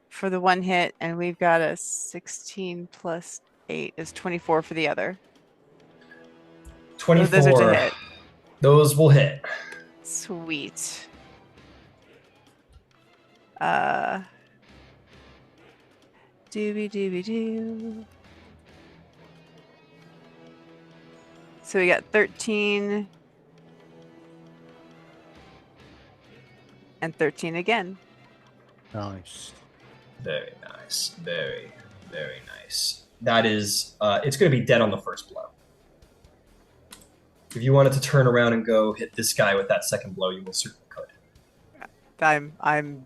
for the one hit, and we've got a 16 + 8 is 24 for the other. 24. Those are to hit. Those will hit. Sweet. Doo. So we got 13 and 13 again. Nice. Very nice. Very, very nice. That is, it's going to be dead on the first blow. If you wanted to turn around and go hit this guy with that second blow, you will certainly could. I'm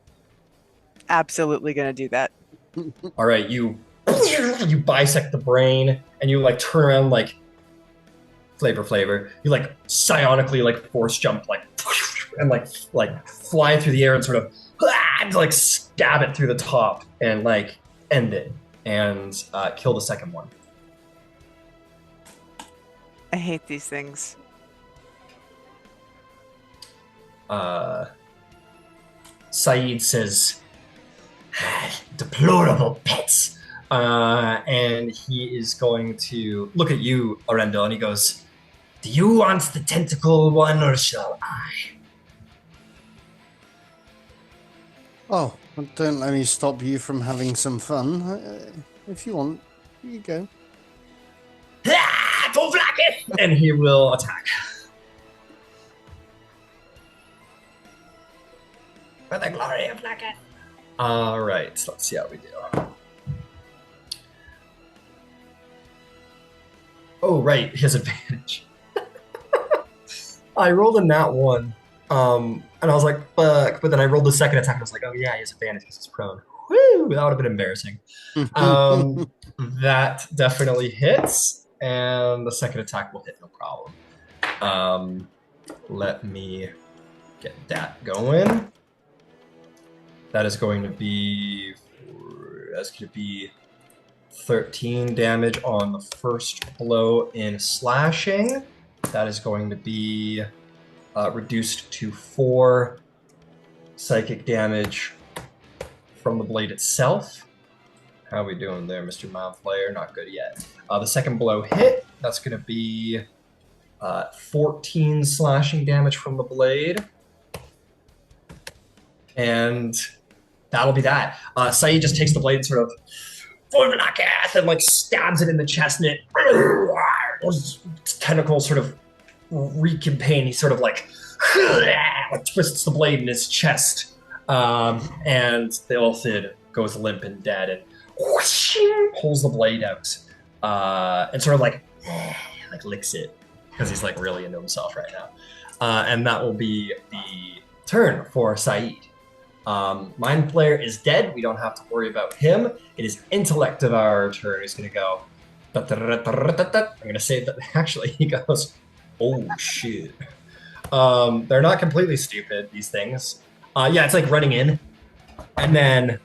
absolutely gonna do that. All right, you bisect the brain, and you like turn around like flavor. You like psionically like force jump like and like fly through the air and sort of like stab it through the top and like end it and kill the second one. I hate these things. Saeed says, "Deplorable pets," and he is going to look at you, Arendil, and he goes, "Do you want the tentacle one, or shall I?" Oh, well, don't let me stop you from having some fun. If you want, here you go. And he will attack. For the glory of Blackett. All right, so let's see how we do. Oh, right, his advantage. I rolled a nat 1, and I was like, fuck. But then I rolled the second attack, and I was like, oh yeah, he has advantage because he's prone. Woo! That would have been embarrassing. That definitely hits, and the second attack will hit no problem. Let me get that going. That is going to be 13 damage on the first blow in slashing. That is going to be reduced to 4 psychic damage from the blade itself. How are we doing there, Mr. Mind Flayer? Not good yet. The second blow hit. That's going to be 14 slashing damage from the blade. And that'll be that. Saeed just takes the blade and sort of and like stabs it in the chest, and its tentacles sort of reek in pain. He sort of like twists the blade in his chest, and the Illithid goes limp and dead, and pulls the blade out, and sort of like licks it because he's like really into himself right now. And that will be the turn for Saeed. Mind Flayer is dead. We don't have to worry about him. It is Intellect of our turn. He's going to go. I'm going to say that actually he goes, oh shit. They're not completely stupid, these things. Yeah, it's like running in and then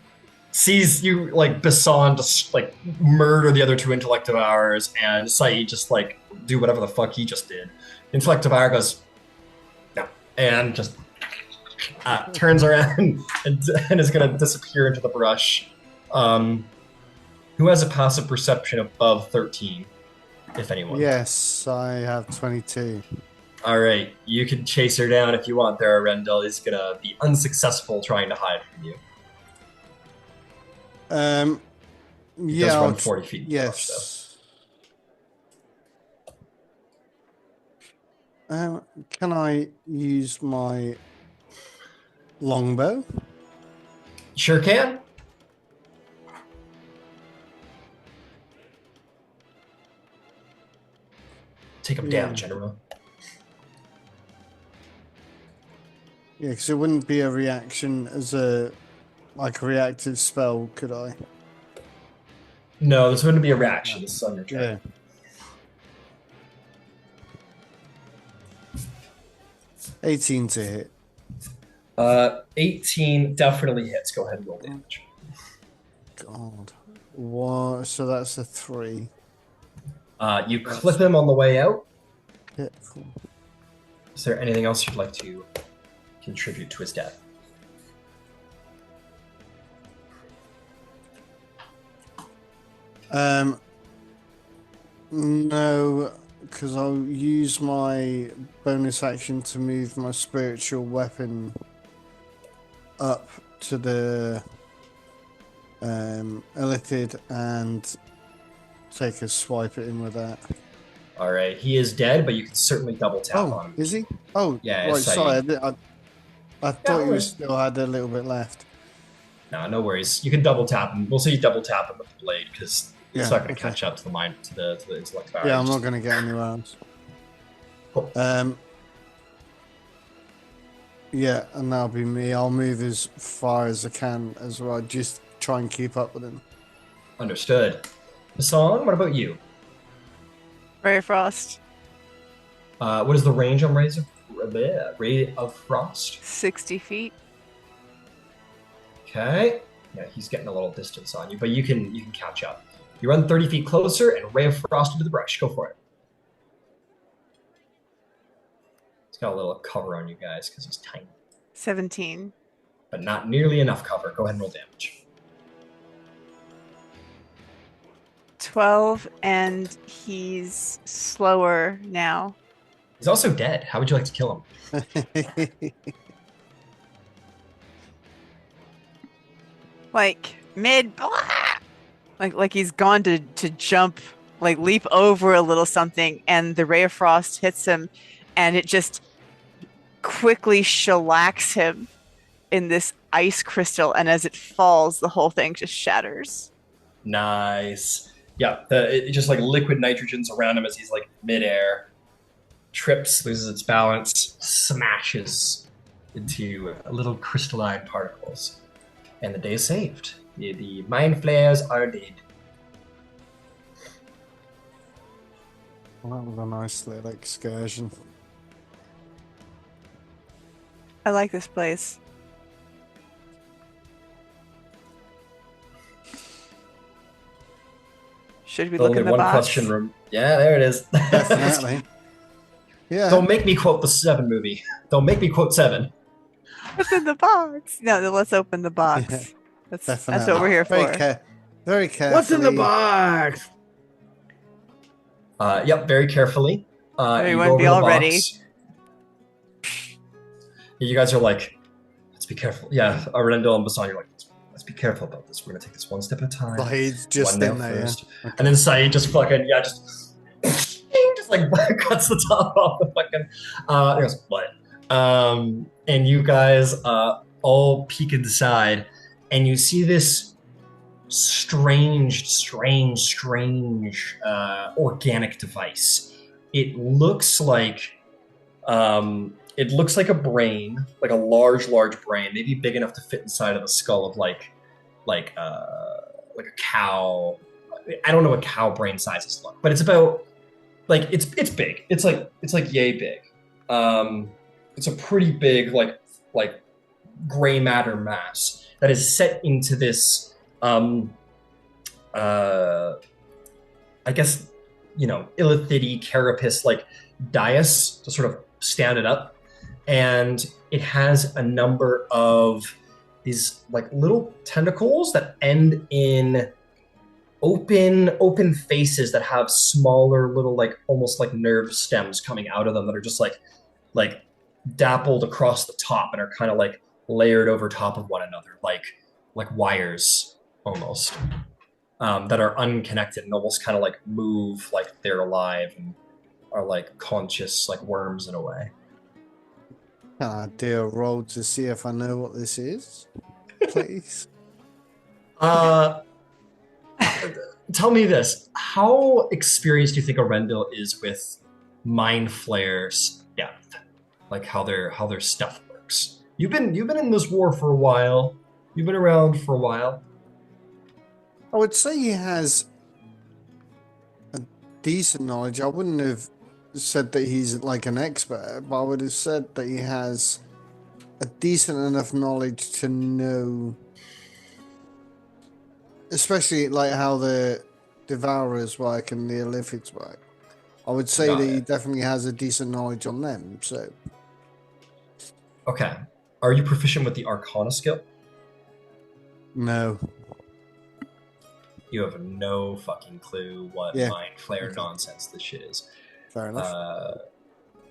sees you like Bisan just like murder the other 2 Intellect of ours, and Saeed just like do whatever the fuck he just did. Intellect of ours goes, no, and just turns around and is going to disappear into the brush. Who has a passive perception above 13, if anyone? Yes, I have 22. All right, you can chase her down if you want there, Arendil. Is going to be unsuccessful trying to hide from you. Yeah, does run 40 feet. Yes. Can I use my longbow? Sure can. Take him down, General. Yeah, because it wouldn't be a reaction as a reactive spell, could I? No, this wouldn't be a reaction. This is on your turn. Yeah. 18 to hit. 18 definitely hits. Go ahead and roll damage. God. What? So that's a 3. You clip him on the way out. Yeah, cool. Is there anything else you'd like to contribute to his death? No, because I'll use my bonus action to move my spiritual weapon up to the Illithid and take a swipe at him with that. All right, he is dead, but you can certainly double tap on him. Is he? Oh, Yeah, right. it's Sorry, I thought you worries. still had a little bit left. No worries. You can double tap him. We'll say you double tap him with the blade because it's not going to catch up to the mind to the intellect barrier. Yeah, I'm not going to get anywhere else. Cool. Yeah, and that'll be me. I'll move as far as I can as well. Just try and keep up with him. Understood. Bisan, what about you? Ray of Frost. What is the range on Ray of Frost? 60 feet. Okay. Yeah, he's getting a little distance on you, but you can catch up. You run 30 feet closer and Ray of Frost into the brush. Go for it. He's got a little cover on you guys because he's tiny. 17. But not nearly enough cover. Go ahead and roll damage. 12, and he's slower now. He's also dead. How would you like to kill him? Like mid, like he's gone to jump, like leap over a little something, and the ray of frost hits him, and it just quickly shellacks him in this ice crystal, and as it falls, the whole thing just shatters. Nice. Yeah, it just like liquid nitrogen's around him as he's like midair, trips, loses its balance, smashes into little crystalline particles, and the day is saved. The mind flayers are dead. Well, that was a nice little excursion. I like this place. Should we look in the one box? question room. Yeah, there it is. Definitely. Yeah. Don't make me quote the Seven movie. Don't make me quote Seven. What's in the box? No, then let's open the box. Yeah, That's what we're here for. Very carefully. What's in the box? Yep, very carefully. Everyone be all ready. You guys are like, let's be careful. Yeah, Arendil and Bisan, you're like, let's be careful about this. We're gonna take this one step at a time. He's just one in nail there. first. Yeah. Okay. And then Saeed just fucking, just like cuts the top off the fucking, he goes, what? And you guys all peek inside, and you see this strange organic device. It looks like a brain, like a large brain, maybe big enough to fit inside of the skull of like a cow. I don't know what cow brain sizes look, but it's about like it's big. It's like yay big. It's a pretty big like gray matter mass that is set into this I guess, illithid carapace like dais to sort of stand it up, and it has a number of these like little tentacles that end in open faces that have smaller little like almost like nerve stems coming out of them that are just like dappled across the top and are kind of like layered over top of one another like wires almost, that are unconnected and almost kind of like move like they're alive and are like conscious like worms in a way. Can I do a roll to see if I know what this is, please? Tell me this: how experienced do you think Arendil is with mind flayers' depth, like how their stuff works? You've been in this war for a while. You've been around for a while. I would say he has a decent knowledge. I wouldn't have said that he's like an expert, but I would have said that he has a decent enough knowledge to know, especially like how the Devourers work and the Illithids work. I would say that he definitely has a decent knowledge on them. So, okay, are you proficient with the Arcana skill? No. You have no fucking clue what mind flayer nonsense this shit is. Fair enough.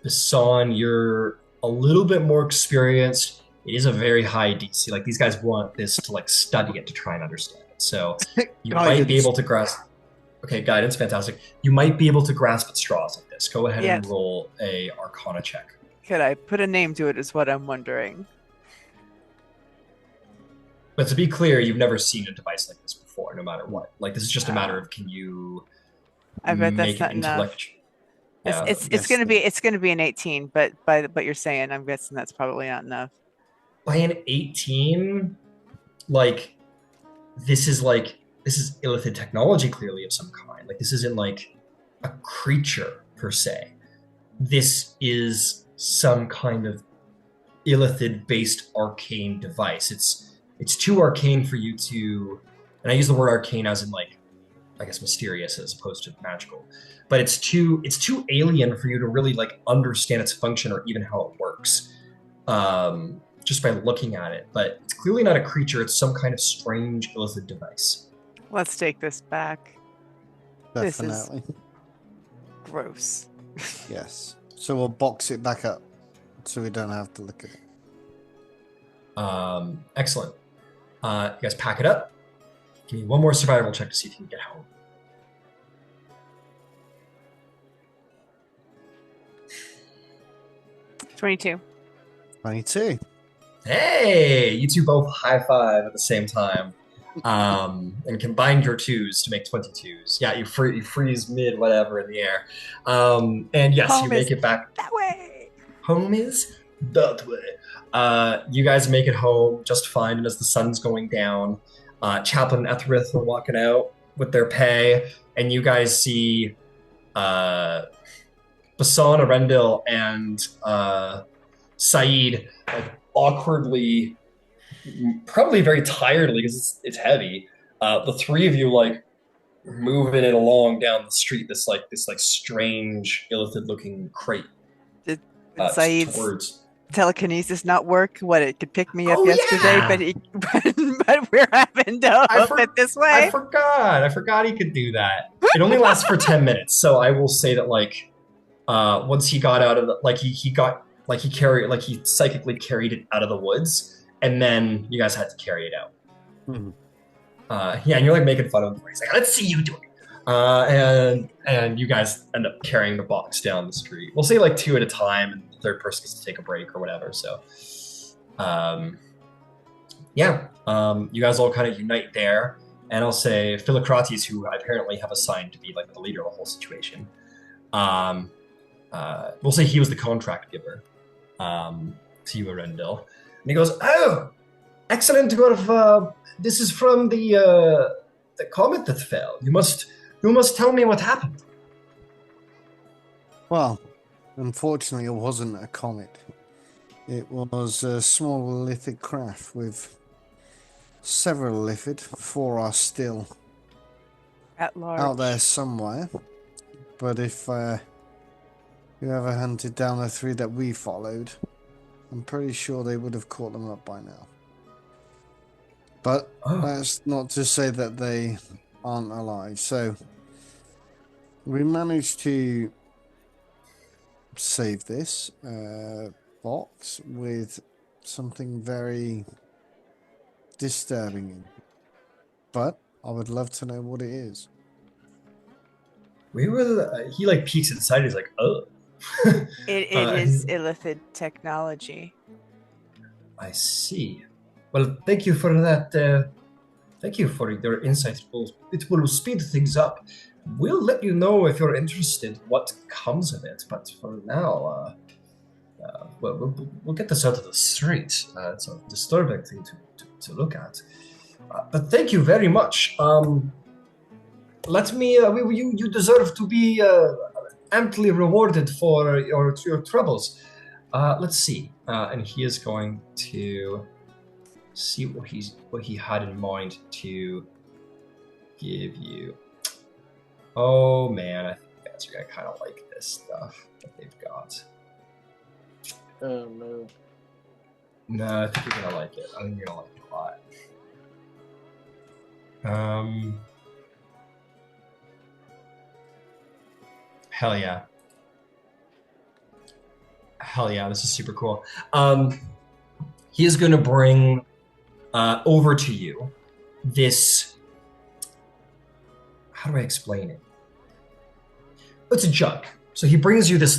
Bisan, you're a little bit more experienced. It is a very high DC. Like these guys want this to like study it to try and understand it. So you might be Guidance. able to grasp. Okay, guidance, fantastic. You might be able to grasp at straws like this. Go ahead and Yes. roll a Arcana check. Could I put a name to it? Is what I'm wondering. But to be clear, you've never seen a device like this before, no matter what. Like this is just a matter of can you I bet that's make not an enough. intellect. Yeah, It's Yes, gonna be an 18, but by what you're saying, I'm guessing that's probably not enough. by an 18, like this is illithid technology clearly of some kind. Like this isn't like a creature per se. This is some kind of illithid based arcane device. It's too arcane for you to, and I use the word arcane as in like I guess mysterious as opposed to magical. But it's too alien for you to really like understand its function or even how it works. Just by looking at it. But it's clearly not a creature, it's some kind of strange illithid device. Let's take this back. This is- definitely. Gross. Yes. So we'll box it back up so we don't have to look at it. Excellent. You guys pack it up. Give me one more survival check to see if you can get home. $22. 22. Hey, you two both high five at the same time, and combined your twos to make 22s. Yeah, you freeze mid whatever in the air, and yes, Home you make is it back. That way. Home is that way. You guys make it home just fine, and as the sun's going down, Chaplin and Etharrith are walking out with their pay, and you guys see Bisan, Arendil, and Saeed like awkwardly, probably very tiredly because it's heavy. The three of you like moving it along down the street. This strange illithid looking crate. Did Saeed's towards. telekinesis not work? What, it could pick me up Oh, yesterday, yeah! but we're having to hoof it this way. I forgot he could do that. It only lasts for 10 minutes, so I will say that like once he got out of the he psychically carried it out of the woods, and then you guys had to carry it out. Mhm. Yeah, and you're like making fun of him. He's like, let's see you do it. And you guys end up carrying the box down the street. We'll say like two at a time, and the third person gets to take a break or whatever. So, you guys all kind of unite there. And I'll say Philocrates, who I apparently have assigned to be like the leader of the whole situation. We'll say he was the contract giver to you, Arendil. And he goes, "Oh, excellent to have. This is from the comet that fell. You must tell me what happened." Well, unfortunately, it wasn't a comet. It was a small lithic craft with several lithid. 4 are still At large. out there somewhere. But if you ever hunted down the 3 that we followed, I'm pretty sure they would have caught them up by now. But that's not to say that they aren't alive. So we managed to save this box with something very disturbing in it. But I would love to know what it is. We were. He like peeks inside. He's like, "Oh." It is illithid technology. I see. Well, thank you for that. Thank you for your insight. It will speed things up. We'll let you know if you're interested what comes of it. But for now, we'll get this out of the street. It's a disturbing thing to look at. But thank you very much. Let me. You deserve to be amply rewarded for your troubles. Let's see. And he is going to see what he had in mind to give you. Oh man, I think you guys are gonna kind of like this stuff that they've got. Oh no. No, I think you're gonna like it. I think you're gonna like it a lot. Hell yeah. Hell yeah, this is super cool. He is going to bring over to you this. How do I explain it? It's a jug. So he brings you this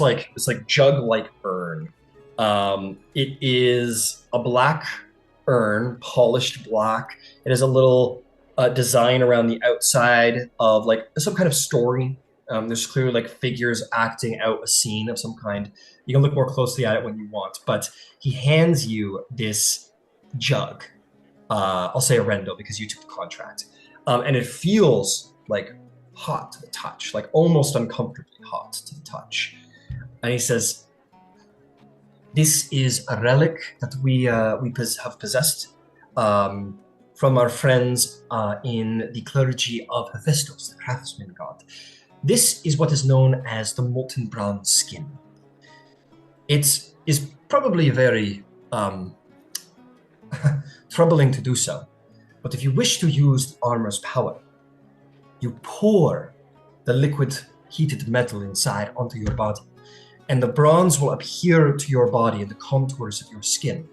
jug-like urn. It is a black urn, polished black. It has a little design around the outside of like some kind of story. There's clearly like figures acting out a scene of some kind. You can look more closely at it when you want, but he hands you this jug. I'll say Arendil because you took the contract. And it feels like hot to the touch, like almost uncomfortably hot to the touch. And he says, "This is a relic that we have possessed from our friends in the clergy of Hephaestus, the craftsman god. This is what is known as the molten bronze skin. It is probably very troubling to do so, but if you wish to use the armor's power, you pour the liquid heated metal inside onto your body, and the bronze will appear to your body in the contours of your skin,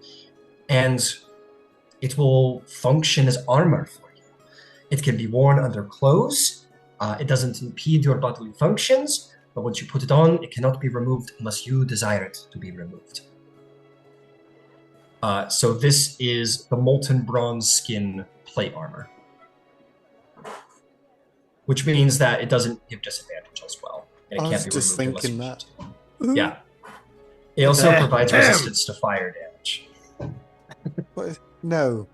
and it will function as armor for you. It can be worn under clothes. It doesn't impede your bodily functions, but once you put it on, it cannot be removed unless you desire it to be removed." So this is the molten bronze skin plate armor, which means that it doesn't give disadvantage as well, and it can't be just removed thinking unless that. Yeah. It also provides resistance to fire damage. What? No.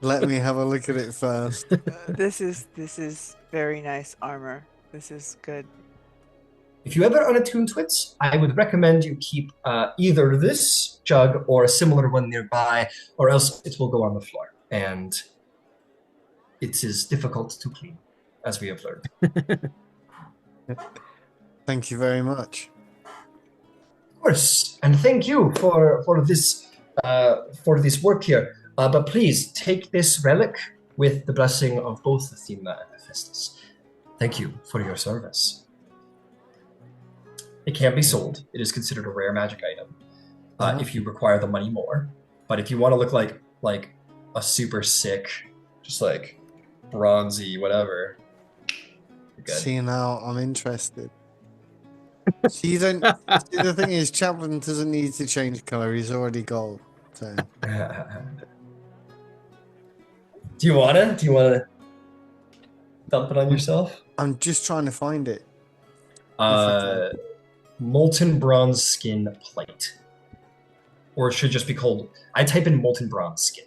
Let me have a look at it first. This is very nice armor. This is good. If you ever unattune twits, I would recommend you keep either this jug or a similar one nearby, or else it will go on the floor. And it is difficult to clean, as we have learned. Thank you very much. Of course, and thank you for this work here. But please take this relic with the blessing of both Athena and Hephaestus. Thank you for your service. It can be sold. It is considered a rare magic item if you require the money more. But if you want to look like a super sick, just like bronzy whatever, you're good. See, now I'm interested. See, the thing is, Chaplin doesn't need to change color. He's already gold. So. Do you wanna dump it on yourself? I'm just trying to find it. Molten bronze skin plate, or it should just be called. I type in molten bronze skin.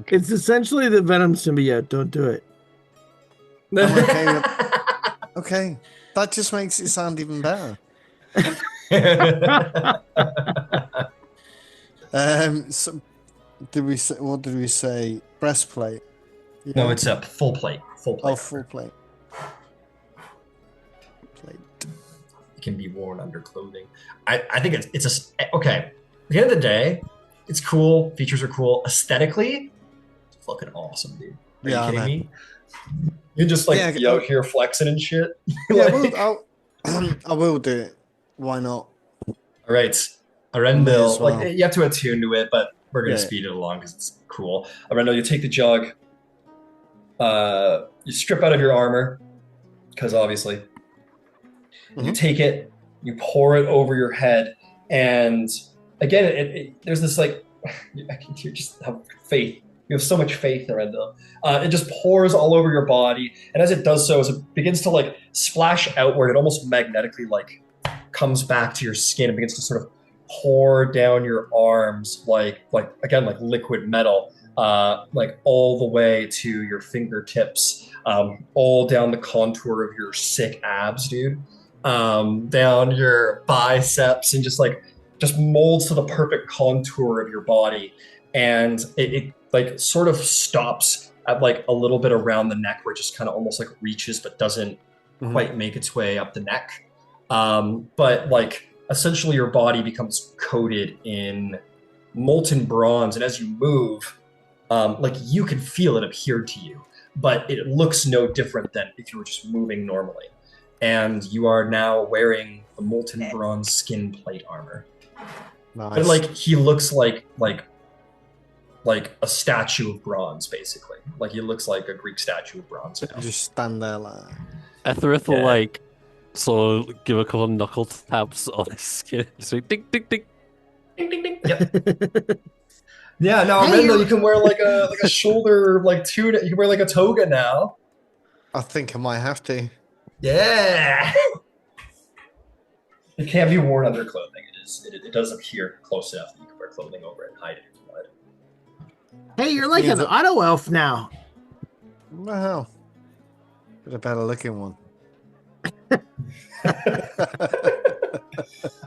It's essentially the Venom symbiote. Don't do it. Okay, that just makes it sound even better. So what did we say? Breastplate. Yeah. No, it's a full plate. Full plate. Oh, full plate. It can be worn under clothing. I think it's okay. At the end of the day, it's cool. Features are cool. Aesthetically, it's fucking awesome, dude. Are you kidding me? You just be out here flexing and shit. I will do it. Why not? All right, Arendil. Well. Like you have to attune to it, but we're gonna speed it along because it's cool. Arendil, you take the jug. You strip out of your armor because obviously. You take it, you pour it over your head, and again, there's this like, you just have faith. You have so much faith, Arendil. It just pours all over your body, and as it does so, as it begins to like splash outward, it almost magnetically like comes back to your skin and begins to sort of pour down your arms like liquid metal, like all the way to your fingertips, all down the contour of your sick abs, dude. Down your biceps and just molds to the perfect contour of your body, and it like sort of stops at like a little bit around the neck where it just kind of almost like reaches but doesn't quite make its way up the neck. But like essentially your body becomes coated in molten bronze, and as you move, like you can feel it adhere to you. but it looks no different than if you were just moving normally. And you are now wearing the molten bronze skin plate armor. Nice. But like he looks like a statue of bronze, basically. Like he looks like a Greek statue of bronze now. Just stand there like that. Etharrith will like sort of give a couple of knuckle taps on his skin. So ding ding ding. Ding ding ding. Yep. Yeah, now Hey, Arendil, you can wear like a shoulder tunic. You can wear like a toga now. I think I might have to. Yeah. It can't be worn under clothing. It does appear close enough that you can wear clothing over it and hide it if you want. Hey, you're like an auto elf now. Wow. Bit a better looking one.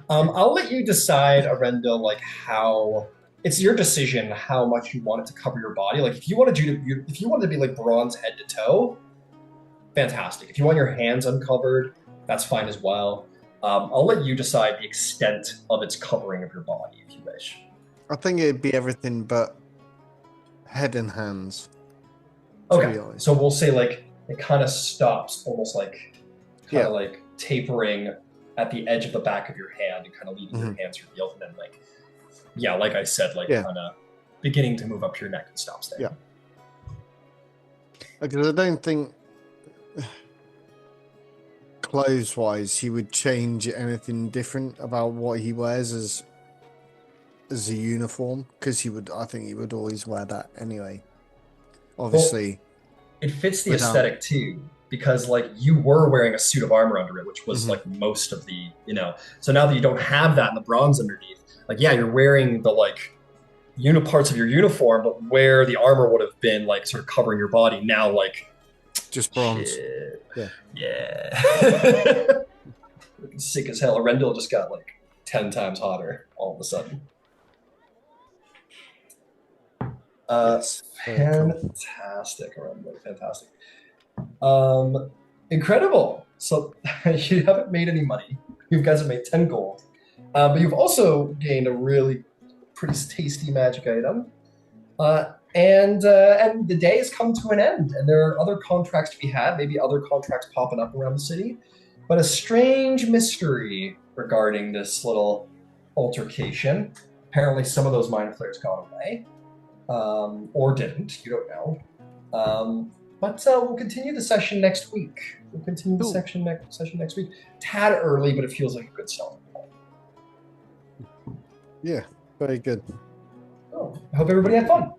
I'll let you decide, Arendil, like how it's your decision how much you want it to cover your body. Like if you wanted to be like bronze head to toe, fantastic. If you want your hands uncovered, that's fine as well. I'll let you decide the extent of its covering of your body if you wish. I think it'd be everything but head and hands. Okay, so we'll say like it kind of stops, almost like like tapering at the edge of the back of your hand and kind of leaving your hands revealed, and then like like I said, like kind of beginning to move up your neck and stops there. Yeah. Because I don't think clothes-wise he would change anything different about what he wears as a uniform, because I think he would always wear that anyway. Obviously, it fits the aesthetic too, because like you were wearing a suit of armor under it, which was like most of the, so now that you don't have that in the bronze underneath, like you're wearing the like parts of your uniform, but where the armor would have been like sort of covering your body, now like just bronze. Yeah. Looking sick as hell. Arendil just got like 10 times hotter all of a sudden. Fantastic, Arendil. Fantastic. Incredible. So you haven't made any money. You guys have made 10 gold. But you've also gained a really pretty tasty magic item. And the day has come to an end, and there are other contracts to be had, maybe other contracts popping up around the city. But a strange mystery regarding this little altercation. Apparently some of those mind flayers got away. Or didn't, you don't know. But we'll continue the session next week. We'll continue the session next week. Tad early, but it feels like a good starting point. Yeah, very good. Oh, I hope everybody had fun.